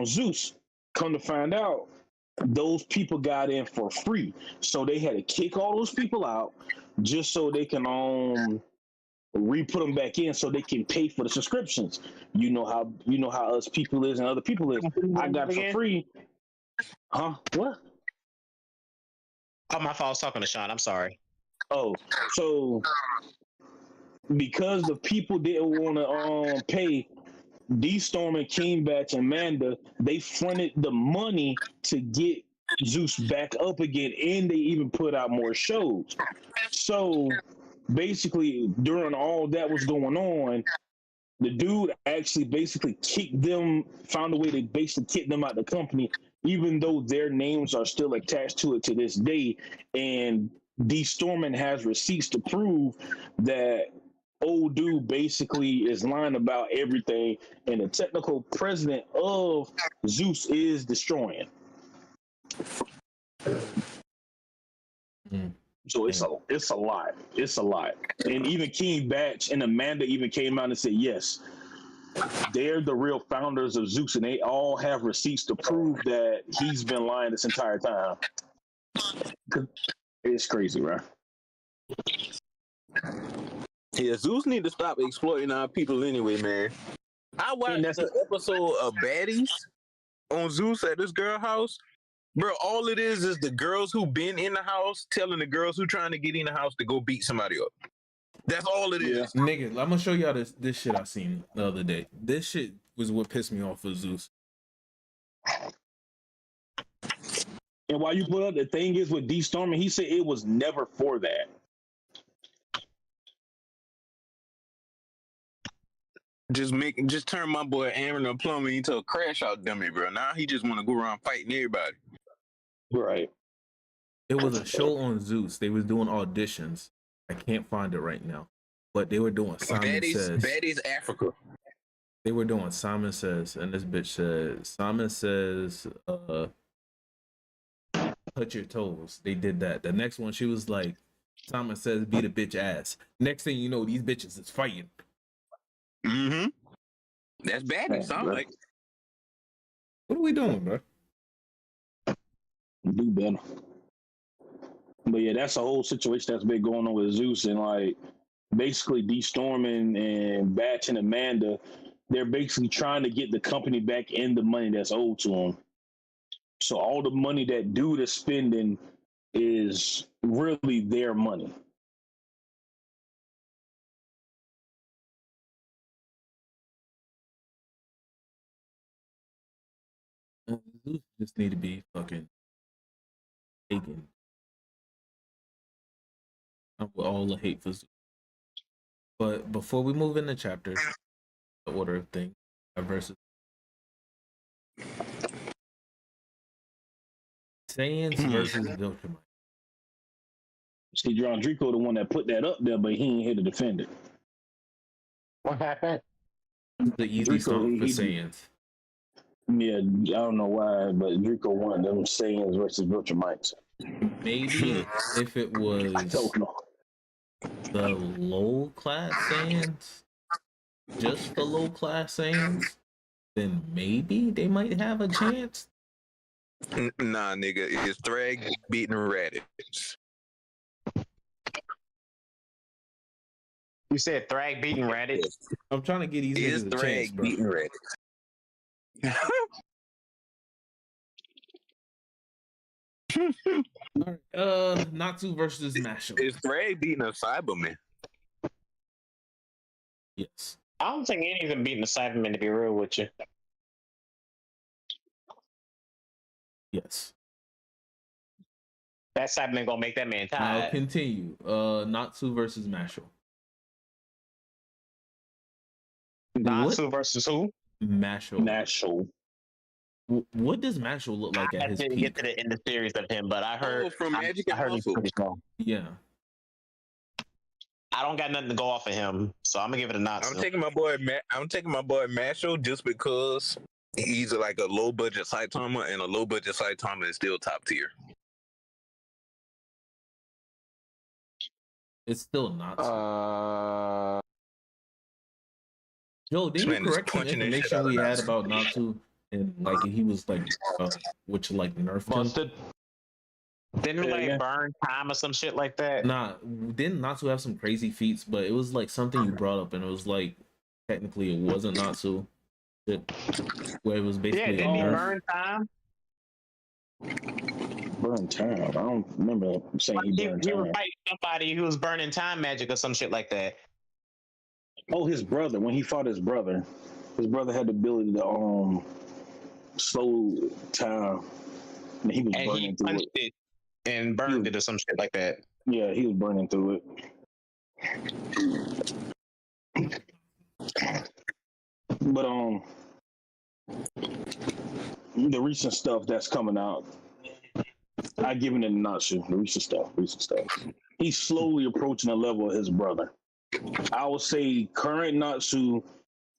Zeus. Come to find out, those people got in for free. So they had to kick all those people out just so they can re-put them back in so they can pay for the subscriptions. You know how us people is and other people is. I got it for free. Huh? What? Oh, my fault. I was talking to Sean. I'm sorry. Oh, so because the people didn't want to pay, D Storm and King Batch and Amanda, they fronted the money to get Zeus back up again, and they even put out more shows. So basically, during all that was going on, the dude actually basically found a way to basically kick them out of the company, even though their names are still attached to it to this day. And D Stormin has receipts to prove that old dude basically is lying about everything, and the technical president of Zeus is destroying. So it's a lot. It's a lot. And even King Batch and Amanda even came out and said, yes, they're the real founders of Zeus, and they all have receipts to prove that he's been lying this entire time. It's crazy, right? Yeah, Zeus need to stop exploiting our people anyway, man. I watched the episode of Baddies on Zeus at this girl house. Bro, all it is the girls who been in the house telling the girls who trying to get in the house to go beat somebody up. That's all it is. Nigga, I'm gonna show y'all this shit I seen the other day. This shit was what pissed me off with Zeus. And while you put up, the thing is with D-Storming, he said it was never for that. Just turn my boy Aaron the plumber into a crash out dummy, bro. Now he just want to go around fighting everybody. Right. It was a show on Zeus. They was doing auditions. I can't find it right now, but they were doing Simon Says. Baddies Africa. They were doing Simon Says, and this bitch said Simon Says, touch your toes. They did that. The next one, she was like, Simon Says, beat a bitch ass. Next thing you know, these bitches is fighting. Mm-hmm. That's Baddies. Sound like. What are we doing, bro? Do better. But yeah, that's a whole situation that's been going on with Zeus, and like basically D-Storming and Batch and Amanda, they're basically trying to get the company back in the money that's owed to them. So all the money that dude is spending is really their money. Zeus just need to be fucking taken. With all the hate for Zeus. But before we move into chapters, the order of things, versus Saiyans versus Viltrumite. See, John Drico, the one that put that up there, but he ain't here to defend it. What happened? The easy stomp for Saiyans. Yeah, I don't know why, but Drico wanted them Saiyans versus Viltrumites. Maybe if it was I don't know. The low class Saiyans, just the low class Saiyans, then maybe they might have a chance. Nah, nigga, it's Thrag beating Raditz. You said Thrag beating Raditz? I'm trying to get these niggas a chance, bro. Beating Raditz. All right. Natsu versus Mashle. Is Thrag beating a Cyberman? Yes. I don't think any of them beating the Cyberman, to be real with you. Yes. That Cyberman gonna make that man tired. I'll continue. Natsu versus Mashle. Natsu versus who? Mashle. Mashle. What does Mashle look like at his peak? I didn't get to the end of the series of him, but I heard from Magic and I heard he's pretty strong. Yeah. I don't got nothing to go off of him, so I'm gonna give it a Natsu. I'm taking my boy Mashle just because he's like a low budget Saitama, and a low budget Saitama is still top tier. It's still Natsu. Joe, did you correct some information we had about Natsu? And like he was like, which like nerfed busted. Didn't Yeah, yeah. burn time or some shit like that? Nah, didn't Natsu have some crazy feats? But it was like something you brought up, and it was like technically it wasn't Natsu. Where it was basically didn't he nerf. burn time? Burn time. I don't remember saying he burned You were time. fighting somebody who was burning time magic or some shit like that. Oh, his brother. When he fought his brother had the ability to slow time. And he was burning through it and burned it or some shit like that. Yeah, he was burning through it. But the recent stuff that's coming out, I given it a Natsu. The recent stuff. He's slowly approaching the level of his brother. I would say current Natsu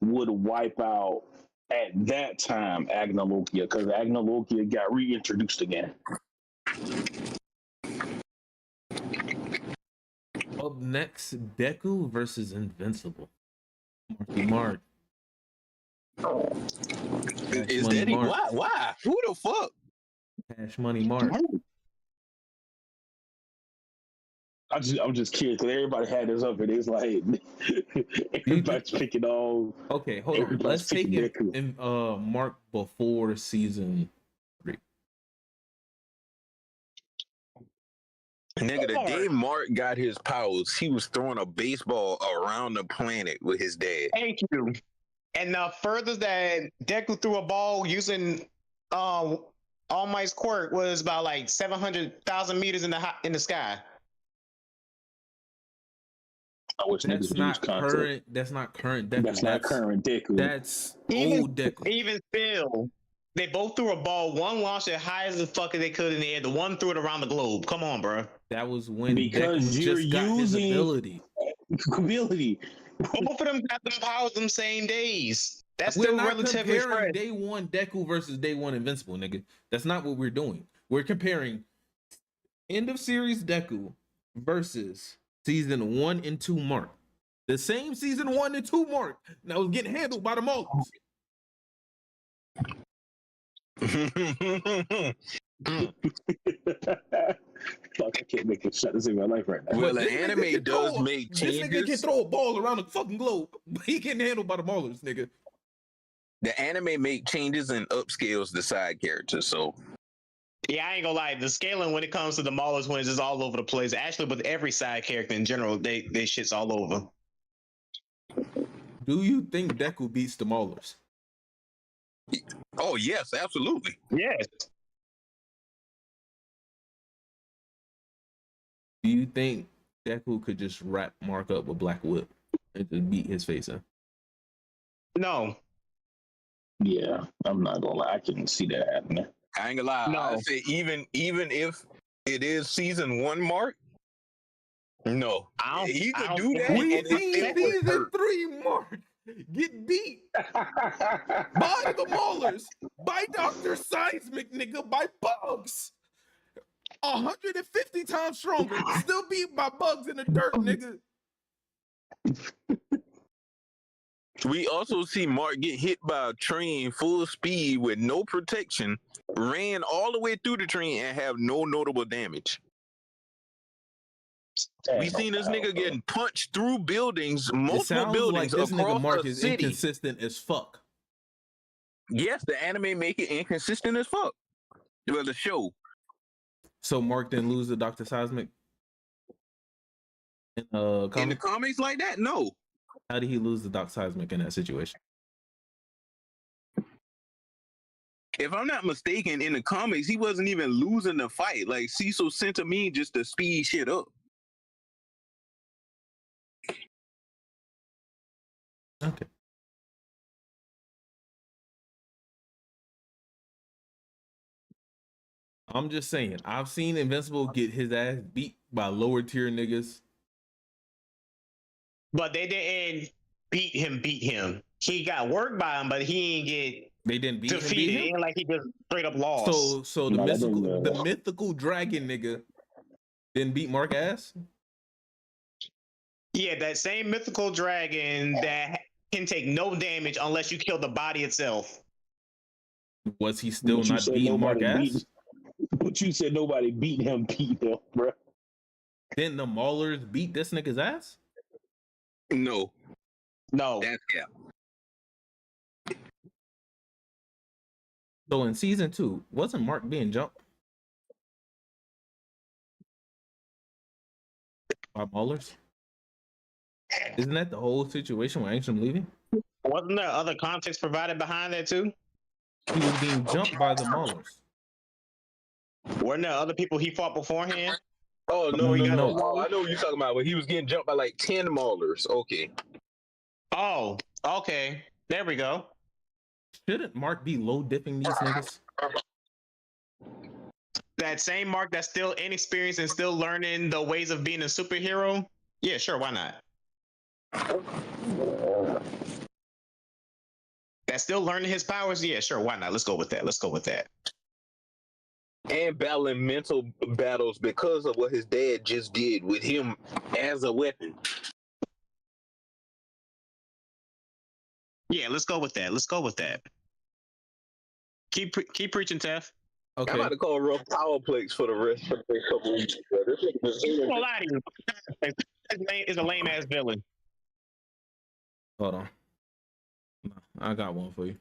would wipe out at that time Agnalokia, because Agnalokia got reintroduced again. Up next, Deku versus Invincible. Mark. Is that why? Who the fuck? Cash Money Mark. I'm just curious because everybody had this up and it's like everybody's picking all. Okay, hold on. Let's take it in Mark before season 3. Nigga, the day Mark got his powers, he was throwing a baseball around the planet with his dad. Thank you. And the furthest that Deku threw a ball using All Might's quirk was about like 700,000 meters in the sky. I wish that's not current. That's not current Deku. That's not current Deku. That's old Deku. Even still, they both threw a ball. One launched it high as the fuck they could in the air. The one threw it around the globe. Come on, bro. That was when because Deku you're just got his using ability. Both of them got them powers them same days. That's We're still not relatively comparing fresh. day 1 Deku versus day 1 Invincible, nigga. That's not what we're doing. We're comparing end of series Deku versus season 1 and 2 Mark. The same season 1 and 2 Mark that was getting handled by the Maulers. Fuck, I can't make it shut this in my life right now. Well, the anime does make changes. This nigga can throw a ball around the fucking globe, but he getting handled by the Maulers, nigga. The anime make changes and upscales the side characters, so. Yeah, I ain't gonna lie. The scaling when it comes to the Maulers wins is all over the place. Actually, with every side character in general, they shit's all over. Do you think Deku beats the Maulers? Oh yes, absolutely. Yes. Do you think Deku could just wrap Mark up with Black Whip and just beat his face in? No. Yeah, I'm not gonna lie. I can see that happening. I ain't gonna lie. No. I say even if it is season 1 Mark, no, he could do that. We seen season 3 Mark get beat by the Maulers, by Dr. Seismic, nigga, by bugs. 150 times stronger, still beat by bugs in the dirt, nigga. We also see Mark get hit by a train full speed with no protection, ran all the way through the train and have no notable damage. We seen this nigga getting punched through buildings, multiple buildings like this across nigga Mark a is city. inconsistent as fuck. Yes, the anime make it inconsistent as fuck. Well, the show. So Mark didn't lose to Dr. Seismic in the comics like that? No. How did he lose to Dr. Seismic in that situation? If I'm not mistaken, in the comics, he wasn't even losing the fight. Like, Cecil sent him in just to speed shit up. Okay. I'm just saying, I've seen Invincible get his ass beat by lower tier niggas. But they didn't beat him. He got worked by him, but he didn't get They didn't beat defeated. him. It ain't like he just straight up lost. So the mythical dragon nigga didn't beat Mark ass? Yeah, that same mythical dragon that can take no damage unless you kill the body itself. Was he still not beating Mark ass? But you said nobody beat him, bro. Didn't the Maulers beat this nigga's ass? No. That's cap. So in season 2, wasn't Mark being jumped by Maulers? Isn't that the whole situation with Ancient leaving? Wasn't there other context provided behind that too? He was being jumped by the Maulers. Weren't there other people he fought beforehand? Oh, no. I know what you're talking about, but he was getting jumped by like 10 Maulers. Okay. Oh, okay. There we go. Shouldn't Mark be low dipping these niggas? That same Mark that's still inexperienced and still learning the ways of being a superhero? Yeah, sure, why not? That's still learning his powers? Yeah, sure, why not? Let's go with that. And battling mental battles because of what his dad just did with him as a weapon. Yeah, let's go with that. Keep preaching, Tef. I'm Okay, about to call rough power plates for the rest of the couple weeks. Bro. This nigga was I'm gonna lie to you. It's a lame ass villain. hold on. No, I got one for you.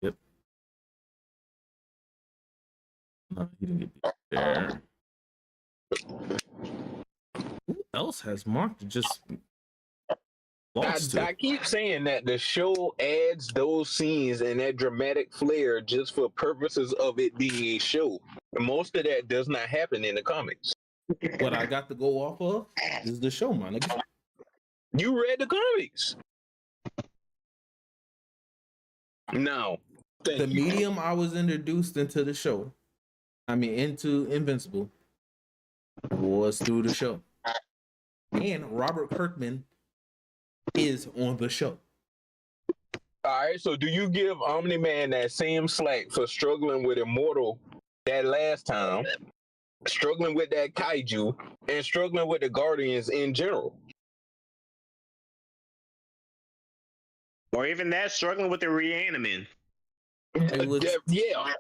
Yep. No, he didn't get beat there. Who else has Mark just lost to? I keep saying that the show adds those scenes and that dramatic flair just for purposes of it being a show. Most of that does not happen in the comics. What I got to go off of is the show, my nigga. You read the comics. No. The medium I was introduced into the show, into Invincible, was through the show. And Robert Kirkman is on the show. All right, so do you give Omni-Man that same slack for struggling with Immortal that last time, struggling with that kaiju, and struggling with the Guardians in general? Or even that, struggling with the Reaniman. Yeah.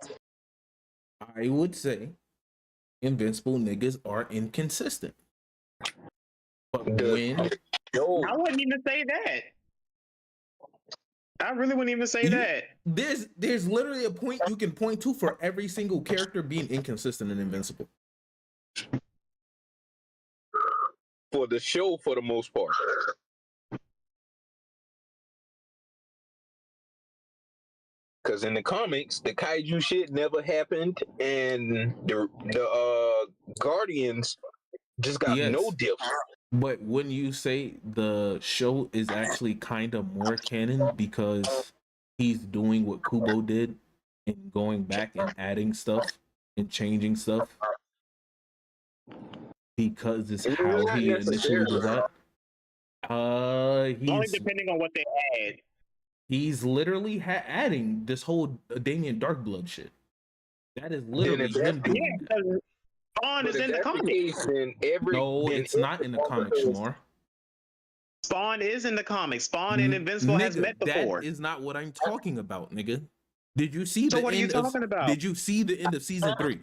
I would say Invincible niggas are inconsistent. But when I wouldn't even say that. I really wouldn't even say that. There's literally a point you can point to for every single character being inconsistent in Invincible. For the show, for the most part. Because in the comics, the kaiju shit never happened, and the Guardians just got no dip. But wouldn't you say the show is actually kind of more canon because he's doing what Kubo did and going back and adding stuff and changing stuff? Because it's how he initially designed. Only depending on what they add. He's literally adding this whole Damien Darkblood shit. That is literally him doing that. Spawn is in the comics. No, it's not in the comics, Shamar. Spawn is in the comics. Spawn and Invincible has met before. That is not what I'm talking about, nigga. Did you see what are you talking about? Did you see the end of season 3?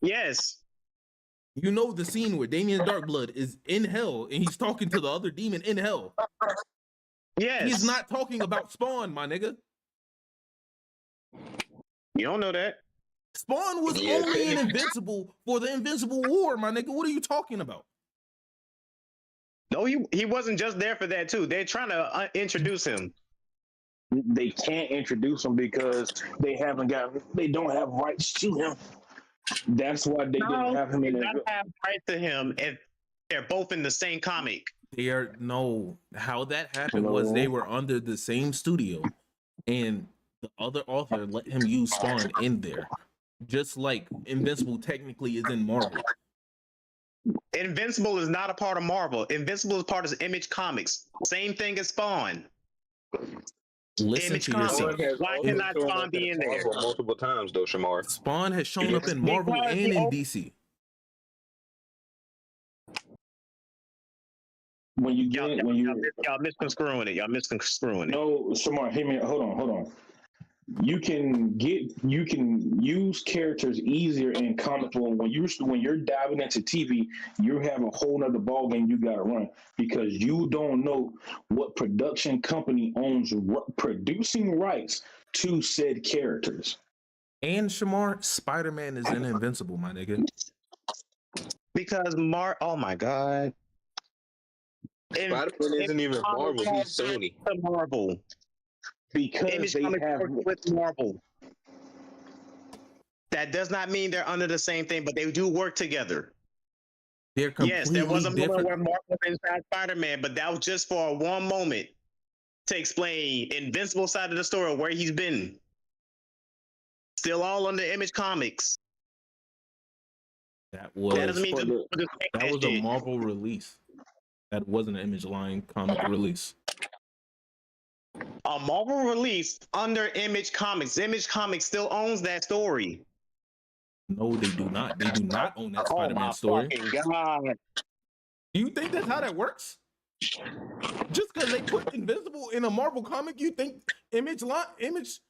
Yes. You know the scene where Damien Darkblood is in hell and he's talking to the other demon in hell. Yes. He's not talking about Spawn, my nigga. You don't know that. Spawn was only in Invincible for the Invincible War, my nigga. What are you talking about? No, he wasn't just there for that too. They're trying to introduce him. They can't introduce him because they don't have rights to him. That's why they didn't have him in there. there. They don't have rights to him if they're both in the same comic. How that happened was they were under the same studio and the other author let him use Spawn in there. Just like Invincible technically is in Marvel. Invincible is not a part of Marvel. Invincible is part of Image Comics. Same thing as Spawn. Listen Image to yourself. Why cannot Spawn be in there? Multiple times, though, Shamar. Spawn has shown up in Marvel and in DC. Y'all misconstruing it. Y'all misconstruing it. No, Shamar, hear me. Hold on. You can use characters easier in comics. When you're diving into TV, you have a whole nother ballgame you got to run because you don't know what production company owns producing rights to said characters. And Shamar, Spider-Man is in Invincible, my nigga. Because oh my god. Spider-Man isn't even Marvel, he's Sony. Marvel. Because they have with Marvel. That does not mean they're under the same thing, but they do work together. They're completely yes, there was a moment different. where Marvel was inside Spider-Man, but that was just for one moment to explain Invincible side of the story, where he's been. Still all under Image Comics. That was a Marvel release. That wasn't an Image Line comic release. A Marvel release under Image Comics. Image Comics still owns that story. No, they do not. They do not own that Oh Spider-Man my story. fucking god! Do you think that's how that works? Just because they put Invincible in a Marvel comic, you think Image Comics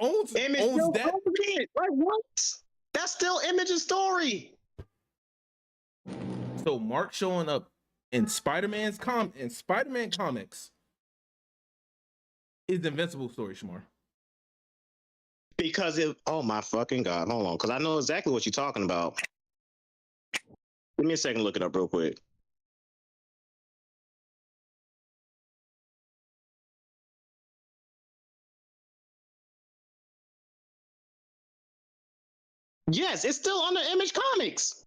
owns Image owns still that? owns it. Like what? That's still Image's story. So Mark showing up in Spider-Man comics is the Invincible story, Shamar. Because it. Oh my fucking god! Hold on, because I know exactly what you're talking about. Give me a second. Look it up real quick. Yes, it's still under Image Comics.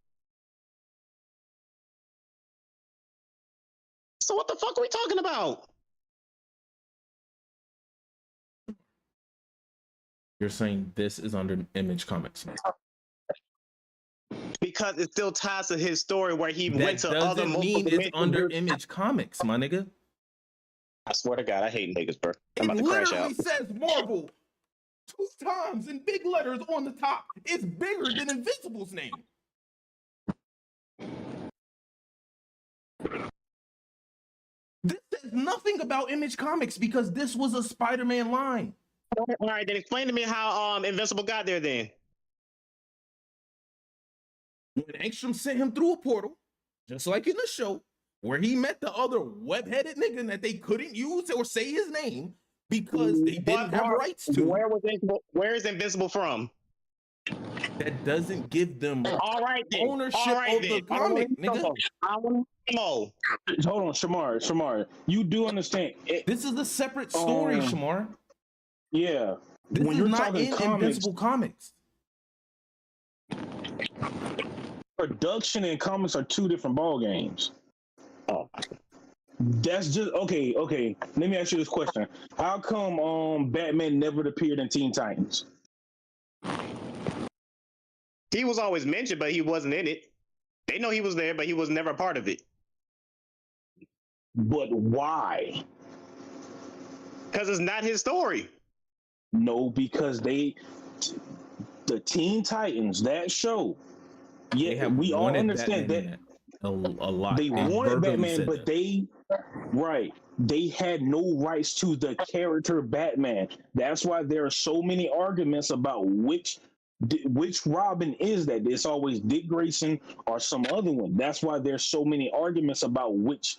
So what the fuck are we talking about? You're saying this is under Image Comics. Because it still ties to his story where he went That to other doesn't mean it's under Image Comics, my nigga. I swear to God, I hate niggas, bro. I'm It about to crash literally out. says Marvel 2 times in big letters on the top. It's bigger than Invincible's name. This says nothing about Image Comics because this was a Spider-Man line. All right, then explain to me how Invincible got there then. When Angstrom sent him through a portal, just like in the show, where he met the other web-headed nigga that they couldn't use or say his name because they didn't have rights to. Where is Invincible from? That doesn't give them all right, then. ownership All right, of the then. comic, nigga. I want to know. Hold on, Shamar. You do understand? This is a separate story, Shamar. Yeah. This when is you're not talking in comics, Invincible Comics. Production and comics are two different ball games. Oh. That's just okay. Let me ask you this question: how come Batman never appeared in Teen Titans? He was always mentioned, but he wasn't in it. They know he was there, but he was never a part of it. But why? Because it's not his story. No, because the Teen Titans, that show. Yeah, we all understand that a lot. They wanted Batman, but that. they had no rights to the character Batman. That's why there are so many arguments about which Robin is that. It's always Dick Grayson or some other one. That's why there's so many arguments about which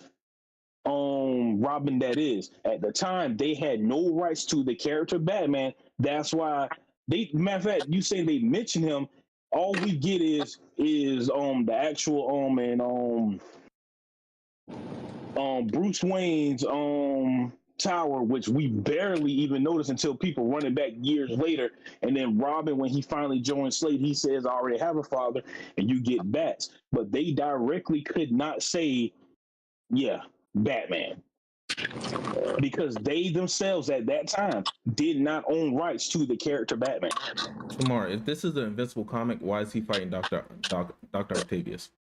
Robin that is. At the time, they had no rights to the character Batman. That's why matter of fact, you say they mention him. All we get is the actual Bruce Wayne's tower, which we barely even notice until people run it back years later. And then Robin, when he finally joins Slade, he says, "I already have a father," and you get bats. But they directly could not say, "Yeah, Batman," because they themselves at that time did not own rights to the character Batman. Shamar, if this is an Invincible comic, why is he fighting Dr. Octavius?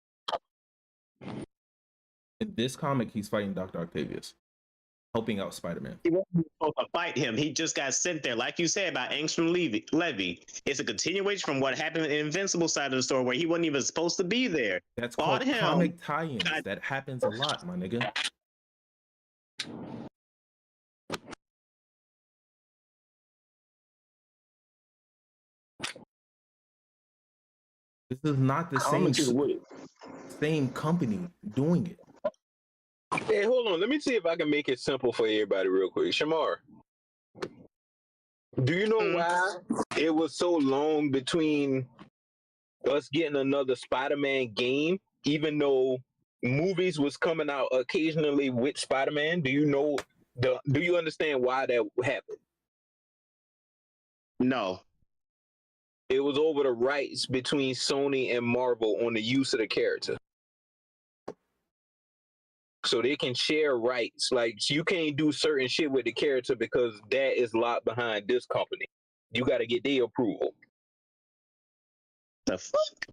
In this comic, he's fighting Dr. Octavius, helping out Spider-Man. He wasn't supposed to fight him. He just got sent there, like you said, by Angstrom Levy. It's a continuation from what happened in the Invincible side of the story, where he wasn't even supposed to be there. That's called comic tie-ins. That happens a lot, my nigga. This is not the same company doing it. Hey, hold on. Let me see if I can make it simple for everybody real quick. Shamar, do you know why it was so long between us getting another Spider-Man game, even though movies was coming out occasionally with Spider-Man? Do you know do you understand why that happened? No. It was over the rights between Sony and Marvel on the use of the character. So they can share rights. Like, you can't do certain shit with the character because that is locked behind this company. You got to get their approval. The fuck?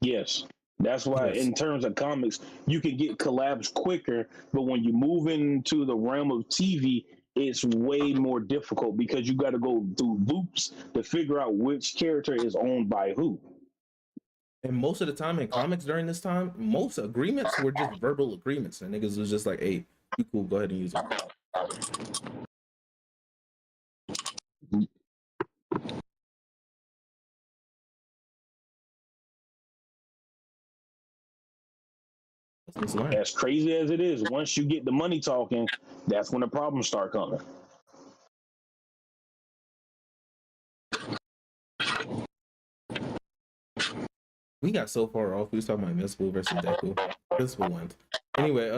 Yes. That's why in terms of comics, you can get collabs quicker, but when you move into the realm of TV, it's way more difficult because you got to go through loops to figure out which character is owned by who. And most of the time in comics during this time, most agreements were just verbal agreements, and niggas was just like, "Hey, you cool? Go ahead and use it." As crazy as it is, once you get the money talking, that's when the problems start coming. We got so far off. We was talking about Invincible versus Deku. Invincible wins. Anyway,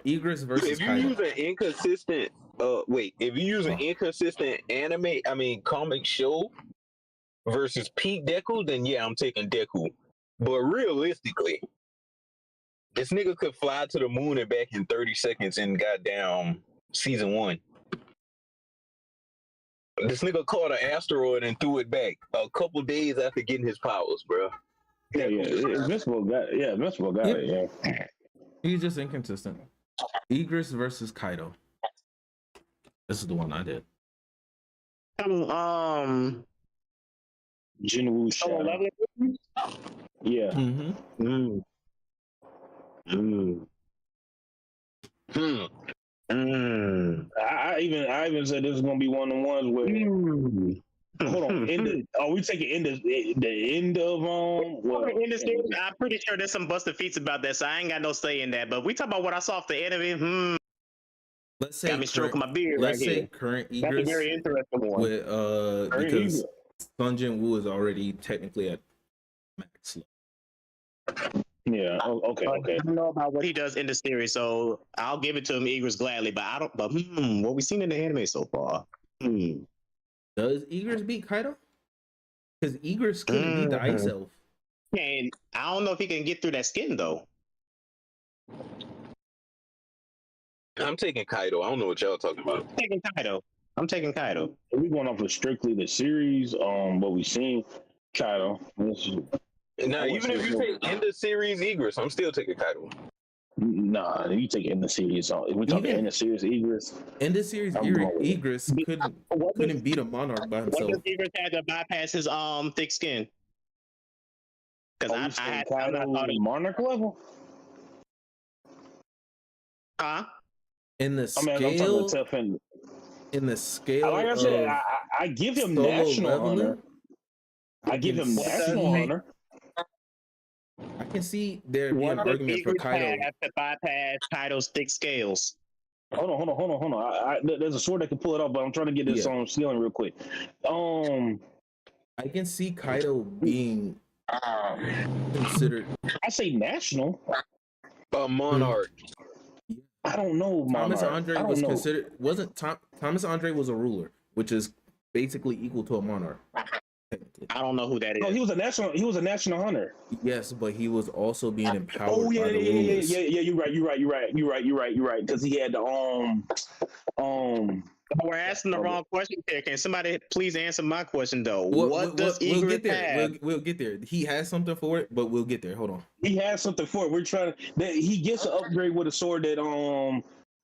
Egress versus If you Kaido. use an inconsistent, if you use an inconsistent comic show versus peak Deku, then yeah, I'm taking Deku. But realistically, this nigga could fly to the moon and back in 30 seconds in goddamn season 1. This nigga caught an asteroid and threw it back a couple days after getting his powers, bro. Yeah. Invincible got it. Yeah. He's just inconsistent. Egress versus Kaido. This is the one I did. Jinwoo Shadow. Yeah. I even said this is gonna be one of the ones where hold on. Are we taking the end of I'm pretty sure there's some busted feats about that, so I ain't got no say in that. But we talk about what I saw off the enemy. Let's say got me stroking my beard let's right say here. current That's a Egress very interesting one. with because Sun Jin-woo is already technically at max. Yeah. Okay. I don't know about what he does in the series, so I'll give it to him, Egress, gladly. But I don't. But what we've seen in the anime so far. Does Egress beat Kaido? Because Egress couldn't beat the Ice Elf. And I don't know if he can get through that skin though. I'm taking Kaido. I don't know what y'all talking about. I'm taking Kaido. If we going off of strictly the series, what we seen, Kaido. Now, even if you take in the series Egress, I'm still taking Kaido. Nah, you take in the series. If we talking in the series Egress, Egress couldn't beat a Monarch by himself. What does Egress had to bypass his thick skin? Because I had Monarch level. Huh? In the scale, in the scale, like I said, I give him national honor. I give him national honor. I can see there being an argument for Kaido. Have to bypass Kaido's thick scales. Hold on. There's a sword that can pull it off, but I'm trying to get this on scaling real quick. I can see Kaido being considered. I say national. A monarch. I don't know. Thomas Andre was considered. Thomas Andre was a ruler, which is basically equal to a monarch. I don't know who that is. No, he was a national hunter. Yes, but he was also being empowered. Oh yeah, by the rulers. Yeah. You're right. Because he had the We're asking the wrong question here. Can somebody please answer my question though? What does Egress have? We'll get there. He has something for it, but we'll get there. Hold on. He has something for it. We're trying to. He gets an upgrade with a sword that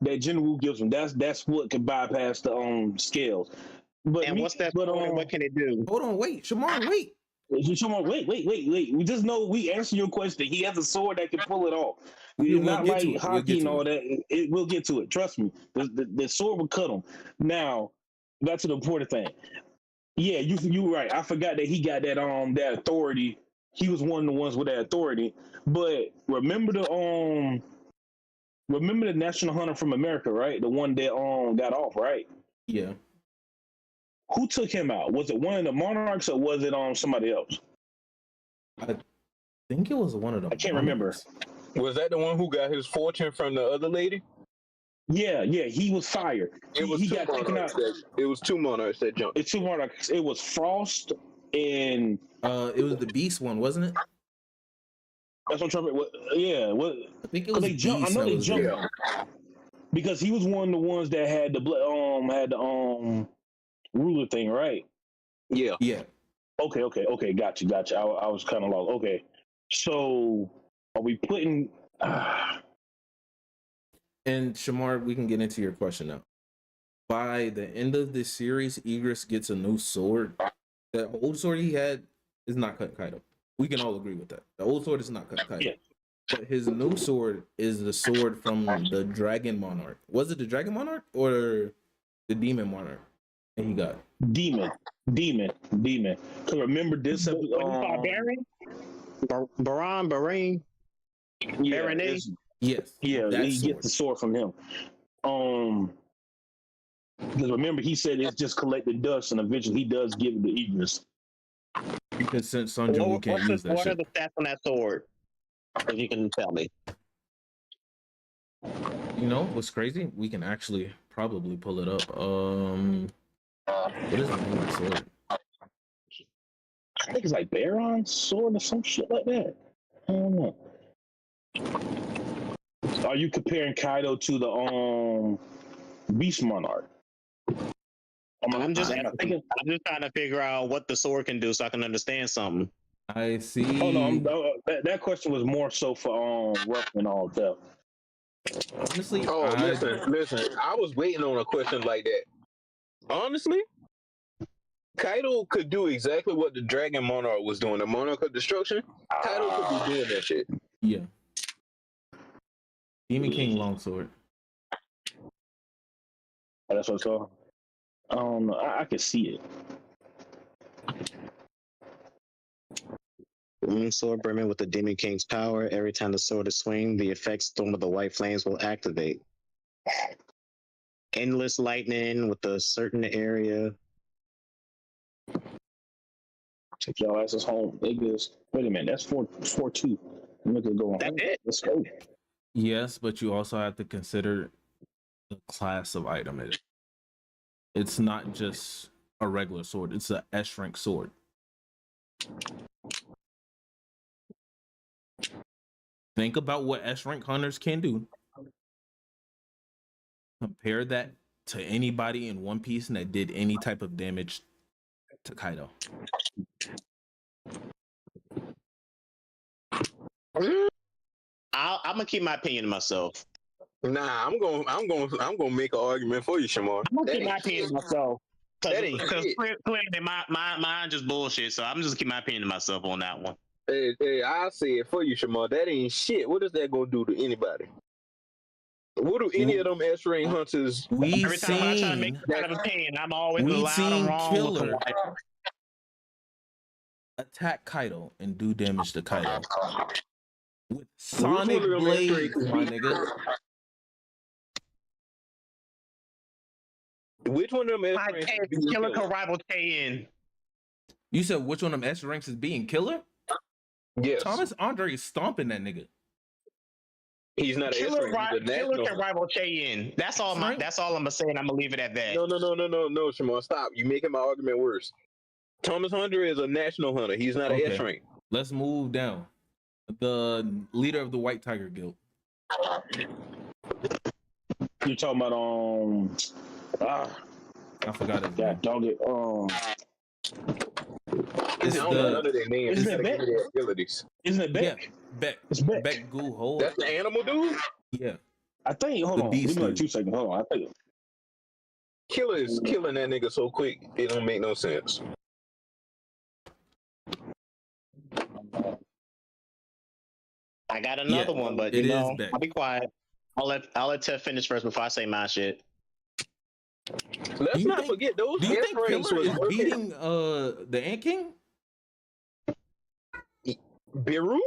that Jinwoo gives him. That's what can bypass the scales. But what's that? What can it do? Hold on, wait, Shamar, wait. Shamar, wait. We just know we answer your question. He has a sword that can pull it off. We'll not like hockey and all it. that. We'll get to it. Trust me. The sword will cut him. Now, back to the important thing. Yeah, you right. I forgot that he got that authority. He was one of the ones with that authority. But remember the National Hunter from America, right? The one that got off, right? Yeah. Who took him out? Was it one of the monarchs or was it somebody else? I think it was one of them. I can't remember. Was that the one who got his fortune from the other lady? Yeah, he was fired. He got taken out. It was two monarchs that jumped. It's two monarchs. It was Frost and it was the Beast one, wasn't it? That's what I'm trying to. Yeah, what? I think it was Beast. I know they jumped because he was one of the ones that had the ruler thing, right? Yeah. Okay. Got you. I was kind of lost. Okay, so are we putting? And Shamar, we can get into your question now. by the end of this series, Idris gets a new sword. The old sword he had is not cut Kaido. We can all agree with that. The old sword is not cut Kaido. Yeah. But his new sword is the sword from the Dragon Monarch. Was it the Dragon Monarch or the Demon Monarch? And he got Demon. Because remember this Baron? Baron? Yeah, Baronet? yes. Yeah, that he sword. gets the sword from him. Because remember he said it's just collected dust, and eventually he does give it to Idris. Because since Sanjin, we can't use that What are shit. the stats on that sword? If you can tell me. You know what's crazy? We can actually probably pull it up. What is the name of the sword? I think it's like Baron's sword or some shit like that. I don't know. Are you comparing Kaido to the Beast Monarch? I'm just trying to figure out what the sword can do so I can understand something. I see. Oh no, that question was more so for Ruff and all that. Honestly, listen. I was waiting on a question like that. Honestly, Kaido could do exactly what the Dragon Monarch was doing. The Monarch of Destruction. Kaido could be doing that shit. Yeah. Demon King Longsword. That's what it's called. I don't know. I can see it. Sword brimming with the Demon King's power. Every time the sword is swing, the effect Storm of the White Flames will activate. Endless lightning with a certain area. Take y'all asses home, niggas. Wait a minute, that's 4-2. Look at going. That's it. Let's go. Yes, but you also have to consider the class of item it is. It's not just a regular sword, it's an S rank sword. Think about what S rank hunters can do. Compare that to anybody in One Piece that did any type of damage to Kaido. I'm gonna keep my opinion to myself. Nah, I'm gonna make an argument for you, Shamar. I'm gonna keep my opinion to myself. Because shit. clearly mine just bullshit. So I'm just keep my opinion to myself on that one. Hey, I'll say it for you, Shamar. That ain't shit. What is that gonna do to anybody? What do any of them S-rank hunters? Every time I try to make that kind of opinion, I'm always loud and wrong. Killer attack Kaido and do damage to Kaido with Sonic Blade, my nigga. Which one of them S-ranks is being Killer can rival K-In. You said which one of them S ranks is being killer? Yes. Thomas Andre is stomping that nigga. He's not an S-rank. Killer can rival K-In. That's all I'm gonna say, and I'm gonna leave it at that. No, Shamar, stop. You making my argument worse. Thomas Hunter is a national hunter. He's not an S-rank. Let's move down. The leader of the White Tiger Guild. You're talking about I forgot it. God dog it. I don't know none of their names. Isn't it Beck? Isn't it Beck? Yeah, Beck. It's Beck. Beck Goo. That's the animal dude? Yeah. I think, hold on. Give me like 2 seconds. Hold on. I think. Killer is killing that nigga so quick, it don't make no sense. I got another one, but it you is know, Beck. I'll be quiet. I'll let Ted finish first before I say my shit. Let's not forget those. Do you think S-ranks Killer was is working. beating the Ant King? Beru?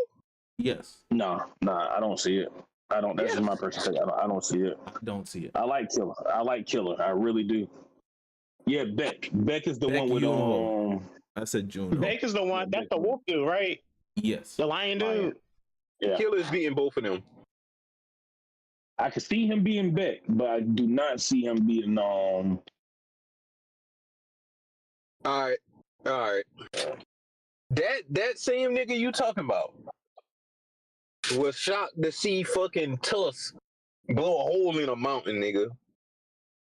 Yes. Nah, I don't see it. I don't. That's just my personal take. I don't see it. Don't see it. I like Killer. I really do. Yeah, Beck. Beck is the Beck one with I said Juno. Beck is the one. That's the wolf dude, right? Yes. The lion dude. Yeah. Killer's beating both of them. I can see him being Beck, but I do not see him being All right. That same nigga you talking about was shocked to see fucking Tusk blow a hole in a mountain, nigga.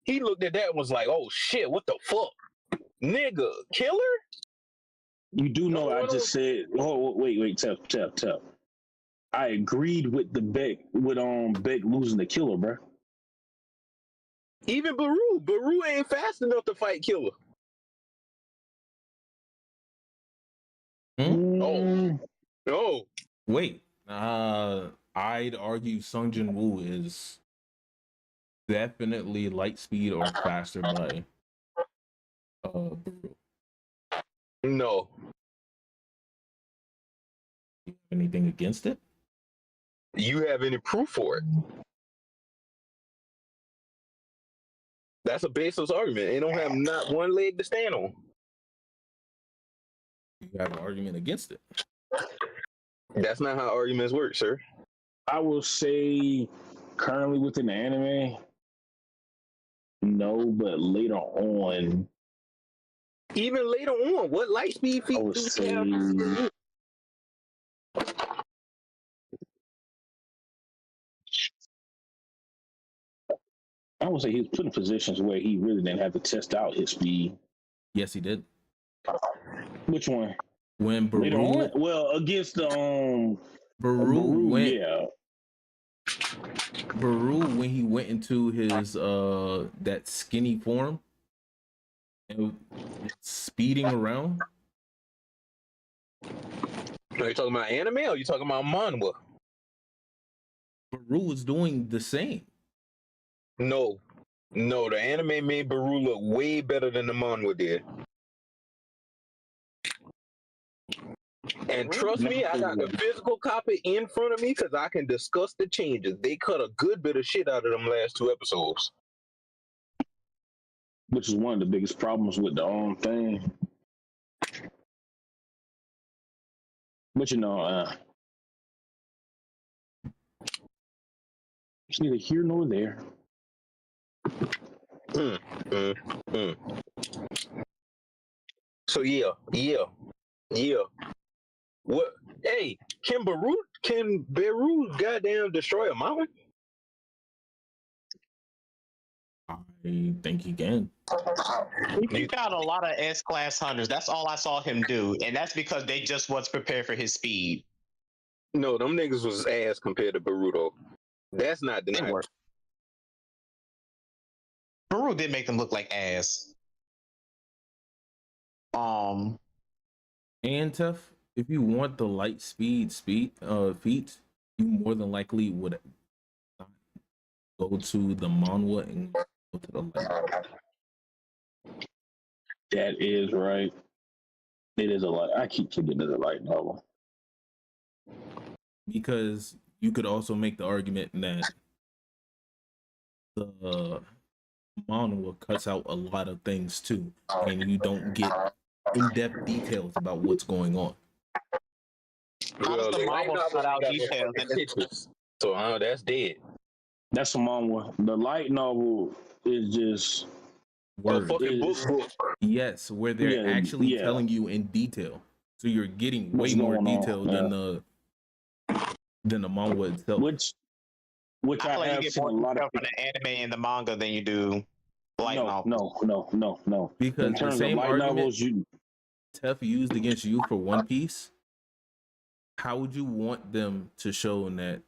He looked at that and was like, "Oh shit, what the fuck, nigga, Killer?" You do know I just said. Oh wait, tell. I agreed with the Beck with Beck losing the Killer, bro. Even Baru ain't fast enough to fight Killer. Oh, no. Wait. I'd argue Sung Jin Woo is definitely light speed or faster by Baru. No. You have anything against it? You have any proof for it? That's a baseless argument. It don't have not one leg to stand on. You have an argument against it. That's not how arguments work, sir. I will say currently within the anime, no, but later on. Even later on, what light speed feat do we have? I would say he was put in positions where he really didn't have to test out his speed. Yes, he did. Which one? When Later Baru, on? Well, against Baru went, yeah. Baru when he went into his that skinny form and speeding around. Are you talking about anime or are you talking about manhwa? Baru was doing the same. No, the anime made Baru look way better than the manhwa did. And trust me, I got the physical copy in front of me because I can discuss the changes. They cut a good bit of shit out of them last 2 episodes. Which is one of the biggest problems with the thing. But you know, it's neither here nor there. So yeah. What? Hey, can Beru goddamn destroy a mountain? I think he can. He got a lot of S-class hunters. That's all I saw him do, and that's because they just was prepared for his speed. No, them niggas was ass compared to Baruto. That's not deniable. Baru did make them look like ass. And tough. If you want the light feet, you more than likely would go to the manhwa and go to the light. That is right. It is a light. I keep forgetting it's a light novel. Because you could also make the argument that the manhwa cuts out a lot of things too, and you don't get in-depth details about what's going on. Well, the manhwa cut out details and pictures. So that's dead. That's a manhwa. The light novel is just Word. Fucking book. Yes, where they're actually telling you in detail, so you're getting way more detail than the manhwa itself. Which I feel like have you get seen more a lot detail of from the anime and the manga than you do light novels. No. Because in terms the same of light argument novels, Tef used against you for One Piece, how would you want them to show that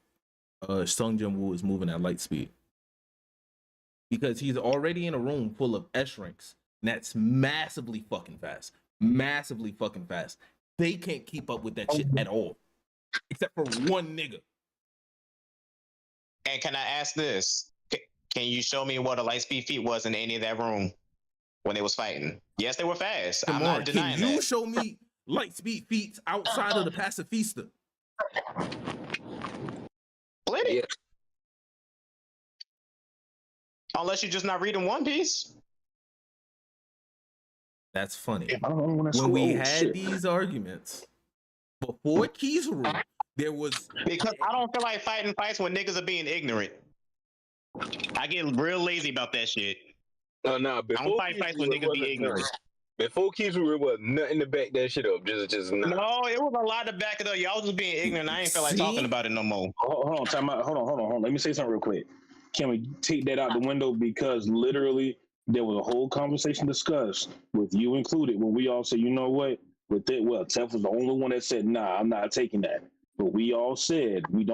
Sung Jin Woo is moving at light speed? Because he's already in a room full of S ranks, and that's massively fucking fast. They can't keep up with that shit at all, except for one nigga. And can I ask this? Can you show me what a light speed feat was in any of that room when they was fighting? Yes, they were fast. I'm not denying Can you that. show me light speed feats outside of the Pacifista? Plenty. Yeah. Unless you're just not reading One Piece. That's funny. When we had these arguments before Kizaru, there was... Because I don't feel like fighting fights when niggas are being ignorant. I get real lazy about that shit. Nah, I don't fight fights when niggas be ignorant. Before Kizaru, it was nothing to back that shit up. Just not. No, it was a lot to back it up. Y'all just being ignorant. I ain't feel like talking about it no more. Hold on, time out. Hold on. Let me say something real quick. Can we take that out the window? Because literally there was a whole conversation discussed with you included when we all said, you know what? With it, Tef was the only one that said, nah, I'm not taking that. But we all said we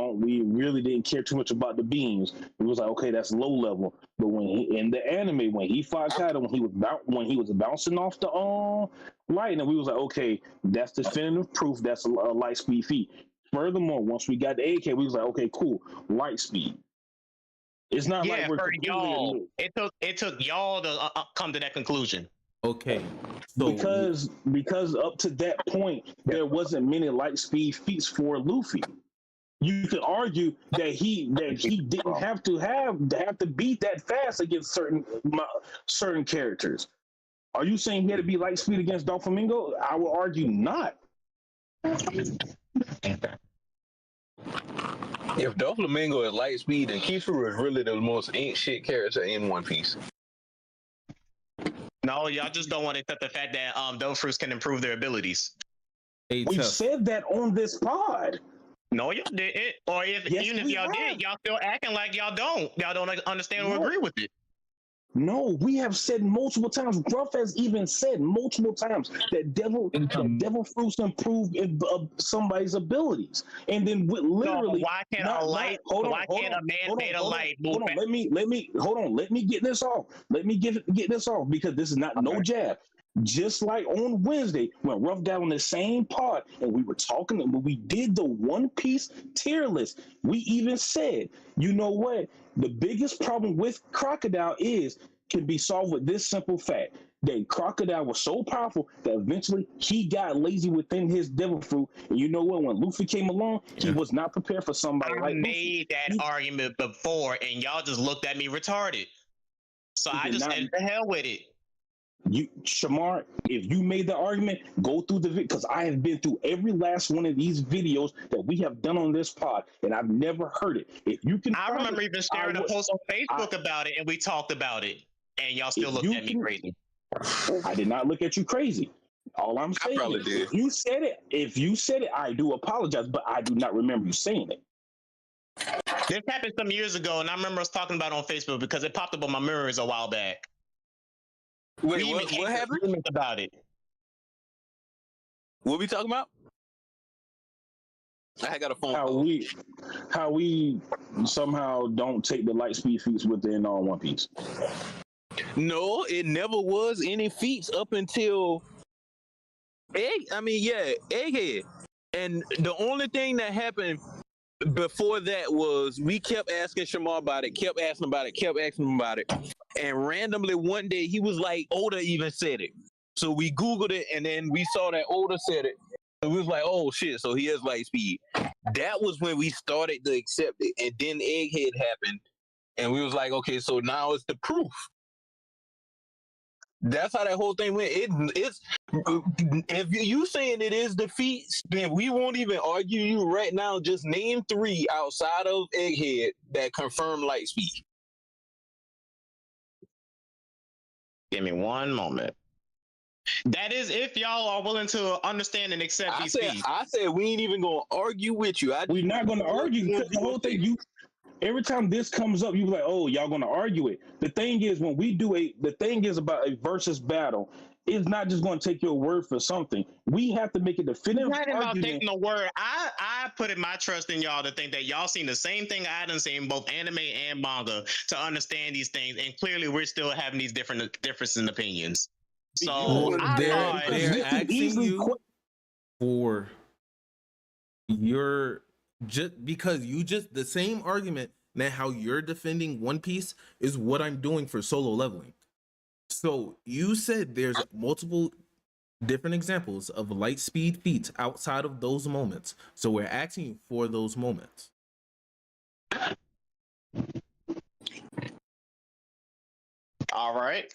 really didn't care too much about the beams. It was like, okay, that's low level. But when he, in the anime, when he fought Kaido, when he was bouncing off the lightning, we was like, okay, that's definitive proof that's a light speed feat. Furthermore, once we got the AK, we was like, okay, cool, light speed. It's not like we're for completely y'all. It took y'all to come to that conclusion. Okay, so because up to that point there wasn't many light speed feats for Luffy. You could argue that he didn't have to beat that fast against certain characters. Are you saying he had to be light speed against Doflamingo? I would argue not. If Doflamingo is light speed, then Kizaru is really the most ain't shit character in One Piece. No, y'all just don't want to accept the fact that Dofus can improve their abilities. We've said that on this pod. No, y'all didn't. Or even if y'all did, y'all still acting like y'all don't. Y'all don't understand or agree with it. No, we have said multiple times. Ruff has even said multiple times that devil fruits improve somebody's abilities, and then literally. No, why can't a light? Why can't a man made a light move? Hold on, let me get this off. Let me get this off because this is not no jab. Just like on Wednesday when Ruff got on the same pod and we were talking, when we did the One Piece tier list, we even said, you know what? The biggest problem with Crocodile can be solved with this simple fact. That Crocodile was so powerful that eventually he got lazy within his devil fruit. And you know what? When Luffy came along, he was not prepared for somebody like Luffy. I made that argument before and y'all just looked at me retarded. So I just said the hell with it. Shamar, if you made the argument, go through the video because I have been through every last one of these videos that we have done on this pod, and I've never heard it. If you can, I remember even sharing a post on Facebook about it, and we talked about it, and y'all still looked at me crazy. I did not look at you crazy. All I'm saying is, if you said it, I do apologize, but I do not remember you saying it. This happened some years ago, and I remember us talking about it on Facebook because it popped up on my memories a while back. Wait, what happened about it? What we talking about? I got a phone call. How we somehow don't take the light speed feats within One Piece. No, it never was any feats up until Egghead. And the only thing that happened before that was we kept asking Shamar about it, kept asking about it. And randomly one day he was like, Oda even said it. So we Googled it and then we saw that Oda said it. So we was like, oh shit, so he has light speed. That was when we started to accept it. And then Egghead happened. And we was like, okay, so now it's the proof. That's how that whole thing went. It's if you saying it is defeat, then we won't even argue you right now. Just name 3 outside of Egghead that confirm light speed. Give me one moment. That is if y'all are willing to understand and accept these feats. I said we ain't even gonna argue with you. We're not gonna argue because the whole thing every time this comes up, you be like, oh, y'all gonna argue it. The thing is, when we do the thing is about a versus battle, it's not just gonna take your word for something. We have to make a definitive argument. It's not about argument. taking a word. I put in my trust in y'all to think that y'all seen the same thing I done seen both anime and manga to understand these things, and clearly we're still having these differences in opinions. So they're asking you for your because the same argument that how you're defending One Piece is what I'm doing for solo leveling. So you said there's multiple different examples of light speed feats outside of those moments. So we're asking you for those moments. All right.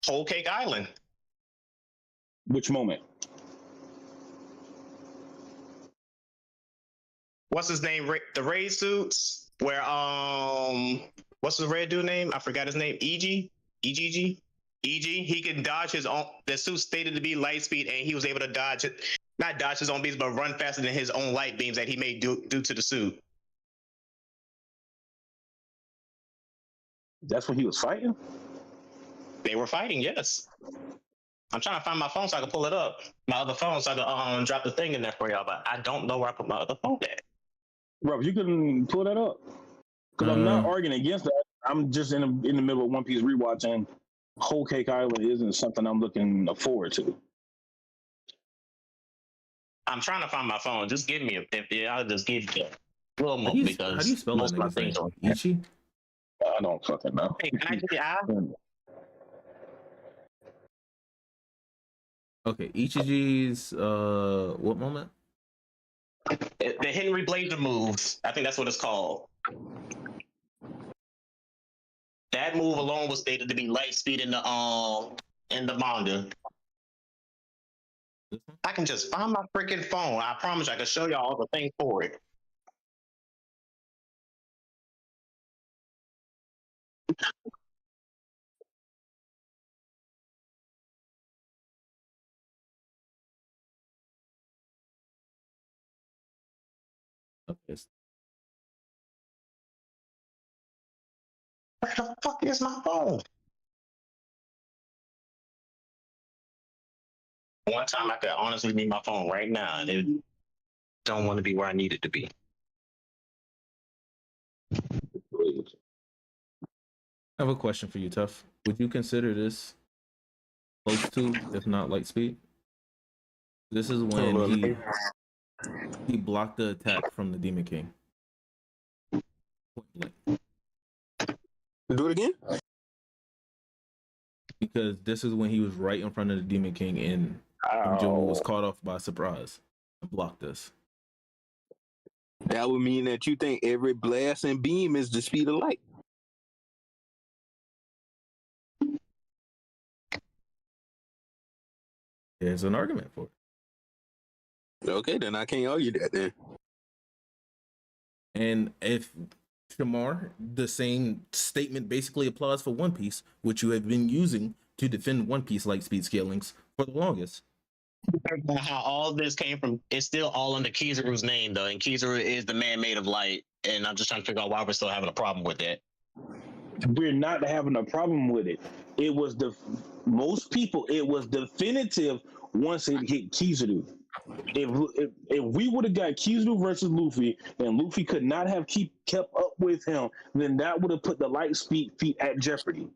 Whole Cake Island. Which moment? What's his name? The raid suits where what's the red dude name? I forgot his name. EG. He can dodge his own. The suit stated to be light speed, and he was able to not dodge his own beams, but run faster than his own light beams that he made due to the suit. That's when he was fighting. They were fighting, yes. I'm trying to find my phone so I can pull it up. My other phone so I can drop the thing in there for y'all, but I don't know where I put my other phone at. Bro, you can pull that up. Because I'm not arguing against that. I'm just in the middle of One Piece rewatch, and Whole Cake Island isn't something I'm looking forward to. I'm trying to find my phone. Just give me I'll just give you a little more because how do you spell most that of my nigga's things name? are. Ichi? I don't fucking know. Hey, can I give you Okay, Ichiji's what moment? The Henry Blazer moves. I think that's what it's called. That move alone was stated to be light speed in the manga. I can just find my freaking phone. I promise I can show y'all all the things for it. Okay. Where the fuck is my phone? One time I could honestly need my phone right now, and it don't want to be where I need it to be. I have a question for you, Tough. Would you consider this close to, if not light speed? This is when he blocked the attack from the Demon King. Do it again? Because this is when he was right in front of the Demon King and Joe was caught off by surprise and blocked this. That would mean that you think every blast and beam is the speed of light. There's an argument for it. Okay, then I can't argue that then. And if Shamar, the same statement basically applies for One Piece, which you have been using to defend One Piece light speed scalings for the longest. How all this came from, it's still all under Kizaru's name though, and Kizaru is the man made of light, and I'm just trying to figure out why we're still having a problem with it. We're not having a problem with it. It was most people. It was definitive once it hit Kizaru. If we would have got Kizaru versus Luffy, and Luffy could not have kept up with him, then that would have put the light speed feat at jeopardy.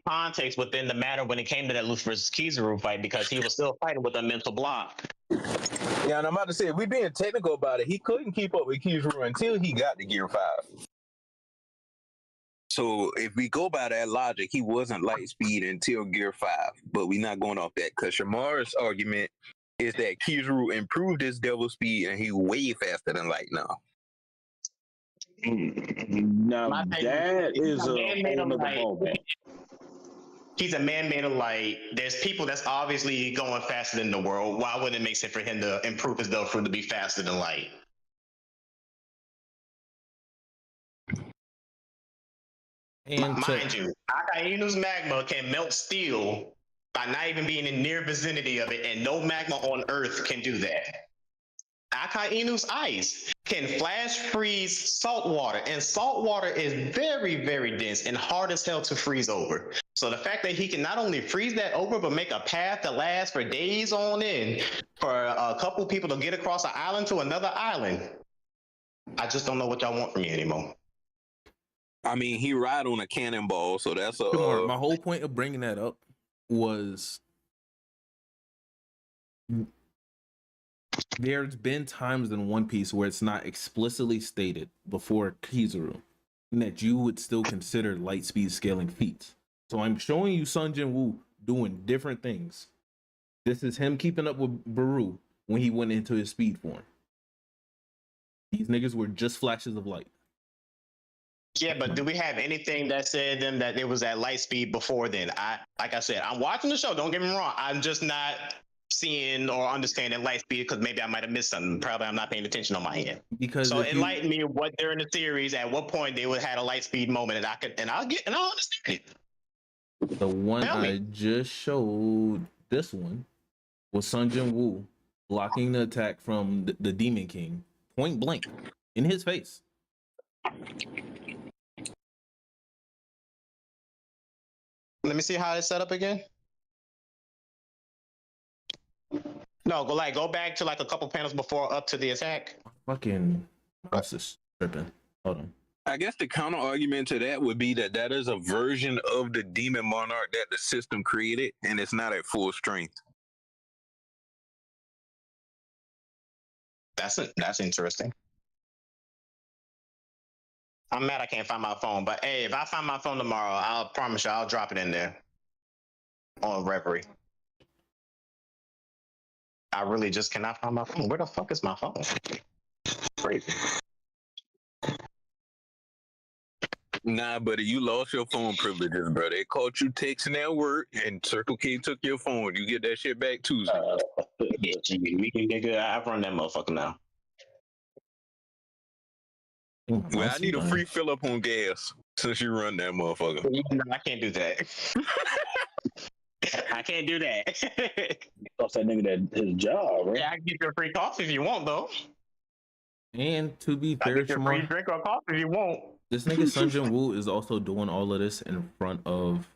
Context within the matter when it came to that Luffy versus Kizaru fight, because he was still fighting with a mental block. Yeah, and I'm about to say, if we're being technical about it, he couldn't keep up with Kizaru until he got to Gear 5. So if we go by that logic, he wasn't light speed until Gear 5, but we're not going off that because Shamar's argument is that Kizaru improved his devil speed and he's way faster than light now. Now that is a whole nother ballgame. He's a man made of light. There's people that's obviously going faster than the world. Why wouldn't it make sense for him to improve his devil fruit to be faster than light? And mind you, Akainu's magma can melt steel by not even being in near vicinity of it, and no magma on Earth can do that. Akainu's ice can flash freeze salt water, and salt water is very, very dense and hard as hell to freeze over. So the fact that he can not only freeze that over, but make a path that lasts for days on end for a couple people to get across an island to another island, I just don't know what y'all want from me anymore. I mean, he ride on a cannonball, so that's a. My whole point of bringing that up was there's been times in One Piece where it's not explicitly stated before Kizaru that you would still consider light speed scaling feats. So I'm showing you Sun Jin Woo doing different things. This is him keeping up with Baru when he went into his speed form. These niggas were just flashes of light. Yeah, but do we have anything that said them that it was at light speed before then? Like I said, I'm watching the show. Don't get me wrong. I'm just not seeing or understanding light speed because maybe I might have missed something. Probably I'm not paying attention on my end. So enlighten me what during the series, at what point they would had a light speed moment, and I'll understand it. The one I just showed, this one, was Sun Jin Woo blocking the attack from the Demon King point blank in his face. Let me see how it's set up again. No, go back to like a couple panels before up to the attack. Fucking mouse is tripping. Hold on. I guess the counter argument to that would be that that is a version of the Demon Monarch that the system created, and it's not at full strength. That's interesting. I'm mad I can't find my phone, but hey, if I find my phone tomorrow, I'll promise you I'll drop it in there on Reverie. I really just cannot find my phone. Where the fuck is my phone? Crazy. Nah, buddy, you lost your phone privileges, bro. They caught you texting at work, and Circle K took your phone. You get that shit back Tuesday. Yeah, we can get good. I run that motherfucker now. Well, I need a free fill up on gas since you run that motherfucker. No, I can't do that. I can't do that. Lost that nigga that his job, right? Yeah, I can get you a free coffee if you want, though. And to be I fair, can get you a free Shamar, drink or coffee if you want. this nigga Sun Jin Woo is also doing all of this in front of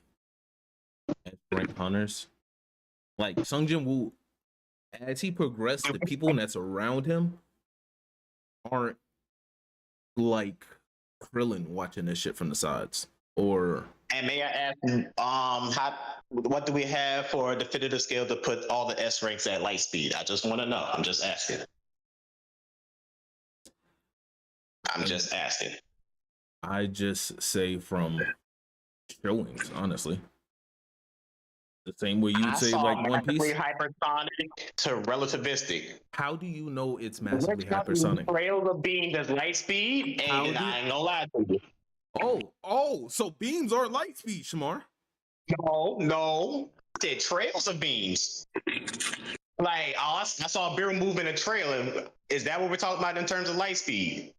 rank hunters. Like Sung Jin Woo, as he progressed, the people that's around him aren't like Krillin watching this shit from the sides. Or And may I ask, what do we have for definitive scale to put all the S ranks at light speed? I just want to know. I'm just asking. I just say from showings, honestly. The same way you would say like One Piece. Hypersonic to relativistic. How do you know it's massively hypersonic? Trails of beams as light speed, and I ain't gonna lie to you. Oh, so beams are light speed, Shamar. No. Said trails of beams. Like, I saw a bear move in a trail. Is that what we're talking about in terms of light speed?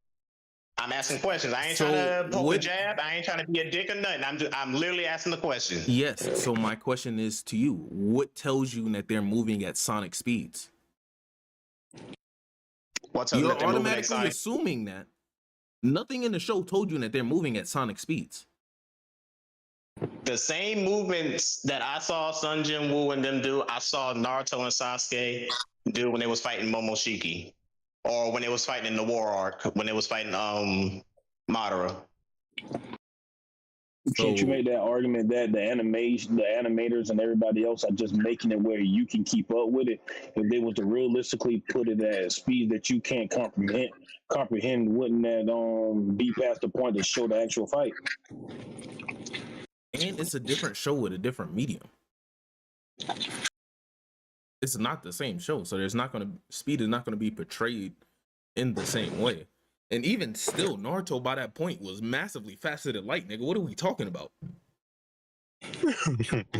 I'm asking questions. I ain't trying to poke a jab. I ain't trying to be a dick or nothing. I'm literally asking the question. Yes. So my question is to you: what tells you that they're moving at sonic speeds? You're automatically assuming that nothing in the show told you that they're moving at sonic speeds. The same movements that I saw Sun Jin Woo and them do, I saw Naruto and Sasuke do when they was fighting Momoshiki. Or when they was fighting in the war arc, when they was fighting Madara. Can't you make that argument that the animators and everybody else are just making it where you can keep up with it? If they was to realistically put it at speed that you can't comprehend, wouldn't that be past the point to show the actual fight? And it's a different show with a different medium. It's not the same show, so speed is not gonna be portrayed in the same way. And even still, Naruto by that point was massively faster than light, nigga. What are we talking about?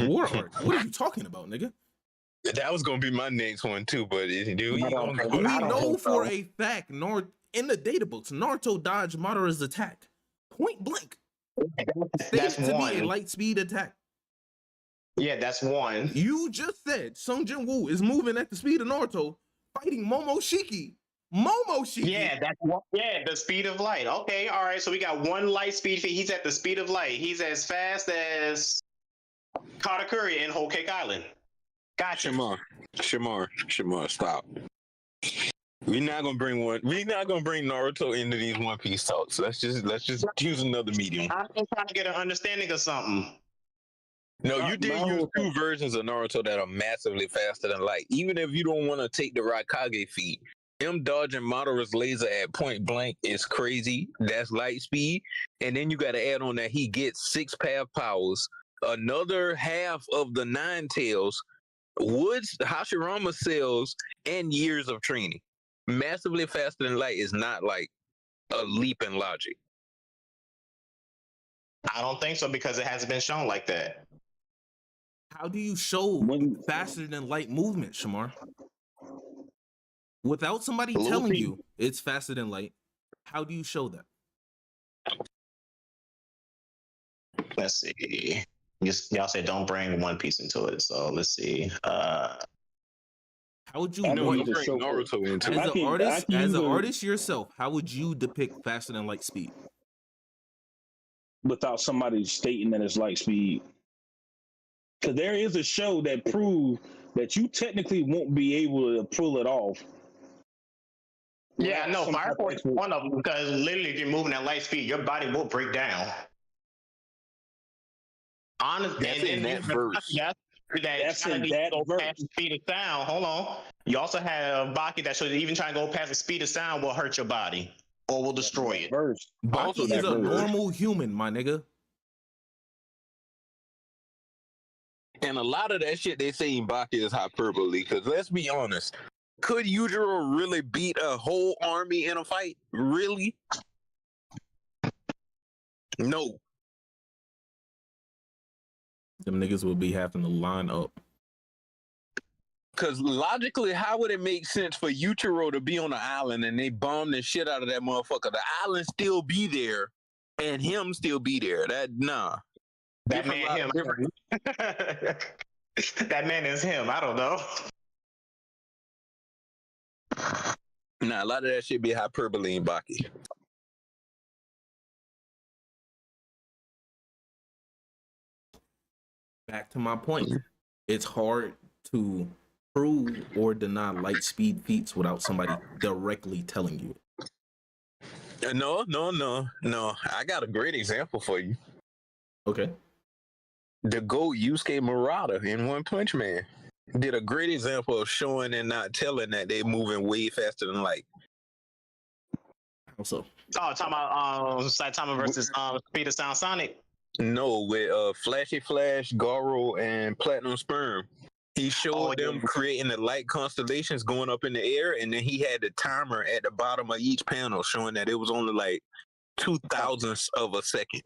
War arc. What are you talking about, nigga? That was gonna be my next one too, but we know for a fact, in the data books, Naruto dodged Madara's attack point blank. That's to one. be a light speed attack. Yeah, that's one. You just said Sung Jin Woo is moving at the speed of Naruto, fighting Momoshiki. Yeah, that's one. Yeah, the speed of light. Okay, all right. So we got one light speed. He's at the speed of light. He's as fast as Katakuri in Whole Cake Island. Gotcha. Shamar, stop. We're not gonna bring Naruto into these One Piece talks. Let's just use another medium. I'm just trying to get an understanding of something. No, you did use two versions of Naruto that are massively faster than light. Even if you don't want to take the Raikage feat, him dodging Madara's laser at point blank is crazy. That's light speed. And then you got to add on that he gets 6 path powers, another half of the 9 tails, Woods, Hashirama cells, and years of training. Massively faster than light is not like a leap in logic. I don't think so because it hasn't been shown like that. How do you show faster than light movement, Shamar? Without somebody telling you it's faster than light, how do you show that? Let's see. Y'all said don't bring One Piece into it, so let's see. How would you bring Naruto into it? As an artist yourself, how would you depict faster than light speed? without somebody stating that it's light speed. Because there is a show that proved that you technically won't be able to pull it off. Yeah, no, Fire Force is one of them because literally if you're moving at light speed, your body will break down. Honest, That's and in then that verse. That's in that verse. Past the speed of sound. Hold on. You also have Baki that shows even trying to go past the speed of sound will hurt your body or will destroy it. Verse. Baki is a normal human, my nigga. And a lot of that shit they say in Baki is hyperbole. Because let's be honest, could Yujiro really beat a whole army in a fight? Really? No. Them niggas will be having to line up. Because logically, how would it make sense for Yujiro to be on an island and they bomb the shit out of that motherfucker? The island still be there and him still be there. That man, him. That man is him. I don't know. Nah, a lot of that shit be hyperbole in Baki. Back to my point. It's hard to prove or deny light speed feats without somebody directly telling you. No. I got a great example for you. Okay. The GOAT Yusuke Murata in One Punch Man did a great example of showing and not telling that they're moving way faster than light. Also, talking about Saitama versus Speed of Sound Sonic. No, with Flashy Flash, Garo, and Platinum Sperm. He showed them creating the light constellations going up in the air, and then he had the timer at the bottom of each panel showing that it was only like 0.002 of a second.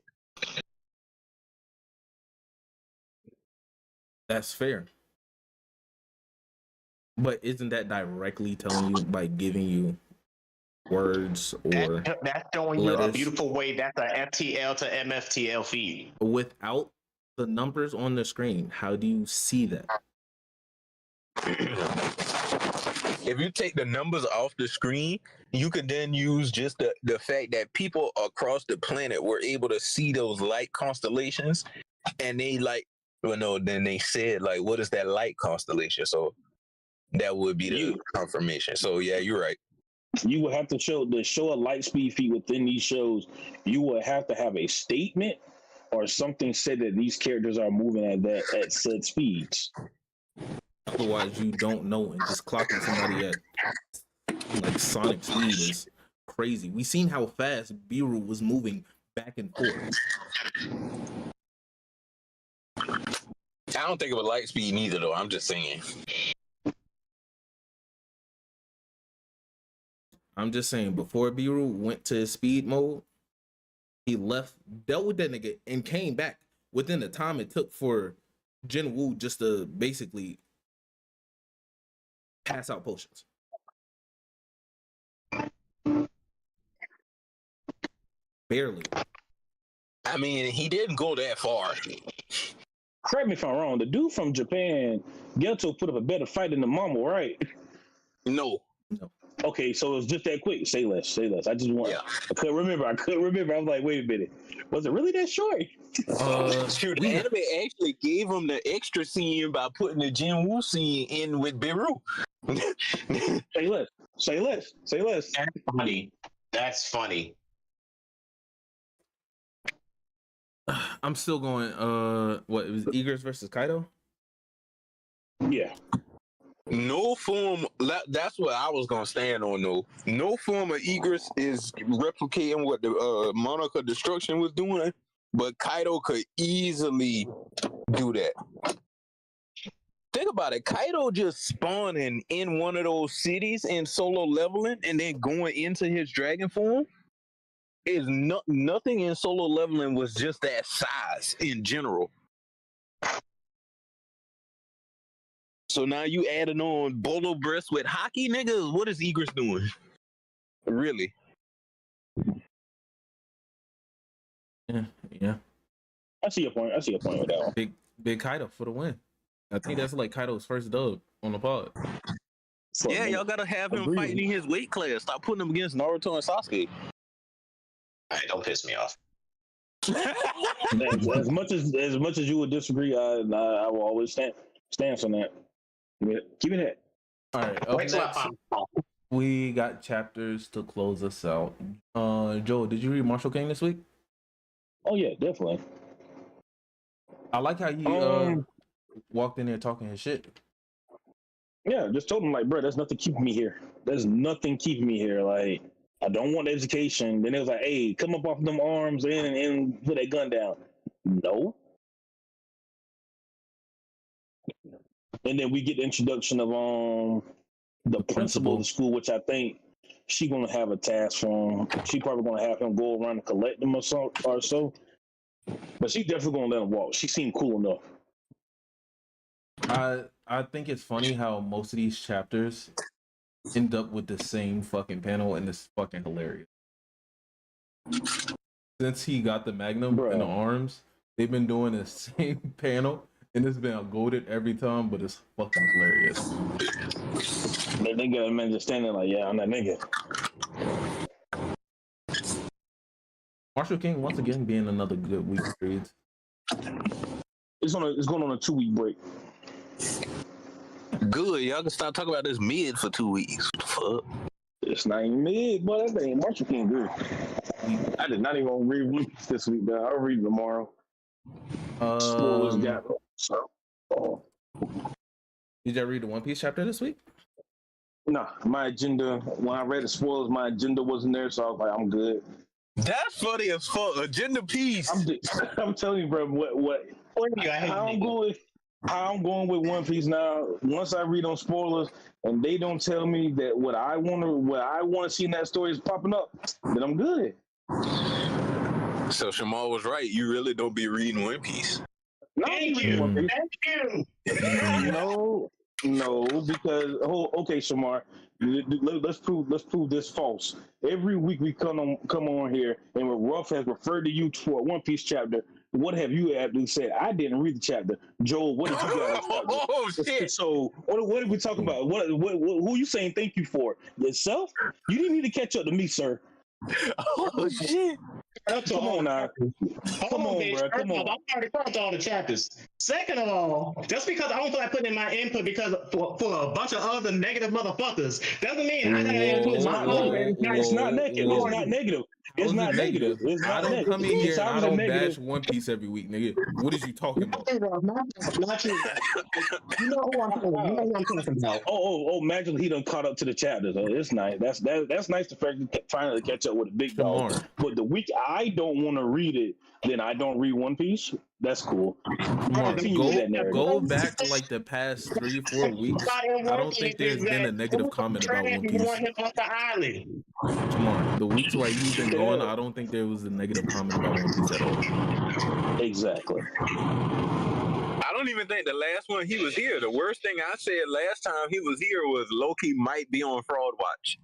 that's fair. But isn't that directly telling you by giving you words or that's showing you a beautiful way? That's a FTL to MFTL feed. Without the numbers on the screen, how do you see that? If you take the numbers off the screen, you could then use just the fact that people across the planet were able to see those light constellations, and they then they said like, what is that light constellation? So that would be the confirmation. So yeah, you're right. You would have to show a light speed feat within these shows. You would have to have a statement or something said that these characters are moving at said speeds. Otherwise, you don't know, and just clocking somebody at like Sonic speed is crazy. We seen how fast Biru was moving back and forth. I don't think it was light speed neither, though. I'm just saying. Before Biru went to his speed mode, he dealt with that nigga, and came back within the time it took for Jin Woo just to basically pass out potions. Barely. I mean, he didn't go that far. Correct me if I'm wrong. The dude from Japan, Geto, put up a better fight than the mama, right? No. Okay, so it was just that quick. Say less. I just want. Yeah. I couldn't remember. I was like, wait a minute. Was it really that short? Shoot, the anime actually gave him the extra scene by putting the Jin Woo scene in with Biru. Say less. That's funny. I'm still going. What it was? Eagers versus Kaido. Yeah. No form. That's what I was gonna stand on. though. No form of Egress is replicating what the Monarch of Destruction was doing, but Kaido could easily do that. Think about it. Kaido just spawning in one of those cities and solo leveling, and then going into his dragon form. Is nothing in solo leveling was just that size in general. So now you adding on Bolo breast with hockey, niggas. What is Egress doing? Really? Yeah. I see your point with that one. Big Kaido for the win. I think that's like Kaido's first dub on the pod. Yeah, y'all gotta have him fighting in his weight class. Stop putting him against Naruto and Sasuke. All right, don't piss me off. as much as you would disagree, I will always stance on that. Yeah, keep it that. All right, up next, we got chapters to close us out. Joe, did you read Marshall King this week? Oh yeah, definitely. I like how he walked in there talking his shit. Yeah, just told him like, bro, there's nothing keeping me here. There's nothing keeping me here. Like, I don't want education. Then it was like, hey, come up off them arms and put that gun down. No. And then we get the introduction of the principal of the school, which I think she's gonna have a task from. She probably gonna have him go around and collect them or so. But she's definitely gonna let him walk. She seemed cool enough. I think it's funny how most of these chapters end up with the same fucking panel, and it's fucking hilarious. Since he got the Magnum in the arms, they've been doing the same panel, and it's been goated every time, but it's fucking hilarious. That nigga, man, just standing like, yeah, I'm that nigga. Marshall King once again being another good week of reads. It's going on a 2-week break. Good, y'all can stop talking about this mid for 2 weeks. Fuck. It's not even mid, but that ain't Marshall King good. I did not even read One Piece this week, though. I'll read tomorrow. Spoilers got it. So, Did y'all read the One Piece chapter this week? Nah, my agenda, when I read the spoilers, my agenda wasn't there, so I was like, I'm good. That's funny as fuck. Agenda piece. I'm telling you, bro, how I'm going with One Piece now. Once I read on spoilers and they don't tell me that what I want to see in that story is popping up, then I'm good. So Shamal was right. You really don't be reading One Piece. Thank you. No, because okay, Shamar, let's prove this false. Every week we come on here, and when Ruff has referred to you for a One Piece chapter, what have you actually said? I didn't read the chapter. Joel, what did you got? Oh shit! So what did we talk about? What who you saying thank you for? Yourself? You didn't need to catch up to me, sir. Oh shit! Come on now. Come on, bro. Come on. I've already crossed all the chapters. Second of all, just because I don't feel like putting in my input because for a bunch of other negative motherfuckers doesn't mean I gotta input. It's not negative. It's not negative. It's not negative. It's not I don't negative. come in here and I don't negative. bash One Piece every week, nigga. What is you talking about? Not you. You know who I'm talking about. Oh, imagine he done caught up to the chapters. Oh, it's nice. That's nice to finally catch up with a big dog. But the week I don't want to read it, then I don't read One Piece. That's cool. Go back to like the past 3-4 weeks. I don't think there's been a negative comment about One Piece. Come on, the weeks where you've been going, I don't think there was a negative comment about One Piece at all. Exactly. I don't even think the last one he was here. The worst thing I said last time he was here was Loki might be on Fraud Watch.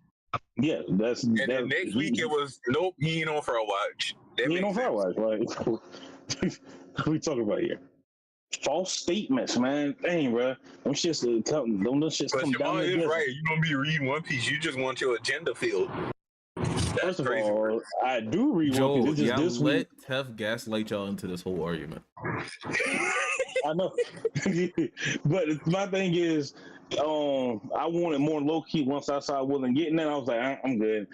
Yeah, and then next week it was nope, he ain't on Fraud Watch. He ain't on Fraud Watch, right? What are we talking about here? False statements, man. Dang, bro. Them shits come down. Jamal is right. You don't be reading One Piece. You just want your agenda filled. First of all, I do read One Piece. Y'all let Tef gaslight y'all into this whole argument. I know, but my thing is, I wanted more low key. Once I saw I wasn't getting that, I was like, I'm good.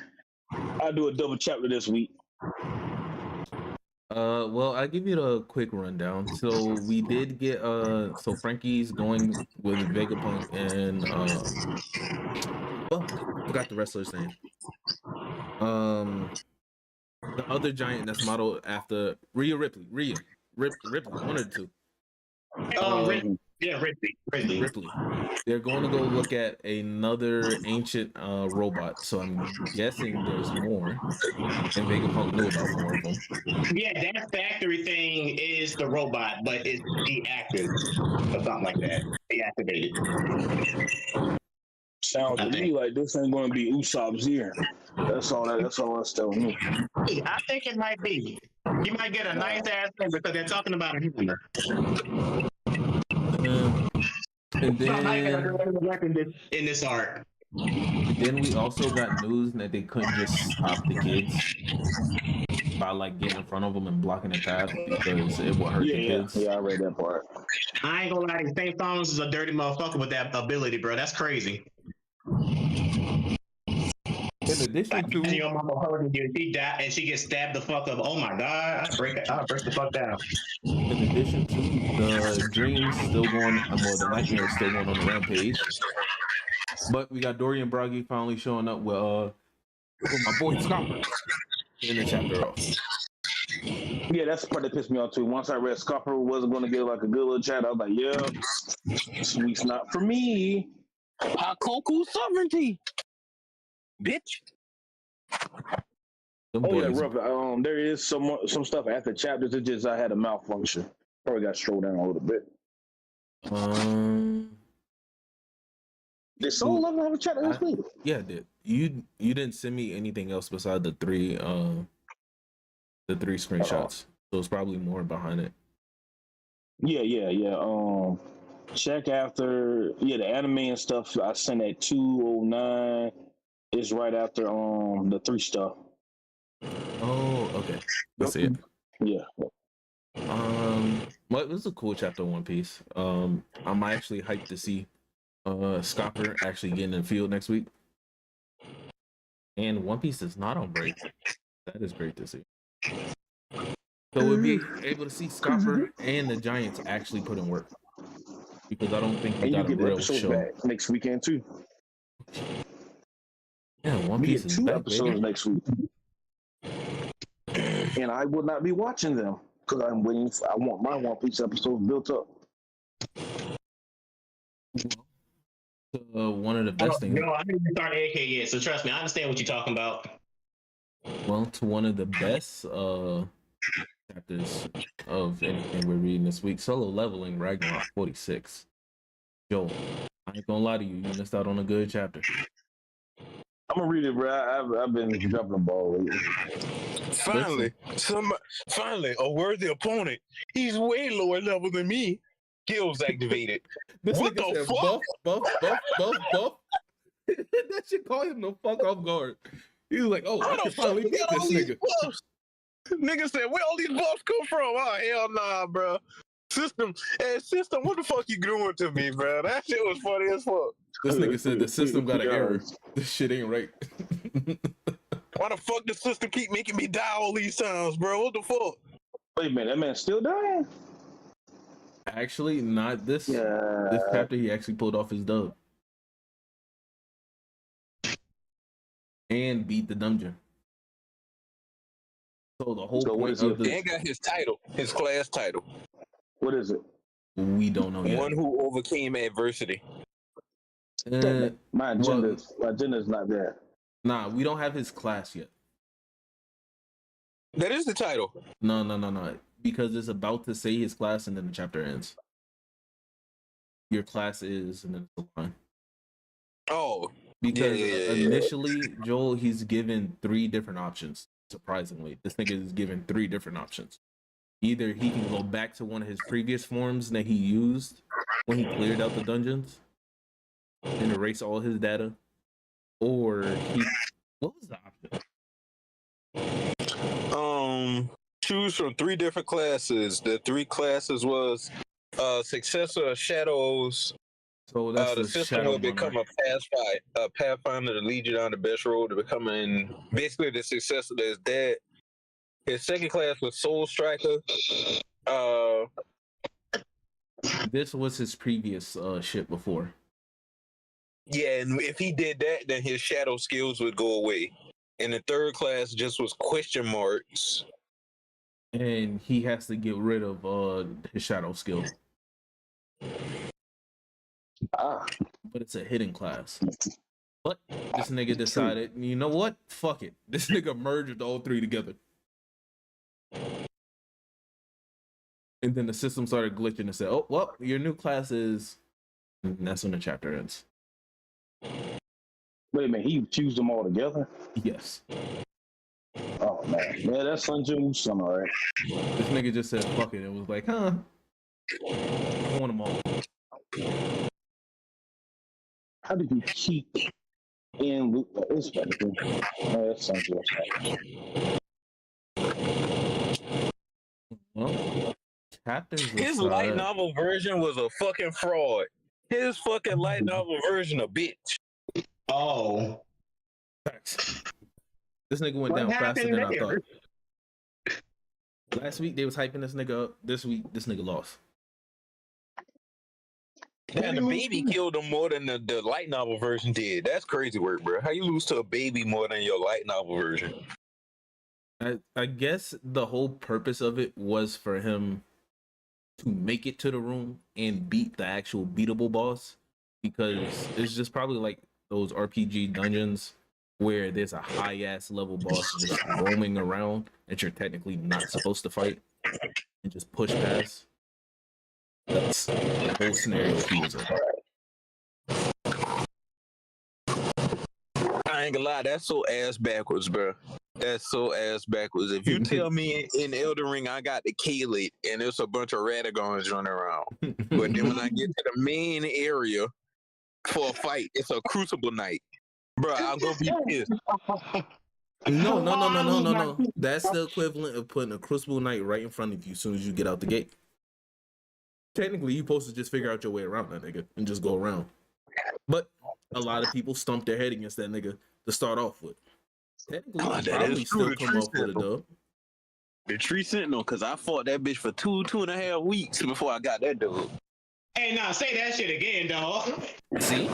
I'll do a double chapter this week. Well, I'll give you the quick rundown. So we did get so Frankie's going with Vegapunk and I forgot the wrestler's name. The other giant that's modeled after Rhea Ripley. Ripley, one of the two. Ripley. They're going to go look at another ancient robot. So I'm guessing there's more. And Vegapunk knew about more of them. Yeah, that factory thing is the robot, but it's deactivated or something like that. Deactivated. Sounds to me like this ain't going to be Usopp's ear. That's all that's telling me. I think it might be. You might get a nice ass thing because they're talking about a human. And then in this arc. Then we also got news that they couldn't just stop the kids. by like getting in front of them and blocking their path because it will hurt the kids. Yeah, I read that part. I ain't gonna lie, St. Thomas is a dirty motherfucker with that ability, bro. That's crazy. In addition to your mama hurting you, she died and she gets stabbed the fuck up. Oh my god, I'll break the fuck down. in addition to the dreams still going, well, the nightmares still going on the rampage. But we got Dorian Broggy finally showing up with my boy Scopper in the chapter off. Yeah, that's the part that pissed me off too. Once I read Scopper wasn't going to get like a good little chat, I was like, yeah, this week's not for me. Hakoku sovereignty, bitch. Yeah, rough. There is some stuff after chapters. It just I had a malfunction. Probably got slowed down a little bit. Did Soul Level have a chapter this week? Yeah, it did. You didn't send me anything else beside the three screenshots. So it's probably more behind it. Yeah. Check after the anime and stuff. I sent at 2:09. It's right after the 3 stuff. Oh, okay. Let's see it. Yeah. Well, this is a cool chapter of One Piece. I'm actually hyped to see Scopper actually getting in the field next week. And One Piece is not on break. That is great to see. So we'll be able to see Scopper and the Giants actually put in work. Because I don't think we got a real show. Back next weekend too. Yeah, One Piece is 2 back, episodes baby. next week. And I will not be watching them because I'm waiting. I want my One Piece episodes built up. One of the best things. No, I didn't even start AK yet, so trust me, I understand what you're talking about. Well, to one of the best chapters of anything we're reading this week, Solo Leveling Ragnarok 46. Joel, I ain't gonna lie to you, you missed out on a good chapter. I'm gonna read it, bro. I've been dropping the ball lately. Finally, a worthy opponent. He's way lower level than me. Skills activated. What the fuck? Buff. That shit caught him the fuck off guard. He was like, "Oh, I can finally beat this nigga." Nigga said, "Where all these buffs come from?" Oh hell nah, bro. System, what the fuck you doing to me, bro? That shit was funny as fuck. This nigga said the system got an error. This shit ain't right. Why the fuck the system keep making me die all these times, bro? What the fuck? Wait a minute, that man's still dying? Actually, not this. This chapter, he actually pulled off his dub and beat the dungeon. So the whole point of the and got his title, his class title. What is it? We don't know yet. One who overcame adversity. My agenda's not there. Nah, we don't have his class yet. That is the title. No. Because it's about to say his class and then the chapter ends. Your class is, and then it's the line. Oh. Because initially, Joel, he's given 3 different options. Surprisingly, this nigga is given 3 different options. Either he can go back to one of his previous forms that he used when he cleared out the dungeons and erase all his data, or what was the option? Choose from 3 different classes. The 3 classes was successor of Shadows. So that's the system will become a pathfinder to lead you down the best road to becoming basically the successor to his dad. His second class was Soul Striker. This was his previous shit before. Yeah, and if he did that, then his shadow skills would go away. And the third class just was question marks. And he has to get rid of his shadow skill. But it's a hidden class. But this nigga decided, you know what? Fuck it. This nigga merged all 3 together. And then the system started glitching and said, "Oh, well, your new class is..." And that's when the chapter ends. Wait a minute, he fused them all together? Yes. Oh, man. Yeah, that's Sunju's son, all right. This nigga just said, fuck it. It was like, I want them all. How did you keep in loop? That's Sunju. Well, chapters His light aside, novel version was a fucking fraud. His fucking light novel version a bitch. Oh, this nigga went what down faster happened than I there? thought. Last week they was hyping this nigga up. This week this nigga lost. And the baby killed him more than the light novel version did. That's crazy work, bro. How you lose to a baby more than your light novel version? I guess the whole purpose of it was for him to make it to the room and beat the actual beatable boss, because it's just probably like those RPG dungeons where there's a high ass level boss just roaming around that you're technically not supposed to fight and just push past. That's the whole scenario he was in. I ain't gonna lie, that's so ass backwards, bro. That's so ass backwards. If you tell me in Elden Ring I got the Kaylee and there's a bunch of Radagons running around, but then when I get to the main area for a fight, it's a Crucible Knight, bro. I'm gonna be pissed. No. That's the equivalent of putting a Crucible Knight right in front of you as soon as you get out the gate. Technically, you're supposed to just figure out your way around that nigga and just go around. But a lot of people stump their head against that nigga to start off with. Technically, you probably still come off with a dub. The Tree Sentinel, because I fought that bitch for 2.5 weeks before I got that dub. Hey, nah, say that shit again, dog. See?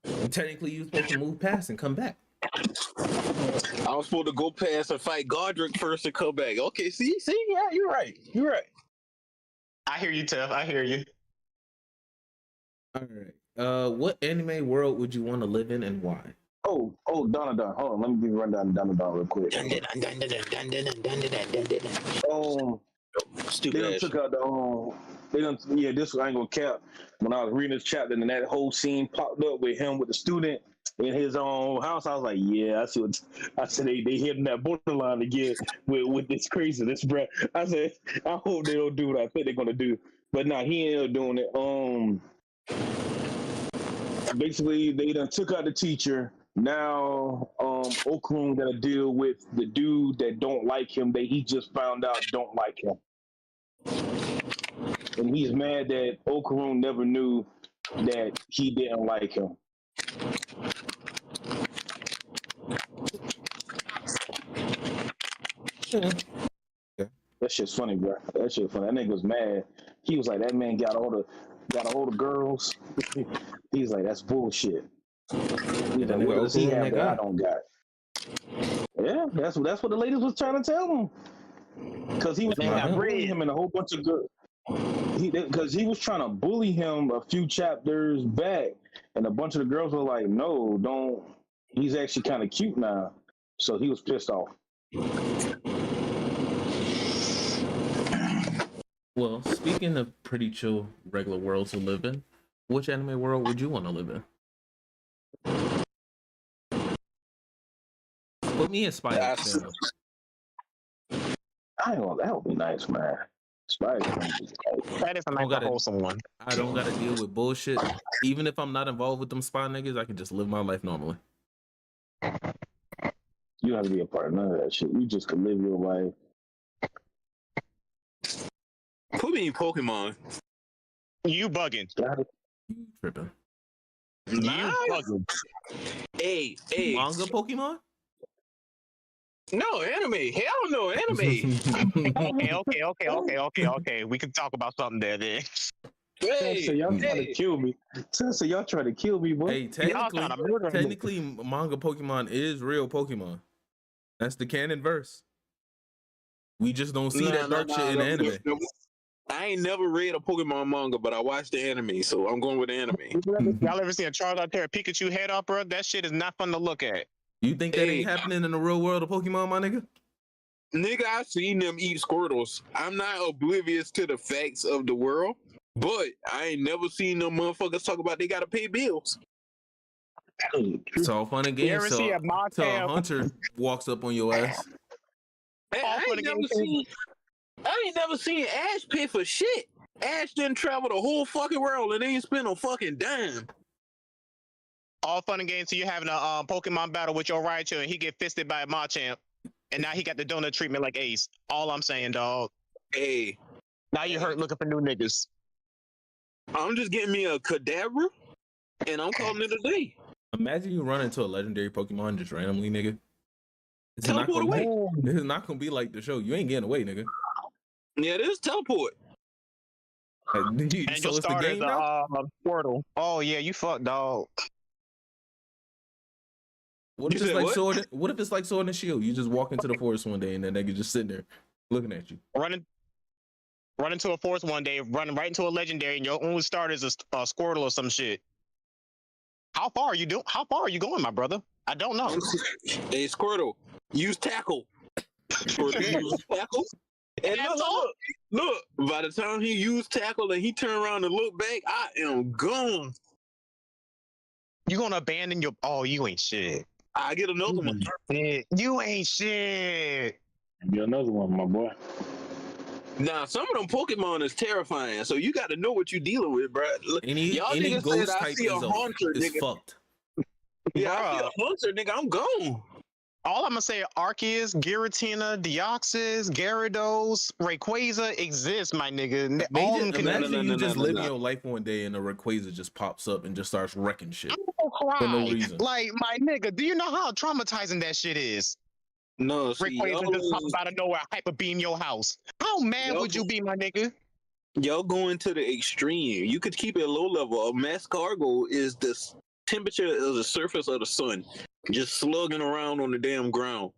And technically, you're supposed to move past and come back. I was supposed to go past and fight Godric first and come back. Okay, see, yeah, you're right. You're right. I hear you, Tuff. I hear you. All right. What anime world would you want to live in and why? Oh, Donna. Hold on, let me give you a rundown of Donna real quick. Stupid They ass. took out the this I ain't gonna cap. When I was reading this chapter and that whole scene popped up with him with the student in his own house, I was like, yeah, I said they hitting that borderline again with this craziness, bro. I said, I hope they don't do what I think they're gonna do. But nah, he ended up doing it. Basically they done took out the teacher. Now Okurun gotta deal with the dude that don't like him that he just found out don't like him. And he's mad that Okurun never knew that he didn't like him. That shit's funny, bro. That shit funny. That nigga was mad. He was like, that man got all the girls. He's like, that's bullshit. He's like, what does he have that I don't got? Yeah, that's what the ladies was trying to tell him. Because he was trying to bully him and a whole bunch of girls. Because he was trying to bully him a few chapters back, and a bunch of the girls were like, no, don't. He's actually kind of cute now. So he was pissed off. Well, speaking of pretty chill regular worlds to live in, which anime world would you want to live in? Put me in Spy X Family. I know that would be nice, man. Spy X Family. That is a nice wholesome one. I don't gotta deal with bullshit. Even if I'm not involved with them spy niggas, I can just live my life normally. You don't have to be a part of none of that shit. You just can live your life. Put me in Pokemon. You bugging. You tripping. You bugging. Hey. Manga Pokemon? No, anime. Hell no, anime. Okay. We can talk about something there then. Hey, so y'all trying to kill me. So y'all trying to kill me, boy. Hey, technically, manga Pokemon is real Pokemon. That's the canon verse. We just don't see that dark shit in the anime. I ain't never read a Pokemon manga, but I watched the anime, so I'm going with the anime. Y'all ever see a Charizard tear a Pikachu head off, bro? That shit is not fun to look at. You think that ain't happening in the real world of Pokemon, my nigga? Nigga, I've seen them eat Squirtles. I'm not oblivious to the facts of the world, but I ain't never seen them motherfuckers talk about they gotta pay bills. It's all fun and games till a hunter walks up on your ass. I ain't never seen Ash pay for shit. Ash didn't travel the whole fucking world and they ain't spend a fucking dime. All fun and games. So you're having a Pokemon battle with your Raichu and he get fisted by a Machamp. and now he got the donut treatment like Ace. All I'm saying, dog. Hey, now you hurt looking for new niggas. I'm just getting me a cadaver, and I'm calling it a day. Imagine you run into a legendary Pokemon just randomly, nigga. It's not Teleport gonna away. This is not gonna be like the show. You ain't getting away, nigga. Yeah, this teleport. And so you'll it's the start as game now? Squirtle. Oh yeah, you fucked, dog. What if You it's said like what? Sword? What if it's like Sword and Shield? You just walk into the forest one day and that nigga just sitting there looking at you. Run into a forest one day, run right into a legendary, and your only start is a Squirtle or some shit. How far are you going, my brother? I don't know. Hey, Squirtle, use tackle. Squirtle, use tackle. And look, by the time he used tackle and he turned around and looked back, I am gone. You gonna abandon your? Oh, you ain't shit. I get another one. You ain't shit. Get another one, my boy. Now, some of them Pokemon is terrifying, so you got to know what you're dealing with, bro. Any niggas ghost said I type see a is haunter, is nigga. fucked. Yeah, I see a haunter, nigga. I'm gone. All I'm gonna say, Arceus, Giratina, Deoxys, Gyarados, Rayquaza exist, my nigga. All of them can. Imagine you just living your life one day and a Rayquaza just pops up and just starts wrecking shit for no reason. Like, my nigga, do you know how traumatizing that shit is? No, see, Rayquaza just pops out of nowhere, hyper beam your house. How mad would you be, my nigga? Y'all going to the extreme. You could keep it low level. A mass cargo is the temperature of the surface of the sun, just slugging around on the damn ground.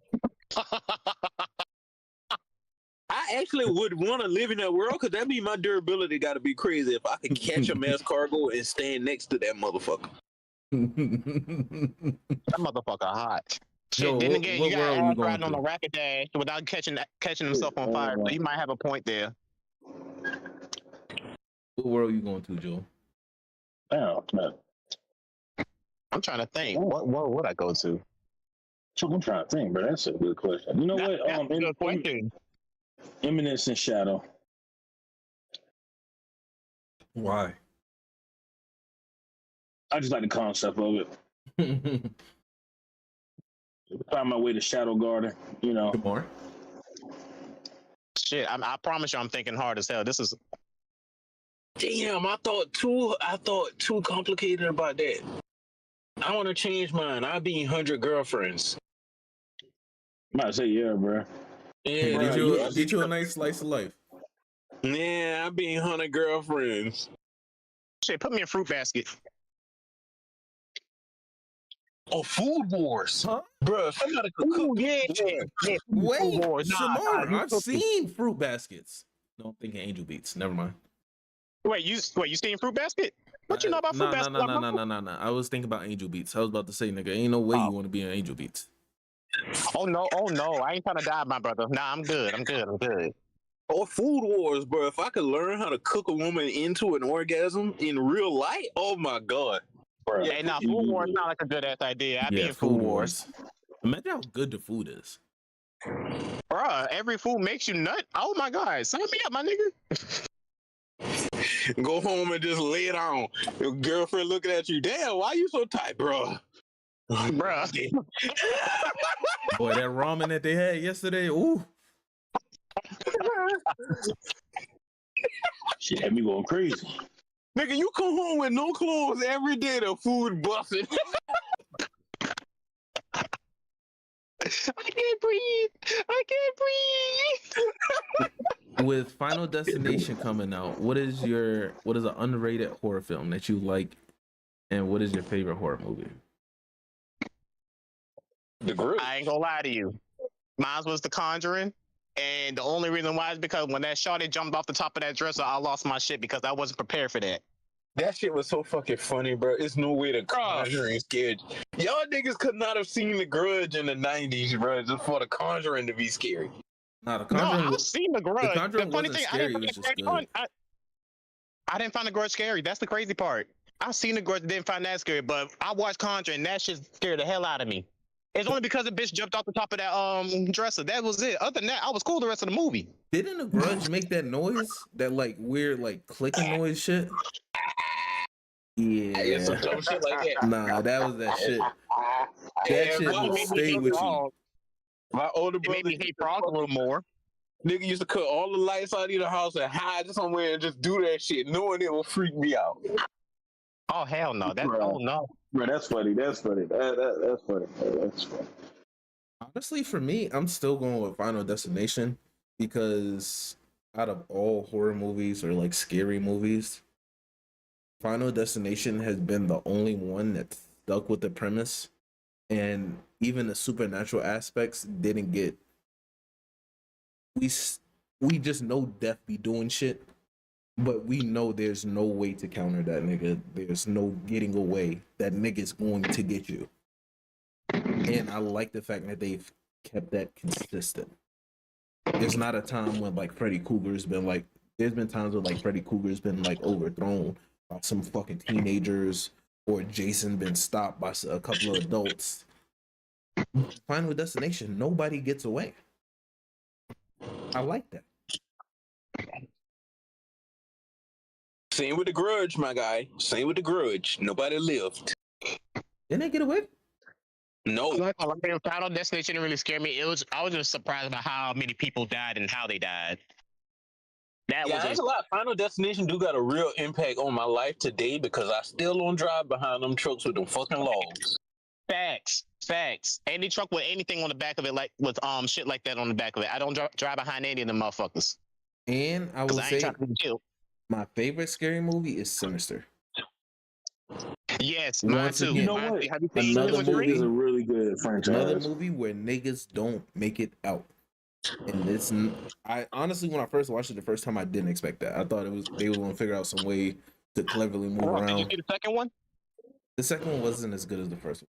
I actually would want to live in that world because that mean my durability got to be crazy if I could catch a mass cargo and stand next to that motherfucker. That motherfucker hot. Shit, Yo, then what again, world you got are you Ash going riding on to? a Rapidash without catching himself on fire. So you might have a point there. What world are you going to, Joe? Oh, man. I'm trying to think. What would I go to? I'm trying to think, bro. That's a good question. You know what? That's a good question. Eminence and Shadow. Why? I just like the concept of it. Find my way to Shadow Garden, you know. More. Shit, I promise you, I'm thinking hard as hell. This is. Damn, I thought too complicated about that. I want to change mine. I'll be 100 girlfriends. Might say yeah, bro. Yeah, Bro, get you a nice slice of life. Yeah, I'll be 100 girlfriends. Shit, put me in Fruit Basket. Oh, Food Wars, huh? Bro, somebody could cook. Yeah. Wait, Food Wars. Shamar, you I've seen Fruit Baskets. No, I'm thinking Angel Beats. Never mind. Wait, you seen Fruit Basket? What you know about Fruit Basket? No. I was thinking about Angel Beats. I was about to say, nigga, ain't no way you want to be in Angel Beats. Oh no, I ain't trying to die, my brother. Nah, I'm good. Or Food Wars, bro. If I could learn how to cook a woman into an orgasm in real life, oh my god. Bro. Hey, now Food Wars sound like a good ass idea. I'd be in Food Wars. Imagine how good the food is. Bruh, every food makes you nut. Oh my god, sign me up, my nigga. Go home and just lay it on. Your girlfriend looking at you. Damn, why you so tight, bro? Bruh. Boy, that ramen that they had yesterday, ooh. Shit had me going crazy. Nigga, you come home with no clothes every day, the food busting. I can't breathe. With Final Destination coming out, what is an underrated horror film that you like, and what is your favorite horror movie? I ain't gonna lie to you. Mine was The Conjuring, and the only reason why is because when that shorty jumped off the top of that dresser, I lost my shit because I wasn't prepared for that. That shit was so fucking funny, bro. It's no way The Conjuring scared. Y'all niggas could not have seen The Grudge in the 90s, bro, just for The Conjuring to be scary. Nah, The Conjuring. No, I've seen The Grudge. The Conjuring the funny wasn't thing, scary. It was just good. I didn't find The Grudge scary. That's the crazy part. I've seen The Grudge, didn't find that scary, but I watched Conjuring, and that shit scared the hell out of me. It's only because the bitch jumped off the top of that dresser. That was it. Other than that, I was cool the rest of the movie. Didn't The Grudge make that noise? That like weird like clicking noise shit? Yeah. Some shit like that. Nah, that was that shit. That shit will stay with you. My older It brother made me hate Frog a little more. nigga used to cut all the lights out of the house and hide somewhere and just do that shit, knowing it will freak me out. Oh hell no! That's Bro. oh no. Bro, that's funny. That's funny. That's funny. That's funny. Honestly, for me, I'm still going with Final Destination because out of all horror movies or like scary movies, Final Destination has been the only one that stuck with the premise, and even the supernatural aspects didn't get. We just know Death be doing shit, but we know there's no way to counter that nigga. There's no getting away. That nigga's going to get you. And I like the fact that they've kept that consistent. There's not a time when like Freddy Krueger's been like. There's been times when like Freddy Krueger's been like overthrown by some fucking teenagers, or Jason been stopped by a couple of adults. Final Destination, nobody gets away. I like that. Same with The Grudge, my guy. Same with The Grudge. Nobody lived. Didn't they get away? No. Final Destination didn't really scare me. I was just surprised about how many people died and how they died. That's a lot. Final Destination do got a real impact on my life today because I still don't drive behind them trucks with them fucking logs. Facts. Any truck with anything on the back of it, like with shit like that on the back of it, I don't drive behind any of them motherfuckers. And I will say, my favorite scary movie is Sinister. Yes, mine too. You know what? Have you seen Another movie is a really good franchise. Another movie where niggas don't make it out. And it's, I honestly, when I first watched it the first time, I didn't expect that. I thought they were going to figure out some way to cleverly move around. Did you see the second one? The second one wasn't as good as the first one.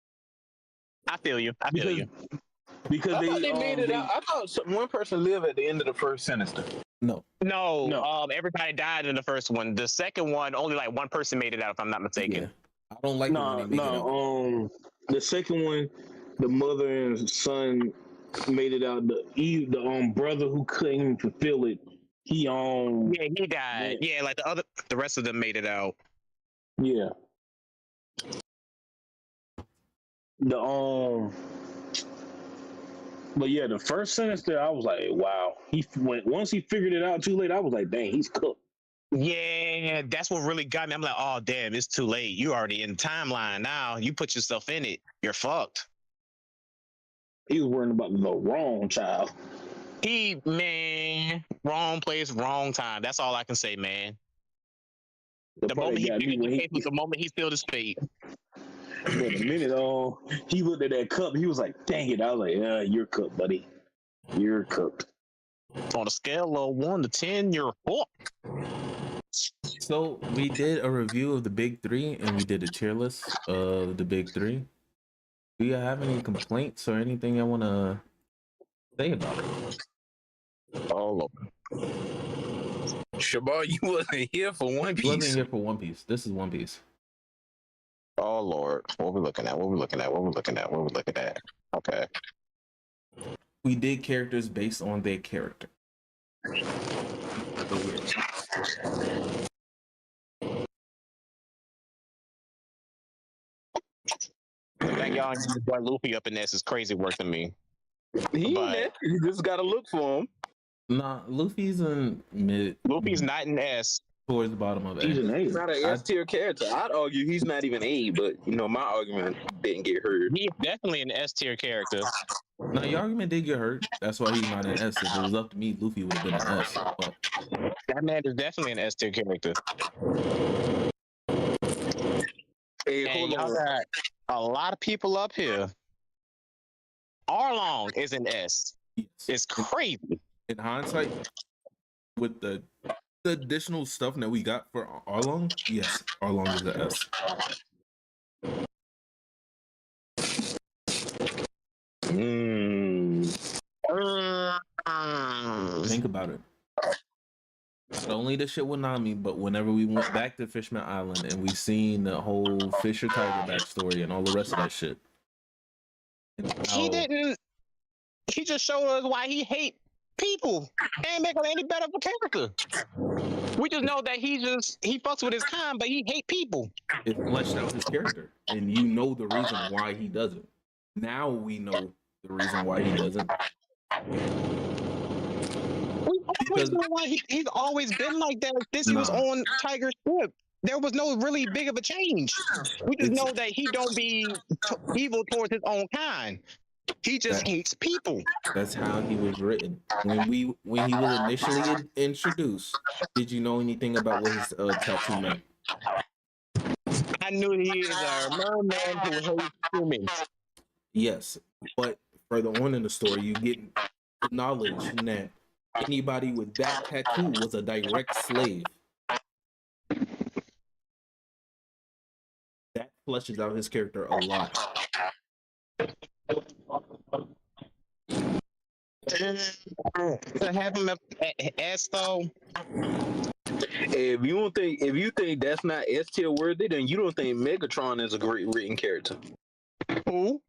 I feel you. Because I thought they made it out. I thought one person lived at the end of the first Sinister. No. Everybody died in the first one. The second one, only like one person made it out, if I'm not mistaken. Yeah. I don't like the second one, the mother and son made it out. The brother who couldn't even fulfill it, he died. Yeah, like the rest of them made it out. Yeah. But yeah, the first Sinister, I was like, wow. Once he figured it out too late, I was like, dang, he's cooked. Yeah, that's what really got me. I'm like, oh damn, it's too late. You already in the timeline now. You put yourself in it. You're fucked. He was worrying about the wrong child. Wrong place, wrong time. That's all I can say, man. The moment he spilled his fate. But the minute he looked at that cup, he was like, dang it. I was like, yeah, you're cooked, buddy. You're cooked. On a scale of 1 to 10, you're hooked. So we did a review of the big three, and we did a tier list of the big three. Do you have any complaints or anything I want to say about it? All over. Shabar, you wasn't here for One Piece. Wasn't here for One Piece. This is One Piece. Oh Lord, what we looking at? Okay. We did characters based on their character. Like y'all boy Luffy up in this is crazy work to me. He just gotta look for him. Nah, Luffy's in mid. Luffy's not an S. Towards the bottom of it. He's not an S tier character. I'd argue he's not even A, but my argument didn't get heard. He's definitely an S tier character. No, your argument did get hurt. That's why he's not an S. If it was up to me, Luffy would have been an S. But that man is definitely an S tier character. Hey, and y'all got a lot of people up here. Arlong is an S. Yes. It's crazy. In hindsight, with the additional stuff that we got for Arlong, yes, Arlong is an S. Think about it. Not only the shit with Nami, but whenever we went back to Fishman Island and we seen the whole Fisher Tiger backstory and all the rest of that shit. He just showed us why he hate people. Ain't make him any better of a character. We just know that he fucks with his kind, but he hate people. It fleshed out his character, and you know the reason why he does it. Now we know the reason why he doesn't? Because why he's always been like that since he was on Tiger's ship. There was no really big of a change. We just know that he don't be evil towards his own kind. He just hates people. That's how he was written. When he was initially introduced, did you know anything about what his tattoo meant? I knew he is a merman who hates humans. Yes, but further on in the story, you get the knowledge that anybody with that tattoo was a direct slave. That fleshes out his character a lot. To have him as though. If you think that's not S tier worthy, then you don't think Megatron is a great written character. Who?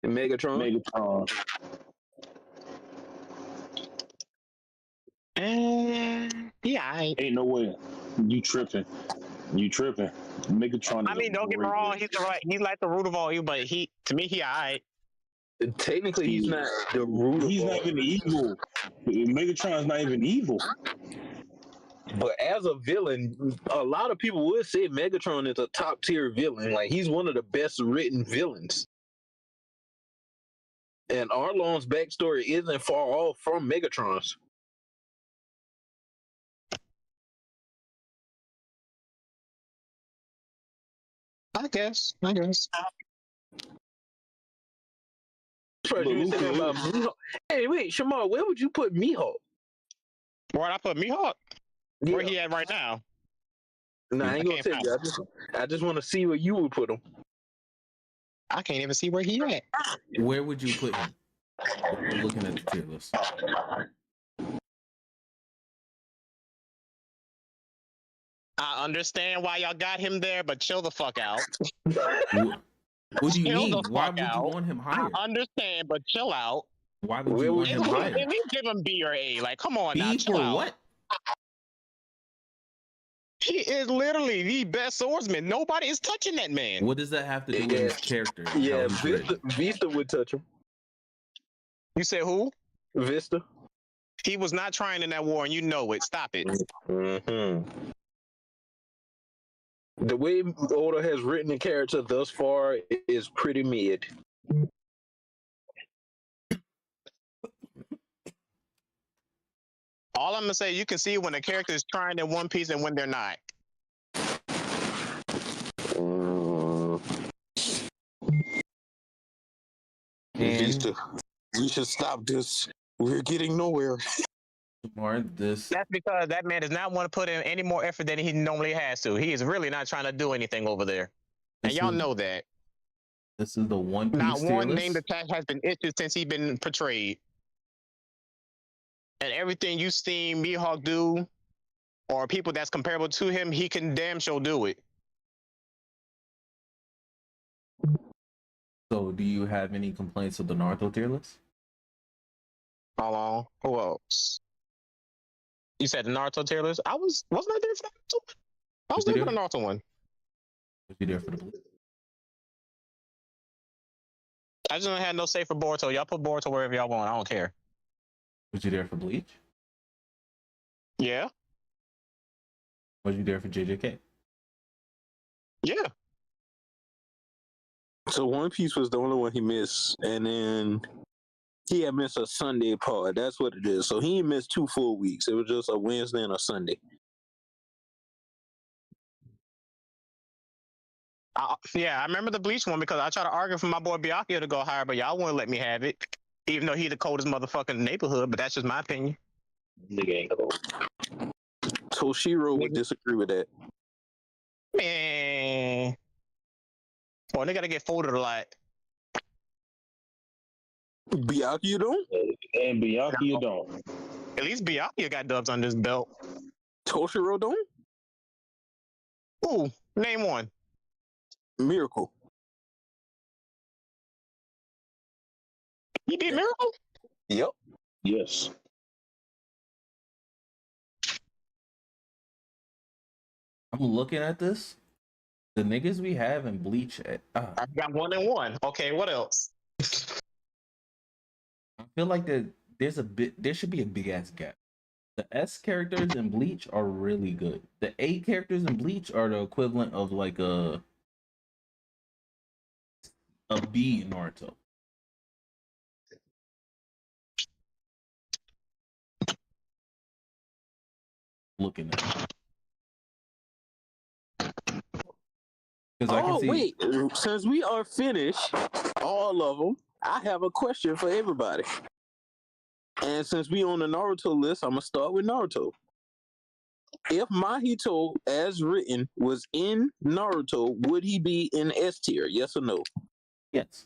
Megatron. Yeah, ain't no way. You tripping. Megatron. I mean, don't get me wrong. He's like the root of all evil, but to me, he alright. Technically, he's not the root. He's not even evil. Megatron's not even evil. But as a villain, a lot of people would say Megatron is a top tier villain. Like, he's one of the best written villains. And Arlong's backstory isn't far off from Megatron's. I guess. Hey, wait, Shamar, where would you put Mihawk? Where'd I put Mihawk? Yeah. Where he at right now? Nah, I ain't gonna tell you. I just want to see where you would put him. I can't even see where he at. Where would you put him? I'm looking at the tier list. I understand why y'all got him there, but chill the fuck out. What do you mean? Why would you want him higher? I understand, but chill out. Why would you want him higher? At least give him B or A. Like, come on now, B chill for out. what? He is literally the best swordsman. Nobody is touching that man. What does that have to do with his character? Yeah, Vista would touch him. You said who? Vista. He was not trying in that war, and you know it. Stop it. Mm-hmm. The way Oda has written the character thus far is pretty mid. All I'm gonna say, you can see when a character is trying in One Piece and when they're not. Vista, we should stop this. We're getting nowhere. That's because that man does not want to put in any more effort than he normally has to. He is really not trying to do anything over there. And y'all know that. This is the One Piece Not one list? named attack has been issued since he's been portrayed. And everything you seen Mihawk do, or people that's comparable to him, he can damn sure do it. So, do you have any complaints with the Naruto tier list? Hold on. Who else? You said the Naruto tier list? Wasn't I there for that too? I was there for the Naruto one. Was you there for the Bleach? I just don't have no say for Boruto. Y'all put Boruto wherever y'all want. I don't care. Was you there for Bleach? Yeah. Was you there for JJK? Yeah. So One Piece was the only one he missed, and then he had missed a Sunday part. That's what it is. So he missed 2 full weeks. It was just a Wednesday and a Sunday. Yeah, I remember the Bleach one because I tried to argue for my boy Byakuya to go higher, but y'all wouldn't let me have it. Even though he the coldest motherfucker in the neighborhood, but that's just my opinion. Nigga ain't cold. Toshiro would disagree with that. Man. Well, they gotta get folded a lot. Byakuya don't? And Byakuya don't. At least Byakuya got dubs on this belt. Toshiro don't? Ooh, name one. Miracle. He beat Miracle? Yep. Yes. I'm looking at this. The niggas we have in Bleach. I got 1 and 1. Okay, what else? feel like there should be a big ass gap. The S characters in Bleach are really good. The A characters in Bleach are the equivalent of like a B in Naruto. Looking at because I can see. Wait, since we are finished, all of them, I have a question for everybody. And since we on the Naruto list, I'm gonna start with Naruto. If Mahito, as written, was in Naruto, would he be in S tier? Yes or no? Yes.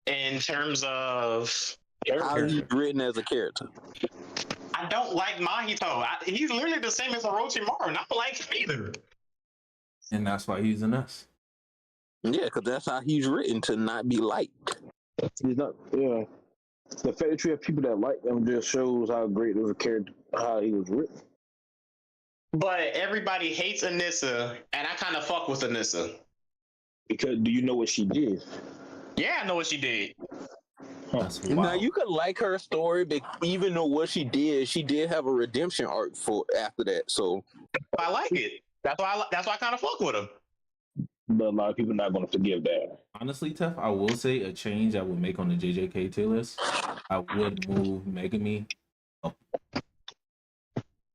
In terms of how he's written as a character. I don't like Mahito. He's literally the same as Orochimaru, and I don't like him either. And that's why he's an S. Yeah, because that's how he's written, to not be liked. He's not. Yeah. The fact that you have people that like him just shows how great of a character, how he was written. But everybody hates Anissa, and I kind of fuck with Anissa. Because do you know what she did? Yeah, I know what she did. Now you could like her story, but even though what she did have a redemption arc for after that. So I like it. That's why I kind of fuck with her. But a lot of people are not going to forgive that. Honestly, Tef, I will say a change I would make on the JJK tier list. I would move Megami up.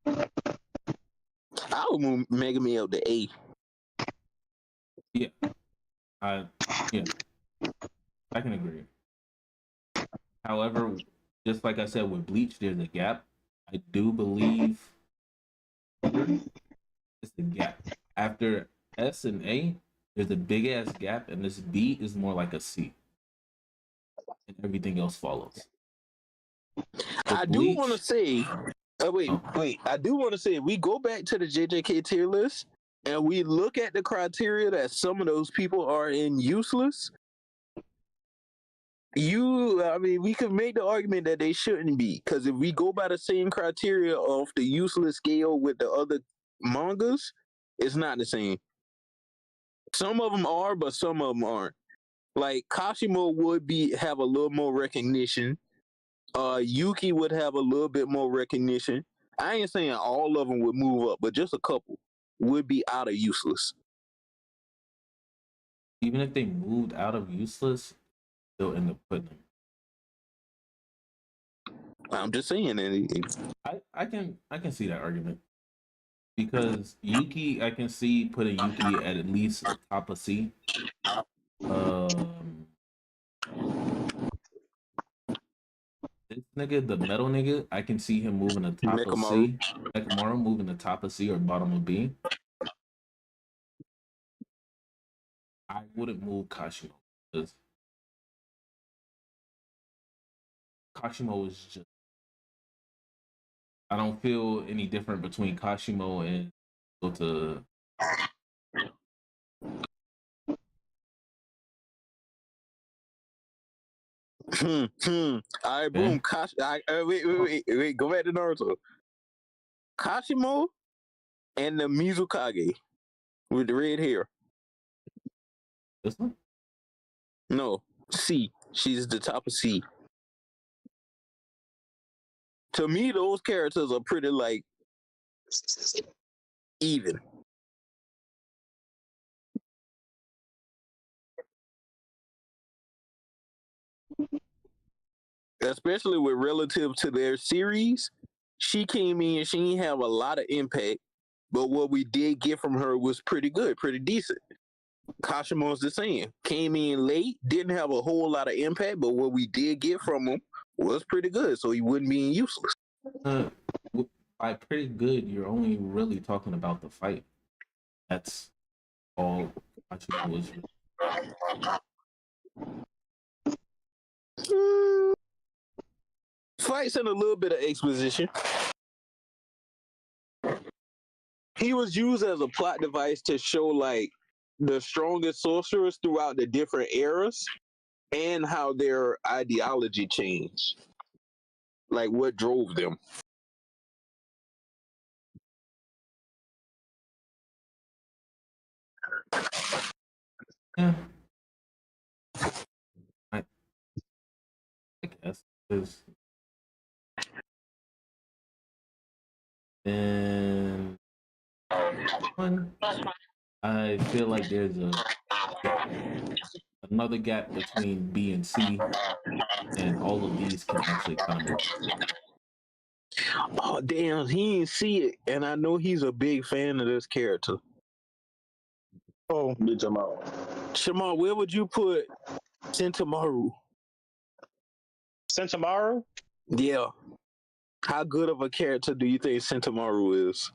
I would move Megami up to A. Yeah. I can agree. However, just like I said with Bleach, there's a gap. I do believe it's the gap. After S and A, there's a big ass gap, and this B is more like a C. And everything else follows. I do want to say, wait. I do want to say, if we go back to the JJK tier list and we look at the criteria that some of those people are in useless, we could make the argument that they shouldn't be. Because if we go by the same criteria of the useless scale with the other mangas, it's not the same. Some of them are, but some of them aren't. Like Kashimo would have a little more recognition. Yuki would have a little bit more recognition. I ain't saying all of them would move up, but just a couple would be out of useless. Even if they moved out of useless, they'll end up putting them. I'm just saying I can see that argument. Because Yuki, I can see putting Yuki at least a top of C. This nigga, the metal nigga, I can see him moving the top of C. Nekomaru moving the top of C or bottom of B. I wouldn't move Kashimo because Kashimo is just. I don't feel any different between Kashimo and to. All right, boom. Wait. Go back to Naruto. Kashimo and the Mizukage with the red hair. This one? No, C. She's the top of C. To me, those characters are pretty like even. Especially with relative to their series, she came in, she didn't have a lot of impact, but what we did get from her was pretty good, pretty decent. Kashimo's the same. Came in late, didn't have a whole lot of impact, but what we did get from him was pretty good, so he wouldn't be useless. By pretty good, you're only really talking about the fight. That's all Kashimo was. Fights and a little bit of exposition. He was used as a plot device to show like the strongest sorcerers throughout the different eras and how their ideology changed. Like what drove them. Yeah. I guess. And one, I feel like there's a gap, another gap between B and C, and all of these can actually kind of make. Oh damn, he didn't see it, and I know he's a big fan of this character. Oh, Shamar, where would you put Sentamaru? Sentamaru? Yeah. How good of a character do you think Sentamaru is?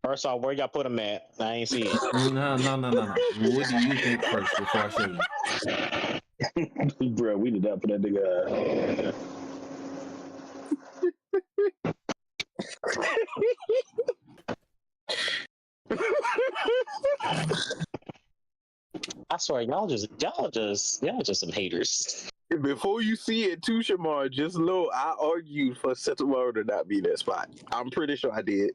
First off, where y'all put him at? I ain't see it. No. What do you think first before I show you? Bro, we did not put that nigga. I swear, y'all just some haters. Before you see it too, Shamar, just know I argued for Sentamaru to not be that spot. I'm pretty sure I did.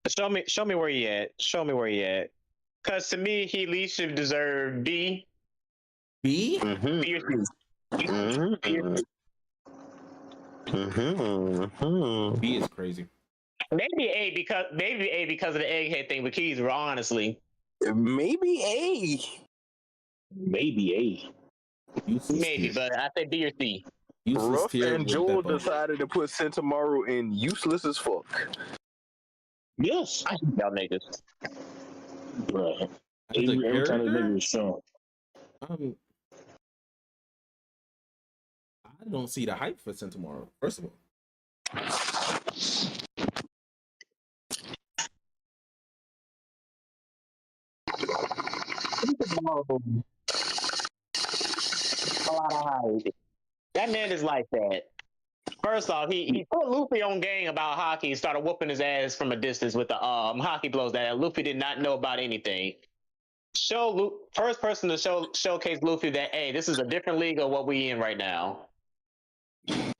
Show me where he at. Show me where he at. Cause to me, he at least should deserve B. B? Mm-hmm. B or C. B is crazy. Maybe A because of the egghead thing with Keys, honestly. Maybe A. Maybe, but I say B or C. Ruff and Joel decided to put Sentamaru in useless as fuck. Yes. I hate y'all niggas. Bro. As a Every time the character? nigga was shown. I don't see the hype for Sentamaru, first of all. That man is like that. First off, he put Luffy on game about hockey and started whooping his ass from a distance with the hockey blows that Luffy did not know about anything. First person to showcase Luffy that, hey, this is a different league of what we in right now.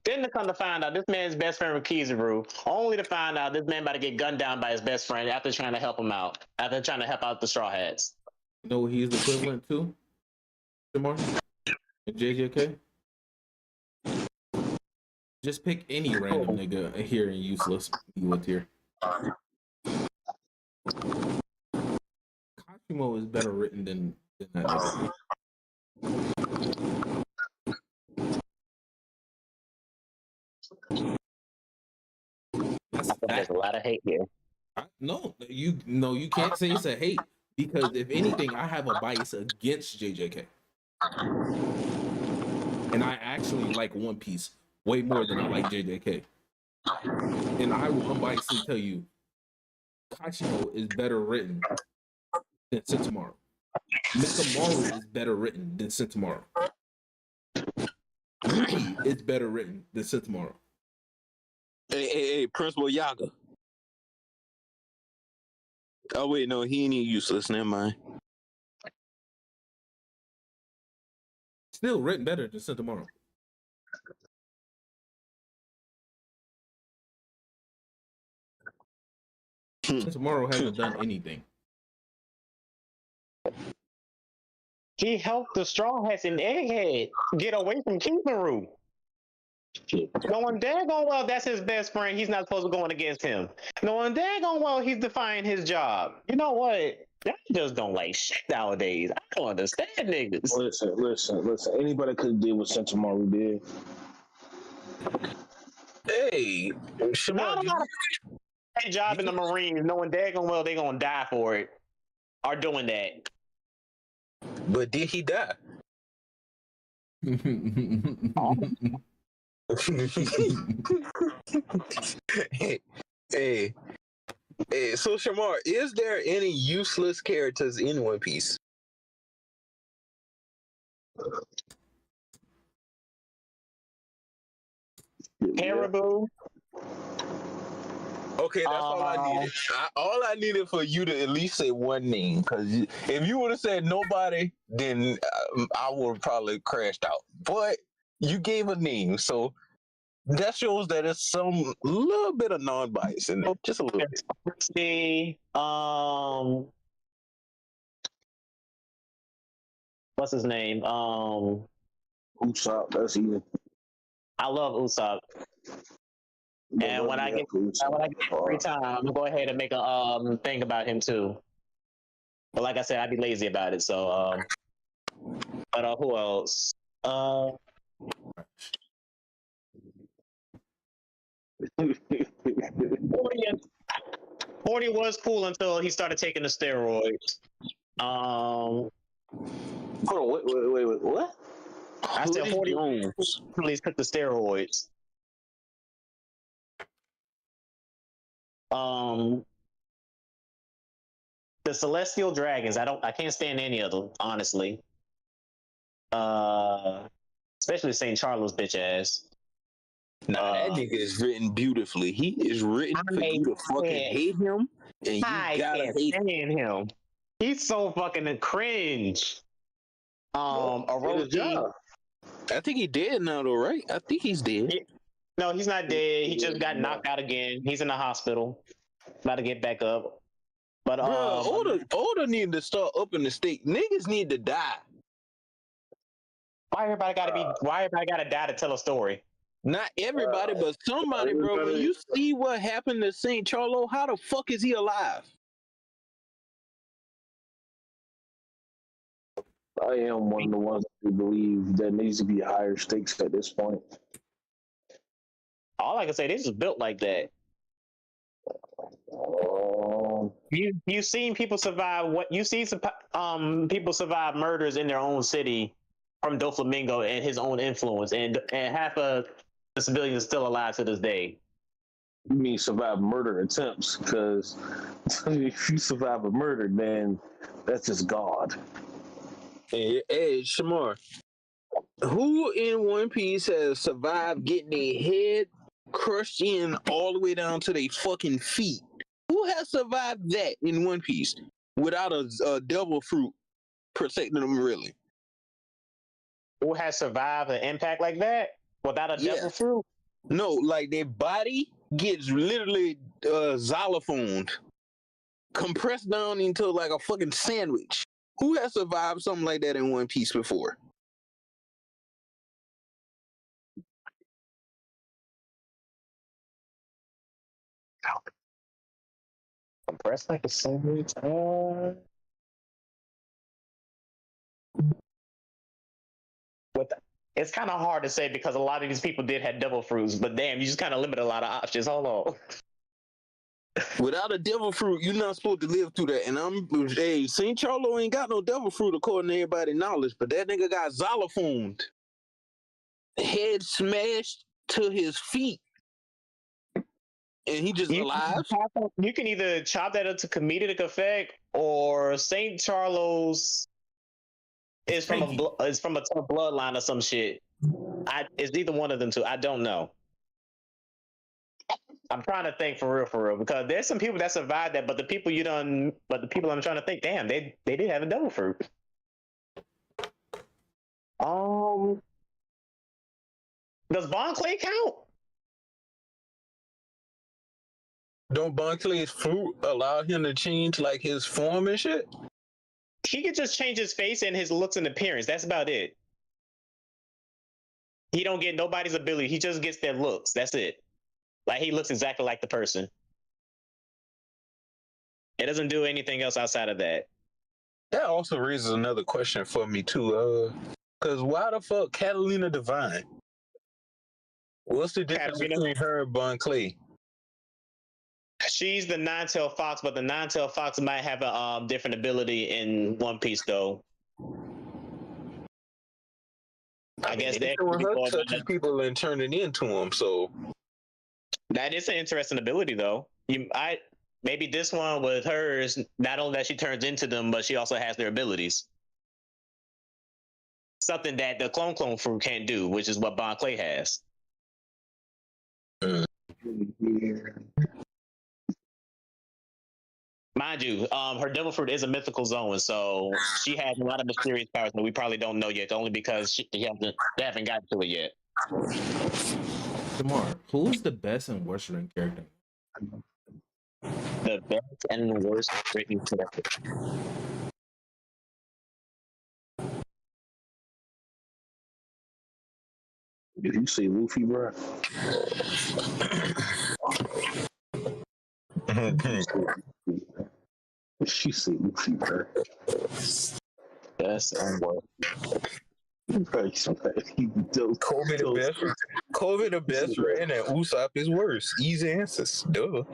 Then to come to find out this man's best friend was Kizaru, only to find out this man about to get gunned down by his best friend after trying to help him out, after trying to help out the Straw Hats. You know what he's equivalent to? Shamar? JJK? Just pick any random nigga here in useless you tier. Kashimo is better written than that nigga. There's a lot of hate here. No, you can't say it's a hate, because if anything, I have a bias against JJK. And I actually like One Piece way more than I like JJK. And I will unbiasedly tell you, Kashimo is better written than Sentamaru. Mikamaru is better written than Sentamaru. Yuki is better written than Sentamaru. Hey, Principal Yaga. Oh wait, no, he ain't useless. Never mind. Still written better than Sentamaru. Sentamaru hasn't done anything. He helped the Straw Hats and Egghead get away from Kizaru. Knowing daggone well that's his best friend, he's not supposed to be going against him. Knowing daggone well he's defying his job. You know what? That just don't like shit nowadays. I don't understand niggas. Listen. Anybody could have did what Sentamaru did. Hey, Not a lot of job in the Marines, knowing daggone well they gonna die for it, are doing that. But did he die? Hey, so Shamar, is there any useless characters in One Piece? Caribou. Okay, that's all I needed. All I needed for you to at least say one name, because if you would have said nobody, then I would have probably crashed out. But you gave a name, so that shows that it's some little bit of non-bias in there, just a little bit. See, what's his name? Usopp, that's easy. I love Usopp. And when I get free time, I'm gonna go ahead and make a thing about him too. But like I said, I'd be lazy about it. So but who else? 40 was cool until he started taking the steroids. Hold on, wait, what? I said 40 please took the steroids. The Celestial Dragons, I can't stand any of them, honestly. Especially St. Charles bitch ass. Nah, that nigga is written beautifully. He is written for you to fucking hate him, and you gotta hate him. He's so fucking cringe. Orochi. I think he dead now, though, right? I think he's dead. No, he's not dead. He just got knocked out again. He's in the hospital, about to get back up. But Oda need to start up in the state. Niggas need to die. Why everybody gotta die to tell a story? Not everybody, but somebody, bro. When you see what happened to St. Charlo, how the fuck is he alive? I am one of the ones who believe there needs to be higher stakes at this point. All I can say, they just built like that. You've seen people survive people survive murders in their own city from Doflamingo and his own influence, and half of the civilians are still alive to this day. You mean survive murder attempts? Because if you survive a murder, then that's just God. Hey, Shamar, who in One Piece has survived getting their head crushed in all the way down to their fucking feet? Who has survived that in One Piece without a devil fruit protecting them, really? Who has survived an impact like that without a devil fruit? No, like their body gets literally xylophoned, compressed down into like a fucking sandwich. Who has survived something like that in One Piece before? Compressed like a sandwich? It's kind of hard to say because a lot of these people did have devil fruits, but damn, you just kind of limit a lot of options. Hold on. Without a devil fruit, you're not supposed to live through that. And St. Charlo ain't got no devil fruit according to everybody's knowledge, but that nigga got xylophoned. Head smashed to his feet. And he just alive? You can either chop that up to comedic effect, or St. Charlo's is from a tough bloodline or some shit. It's either one of them two. I don't know. I'm trying to think for real, because there's some people that survived that, but the people I'm trying to think, damn, they did have a devil fruit. Does Bon Clay count? Don't Bon Clay's fruit allow him to change like his form and shit? He could just change his face and his looks and appearance. That's about it. He don't get nobody's ability. He just gets their looks. That's it. Like, he looks exactly like the person. It doesn't do anything else outside of that. That also raises another question for me too. Because why the fuck Catalina Divine? What's the difference between her and Bon Clay? She's the nine-tailed fox, but the nine-tailed fox might have a different ability in One Piece, though. I guess they're touching people and turning into them. So that is an interesting ability, though. Maybe this one with hers, not only that she turns into them, but she also has their abilities. Something that the clone fruit can't do, which is what Bon Clay has. Mind you, her devil fruit is a mythical zone, so she has a lot of mysterious powers that we probably don't know yet, only because they haven't gotten to it yet. Tamar, who's the best and worst written character? The best and worst written character. If you say Luffy, bro. She say Luffy, bro. That's unworth. Kobe the best written, and Usopp is worse. Easy answers. Duh.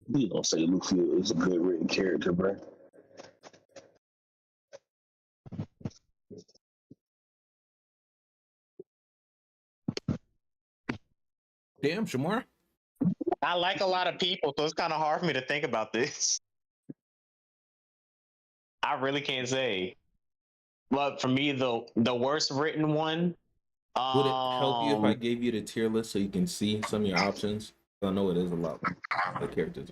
You don't say Luffy is a good written character, bro. Damn, Shamar. I like a lot of people, so it's kind of hard for me to think about this. I really can't say. But for me, the worst written one. Would it help you if I gave you the tier list so you can see some of your options? I know it is a lot of characters.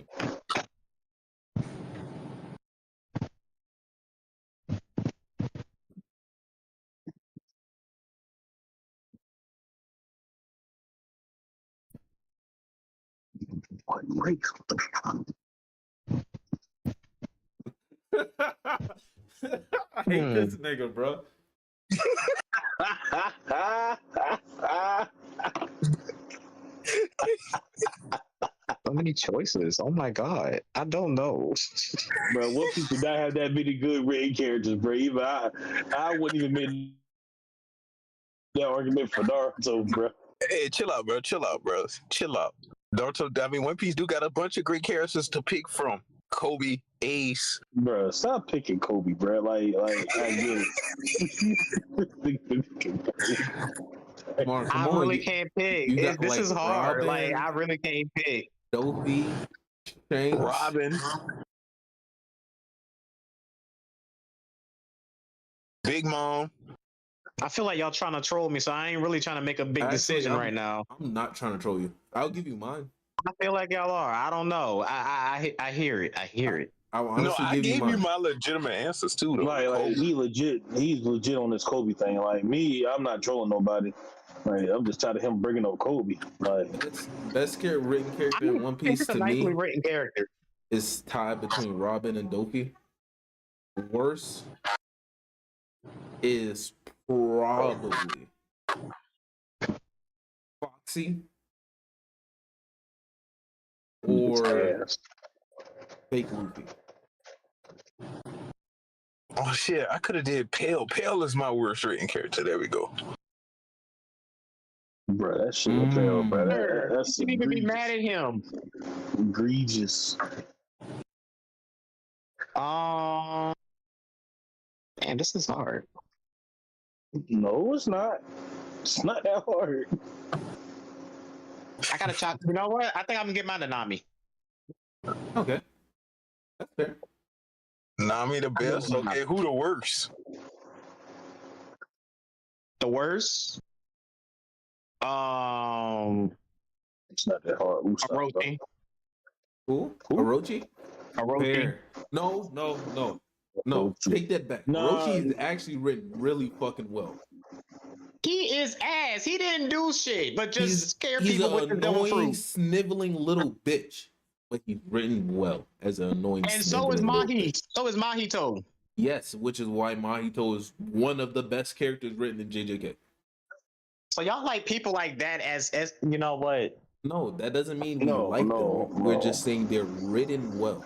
What race? I hate this nigga, bro. So many choices. Oh my god, I don't know. Bro, what people not have that many good written characters, bro? Even I wouldn't even make that argument for Naruto, bro. Hey, chill out, bro. Chill out, bro. Chill out. Naruto, I mean, One Piece do got a bunch of great characters to pick from. Kobe, Ace. Bro, stop picking Kobe, bro. Like I get it. Mark, I really can't pick. This is hard. Robin, like I really can't pick. Dopey, Shanks, Robin, Big Mom. I feel like y'all trying to troll me, so I ain't really trying to make a big decision right now. I'm not trying to troll you. I'll give you mine. I feel like y'all are. I don't know. I hear it. I hear it. I gave you my legitimate answers too, though. Like he's legit on this Kobe thing. Like me, I'm not trolling nobody. Like I'm just tired of him bringing up Kobe. Like best written character in One Piece to me written character is tied between Robin and Dopey. Worst is probably Foxy or Fake Luffy. Oh shit! I could have did Pale. Pale is my worst written character. There we go. Bro, that shit Pale, bro. That's you need to be mad at him. Egregious. Man, this is hard. No, it's not. It's not that hard. I gotta chop. You know what? I think I'm gonna get mine to Nami. Okay, that's fair. Nami the best. Okay, who the worst? The worst? It's not that hard. Orochi. Who? Orochi? Orochi. No. Take that back. Orochi is actually written really fucking well. He is ass. He didn't do shit, but just scare he's people with the devil annoying, fruit. sniveling little bitch. But he's written well as an annoying. And so is Mahi. So is Mahito. Yes, which is why Mahito is one of the best characters written in JJK. So y'all like people like that as you know what? No, that doesn't mean we like them. We're just saying they're written well.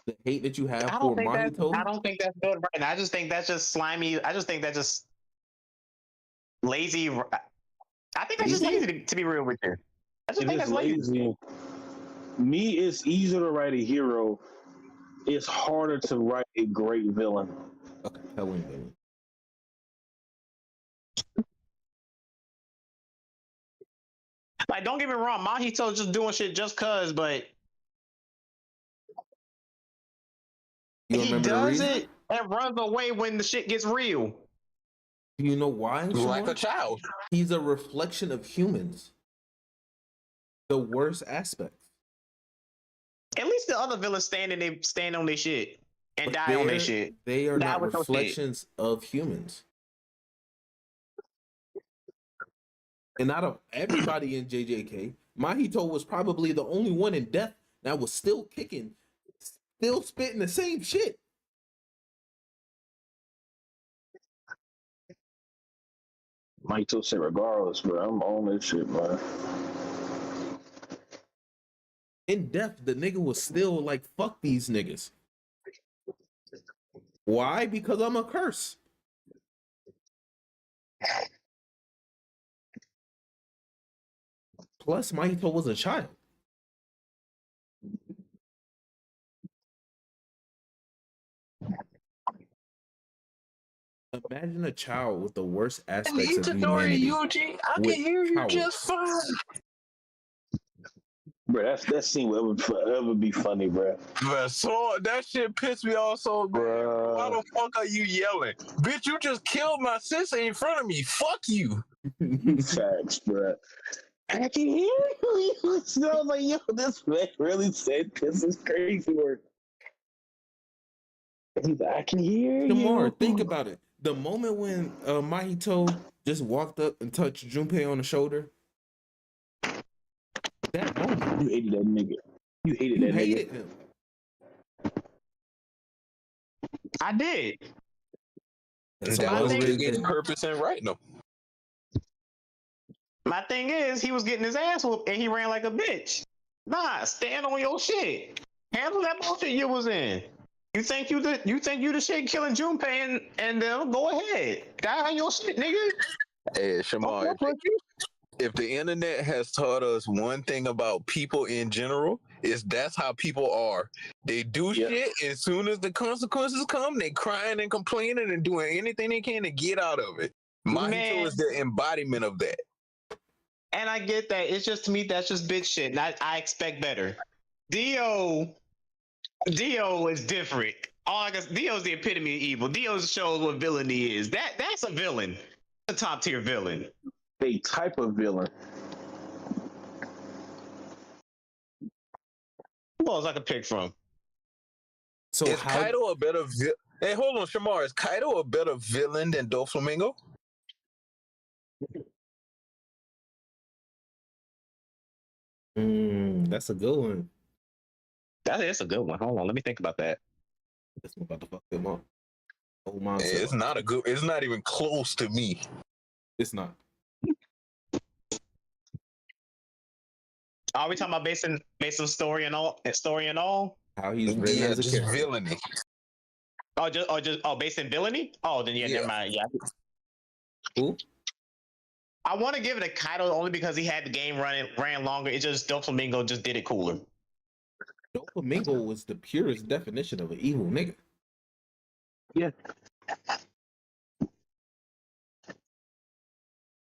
The hate that you have for Mahito. I don't think that's good right now. I just think that's just slimy. I just think that's just lazy. I think that's just lazy to be real with you. I just think that's lazy. Me, it's easier to write a hero. It's harder to write a great villain. A compelling villain. Like, don't get me wrong, Mahito's just doing shit just cause, but he does it and runs away when the shit gets real. Do you know why? Like a child. He's a reflection of humans. The worst aspect. At least the other villains stand on their shit and die on their shit. They are not reflections of humans. And out of everybody in JJK, Mahito was probably the only one in death that was still kicking, still spitting the same shit. Mahito said, regardless, bro, I'm on this shit, man. In death, the nigga was still like, fuck these niggas. Why? Because I'm a curse. Plus, Mahito was a child. Imagine a child with the worst aspects of humanity. Yuji, I with can hear you powers. just fine. Bro, that scene will ever be funny, bro. But so that shit pissed me off so bad. Bruh. Why the fuck are you yelling? Bitch, you just killed my sister in front of me. Fuck you. Facts, bro. I can hear you. So I was like, yo, this man really said this is crazy work. He's like, I can hear Shamar, you. think about it. The moment when Mahito just walked up and touched Junpei on the shoulder. That moment. You hated that nigga. You hated that hated nigga. him. I did. That was his purpose in writing them. My thing is, he was getting his ass whooped and he ran like a bitch. Nah, stand on your shit. Handle that bullshit you was in. You think you the shit killing Junpei and go ahead. Die on your shit, nigga. Hey, Shamar, if the internet has taught us one thing about people in general, is that's how people are. They do shit, as soon as the consequences come, they crying and complaining and doing anything they can to get out of it. Mahito is the embodiment of that. And I get that. It's just, to me, that's just bitch shit. And I expect better. Dio is different. Dio's the epitome of evil. Dio shows what villainy is. That's a villain. A top tier villain. A type of villain. Who else I could pick from? So is Kaido a better Hey, hold on, Shamar. Is Kaido a better villain than Doflamingo? That's a good one. That's a good one. Hold on, let me think about that. That's about to fuck them up. Oh my! It's not a good. It's not even close to me. It's not. Are we talking about based on story and all? How he's written as a just character. villainy. Based in villainy? Oh, then never mind. Yeah. Who? I want to give it a Kaido only because he had the game ran longer. It just Doflamingo just did it cooler. Doflamingo was the purest definition of an evil nigga. Yeah.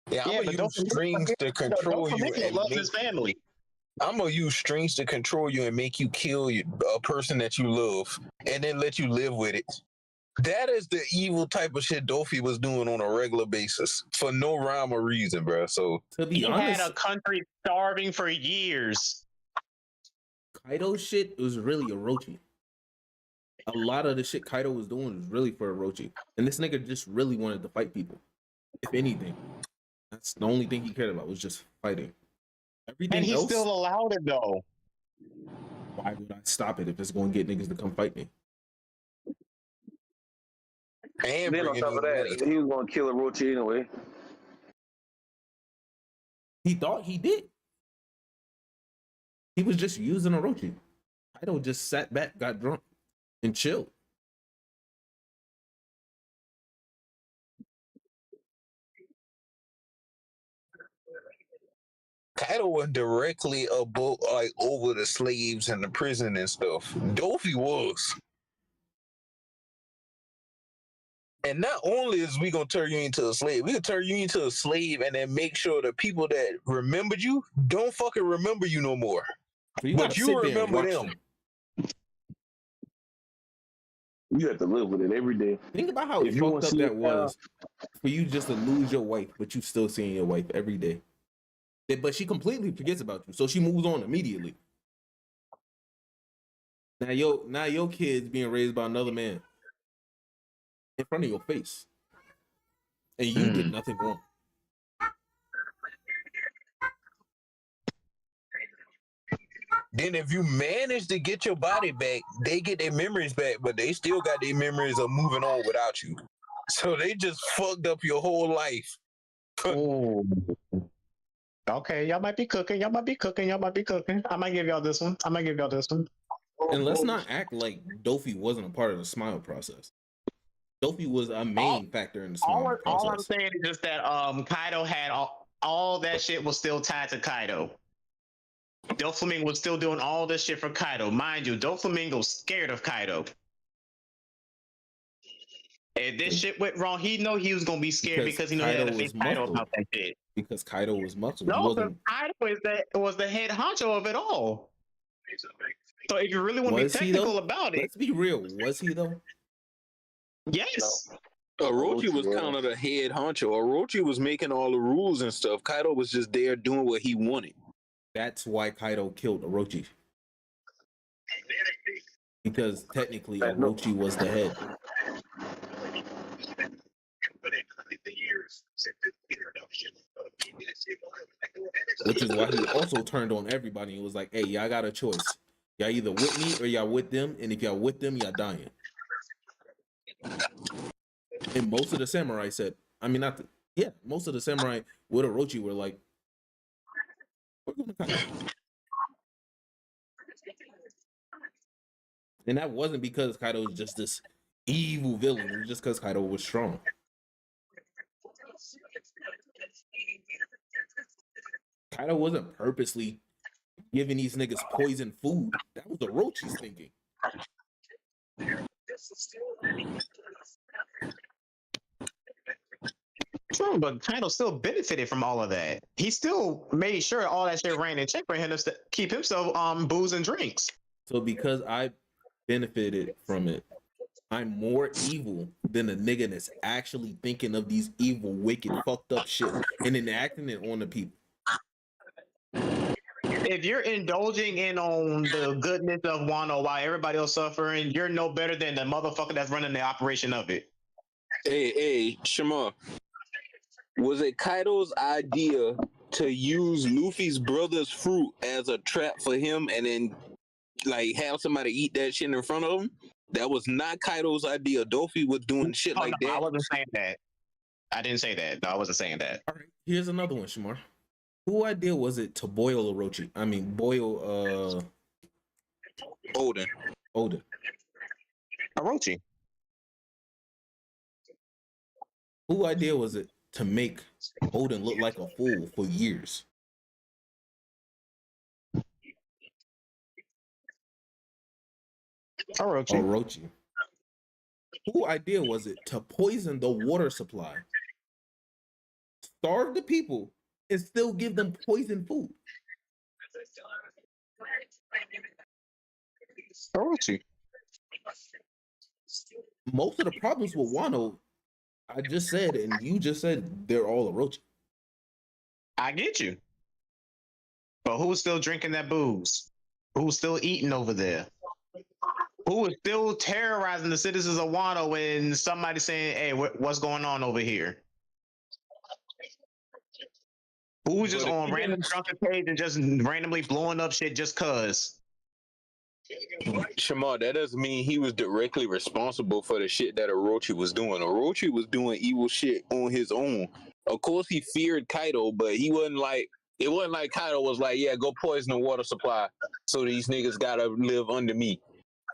Yeah, I'm gonna use strings to control you and loves his family. I'm gonna use strings to control you and make you kill a person that you love, and then let you live with it. That is the evil type of shit Dofi was doing on a regular basis for no rhyme or reason, bro. So to be he honest, had a country starving for years. Kaido shit was really Orochi. A lot of the shit Kaido was doing was really for Orochi, and this nigga just really wanted to fight people. If anything, that's the only thing he cared about was just fighting. Everything and he else, still allowed it though. Why would I stop it if it's going to get niggas to come fight me? And then on top of that, he was gonna kill Orochi anyway. He thought he did. He was just using Orochi. Kaido just sat back, got drunk, and chilled. Kaido was directly above, like over the slaves and the prison and stuff. Dofi was. And not only is we gonna turn you into a slave, we gonna turn you into a slave and then make sure the people that remembered you don't fucking remember you no more. But you remember them. You have to live with it every day. Think about how fucked up that was for you just to lose your wife, but you still seeing your wife every day. But she completely forgets about you, so she moves on immediately. Now your kid's being raised by another man in front of your face, and you did nothing wrong. Then if you manage to get your body back, they get their memories back, but they still got their memories of moving on without you. So they just fucked up your whole life. Oh. Okay, y'all might be cooking. I might give y'all this one. And let's not act like Dofi wasn't a part of the smile process. Dofi was a main factor in the smile process. All I'm saying is just that Kaido had all that shit was still tied to Kaido. Doflamingo was still doing all this shit for Kaido. Mind you, Doflamingo's scared of Kaido. If this shit went wrong, he know he was gonna be scared because he knew he had to face Kaido about that shit. Because Kaido was muscle. No, because Kaido was the head honcho of it all. So if you really want to be technical about it, let's be real. Was he though? Yes. Orochi was kind of the head honcho. Orochi was making all the rules and stuff. Kaido was just there doing what he wanted. That's why Kaido killed Orochi. Because technically Orochi was the head. Which is why he also turned on everybody and was like, hey, y'all got a choice. Y'all either with me or y'all with them, and if y'all with them, y'all dying. And most of the samurai said, most of the samurai with Orochi were like, we're gonna Kaido. And that wasn't because Kaido was just this evil villain. It was just because Kaido was strong. Kaido wasn't purposely giving these niggas poison food. That was Orochi's thinking. True, but Kaido still benefited from all of that. He still made sure all that shit ran in check for him to keep himself booze and drinks. So because I benefited from it, I'm more evil than a nigga that's actually thinking of these evil, wicked, fucked up shit and enacting it on the people. If you're indulging in on the goodness of Wano while everybody else suffering, you're no better than the motherfucker that's running the operation of it. Hey, Shema. Was it Kaido's idea to use Luffy's brother's fruit as a trap for him and then like have somebody eat that shit in front of him? That was not Kaido's idea. Dofi was doing shit like that. I wasn't saying that. I didn't say that. No, I wasn't saying that. All right, here's another one, Shamar. Whose idea was it to boil Orochi? I mean, boil Oden. Orochi. Whose idea was it to make Oden look like a fool for years? Orochi. Whose idea was it to poison the water supply, starve the people, and still give them poison food? Orochi. Most of the problems with Wano, I just said, and you just said, they're all Orochi. I get you. But who's still drinking that booze? Who's still eating over there? Who is still terrorizing the citizens of Wano when somebody's saying, hey, what's going on over here? Who's just on random drunken page and just randomly blowing up shit just cuz? Shamar, that doesn't mean he was directly responsible for the shit that Orochi was doing. Orochi was doing evil shit on his own. Of course, he feared Kaido, but it wasn't like Kaido was like, yeah, go poison the water supply so these niggas gotta live under me.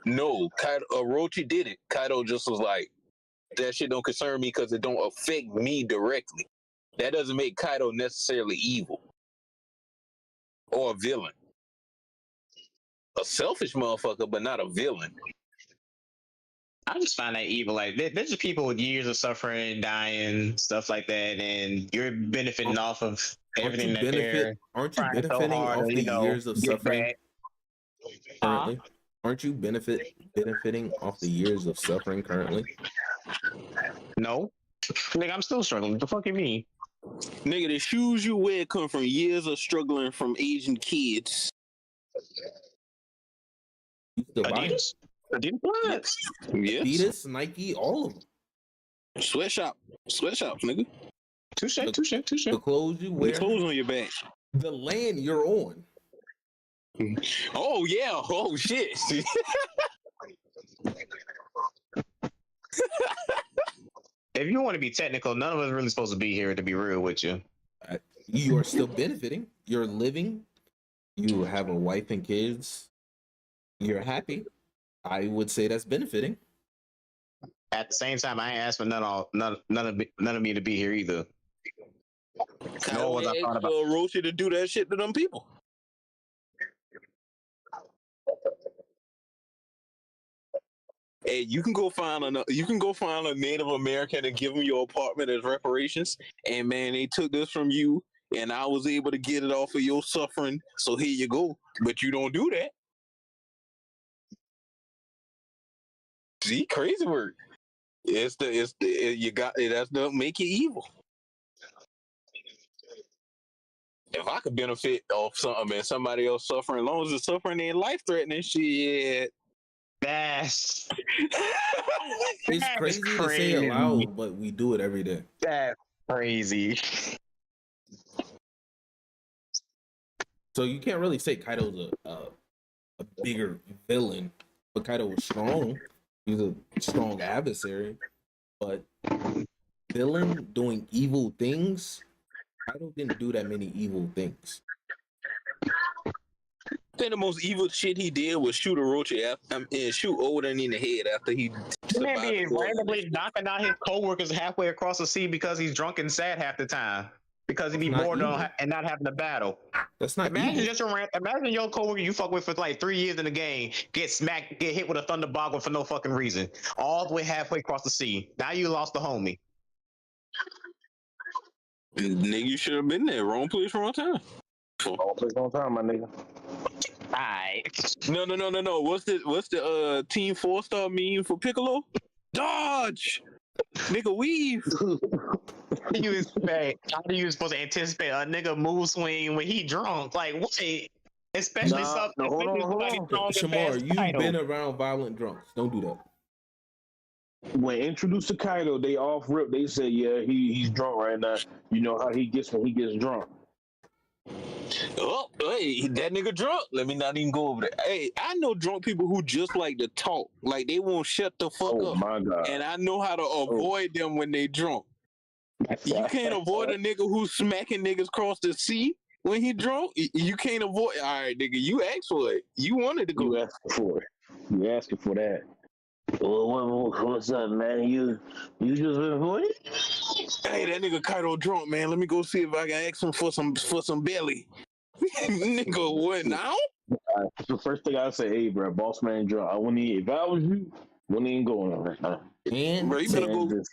No, Orochi did it. Kaido just was like, that shit don't concern me because it don't affect me directly. That doesn't make Kaido necessarily evil or a villain. A selfish motherfucker, but not a villain. I just find that evil. Like, there's just people with years of suffering, dying, stuff like that, and you're benefiting off of everything that they're Aren't you benefiting off the years of suffering currently? Aren't you benefiting off the years of suffering currently? No. Nigga, I'm still struggling. What the fuck you mean? Nigga, the shoes you wear come from years of struggling from Asian kids. Adidas? Adidas what? Yes. Adidas, Nike, all of them. Sweatshops, nigga. Touche. The clothes you wear. The clothes on your back. The land you're on. Oh yeah. Oh shit. If you want to be technical, none of us really supposed to be here. To be real with you, You are still benefiting. You're living. You have a wife and kids. You're happy. I would say that's benefiting. at the same time, I ain't asked for none of me to be here either. Nor was I thought about Roshi to do that shit to them people. Hey, you can go find a Native American and give them your apartment as reparations. And man, they took this from you, and I was able to get it off of your suffering. So here you go. But you don't do that. See, crazy word. That's the make you evil. If I could benefit off something and somebody else suffering, as long as the suffering ain't life threatening, shit. That's It's crazy to say it loud, but we do it every day. That's crazy. So you can't really say Kaido's a bigger villain, but Kaido was strong. He's a strong adversary, but villain doing evil things. Kaido didn't do that many evil things. I think the most evil shit he did was shoot Orochi and shoot Oden in the head after he Man being randomly knocking out his coworkers halfway across the sea because he's drunk and sad half the time. Because he be bored and not having to battle. That's not imagine evil. Imagine your coworker you fuck with for like 3 years in the game get hit with a thunder boggle for no fucking reason, all the way halfway across the sea. Now you lost the homie. Nigga, you should have been there. Wrong place, wrong time. Wrong place, wrong time, my nigga. Alright. No. What's the Team 4-star meme for Piccolo? Dodge! Nigga, weave! How do you supposed to anticipate a nigga move swing when he drunk? Like, what? Especially something. Hold on. Shamar, you've been around violent drunks. Don't do that. When introduced to Kaido, they off rip. They said, "Yeah, he's drunk right now. You know how he gets when he gets drunk." Oh, hey, that nigga drunk. Let me not even go over that. Hey, I know drunk people who just like to talk. Like they won't shut the fuck up. Oh my god! And I know how to avoid them when they drunk. You can't avoid a nigga who's smacking niggas across the sea when he drunk. You can't avoid. All right, nigga, you asked for it. You wanted to go. You asking for it. You asking for that. Well, what's up, man? You just been voting? Hey, that nigga Kaido drunk, man. Let me go see if I can ask him for some belly. Nigga, what now? The first thing I say, hey, bro, boss man drunk. I wouldn't even, if I was you, wouldn't even go on right now. And bro, you better go.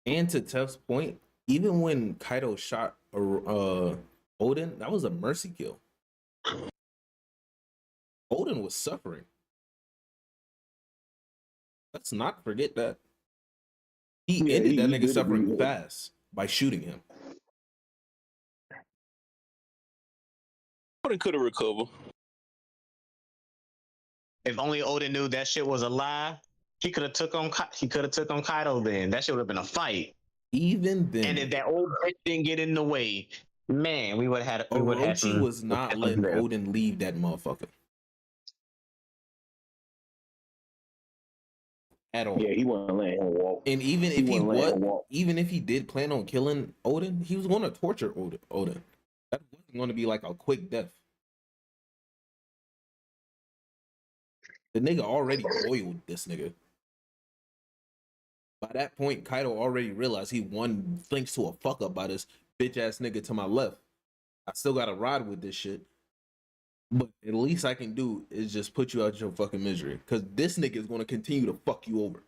And to Tef's point, even when Kaido shot Oden, that was a mercy kill. Oden was suffering. Let's not forget that. He ended that nigga suffering fast by shooting him. Oden could have recovered. If only Oden knew that shit was a lie, he could have took on Kaido then. That shit would have been a fight. Even then. And if that old bitch didn't get in the way, man, we would have had. Orochi was not letting Oden leave that motherfucker. At all. Yeah, he wasn't letting him walk. And even if he did plan on killing Oden, he was going to torture Oden. That wasn't going to be like a quick death. The nigga already boiled this nigga. By that point, Kaido already realized he won thanks to a fuck up by this bitch ass nigga to my left. I still gotta ride with this shit. But at least I can do is just put you out your fucking misery. Because this nigga is going to continue to fuck you over.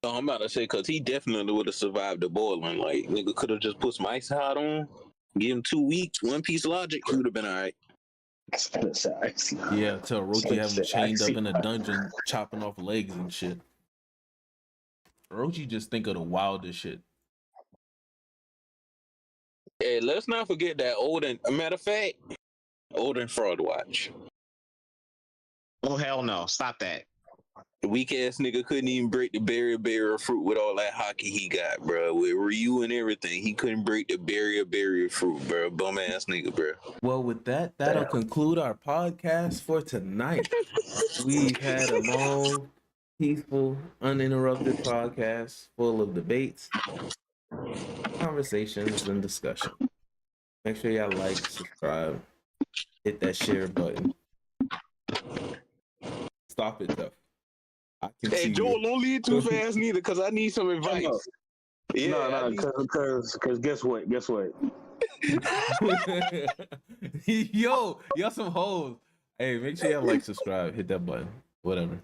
Oh, I'm about to say, because he definitely would have survived the boiling. Like, nigga could have just put some ice hot on, give him 2 weeks, One Piece logic, he would have been all right. Yeah, tell Orochi have him chained up in a dungeon, chopping off legs and shit. Orochi just think of the wildest shit. Hey, let's not forget that Oden. A matter of fact, Oden fraud watch. Oh hell no! Stop that. Weak ass nigga couldn't even break the barrier fruit with all that hockey he got, bro. With Ryu and everything, he couldn't break the barrier fruit, bro. Bum ass nigga, bro. Well, with that, that'll conclude our podcast for tonight. We've had a long, peaceful, uninterrupted podcast full of debates, conversations, and discussion. Make sure y'all like, subscribe, hit that share button. Stop it, though. I can Hey, see Joel, you. don't leave too fast neither, because I need some advice. No, because guess what? Yo, y'all some hoes. Hey, make sure y'all like, subscribe, hit that button, whatever.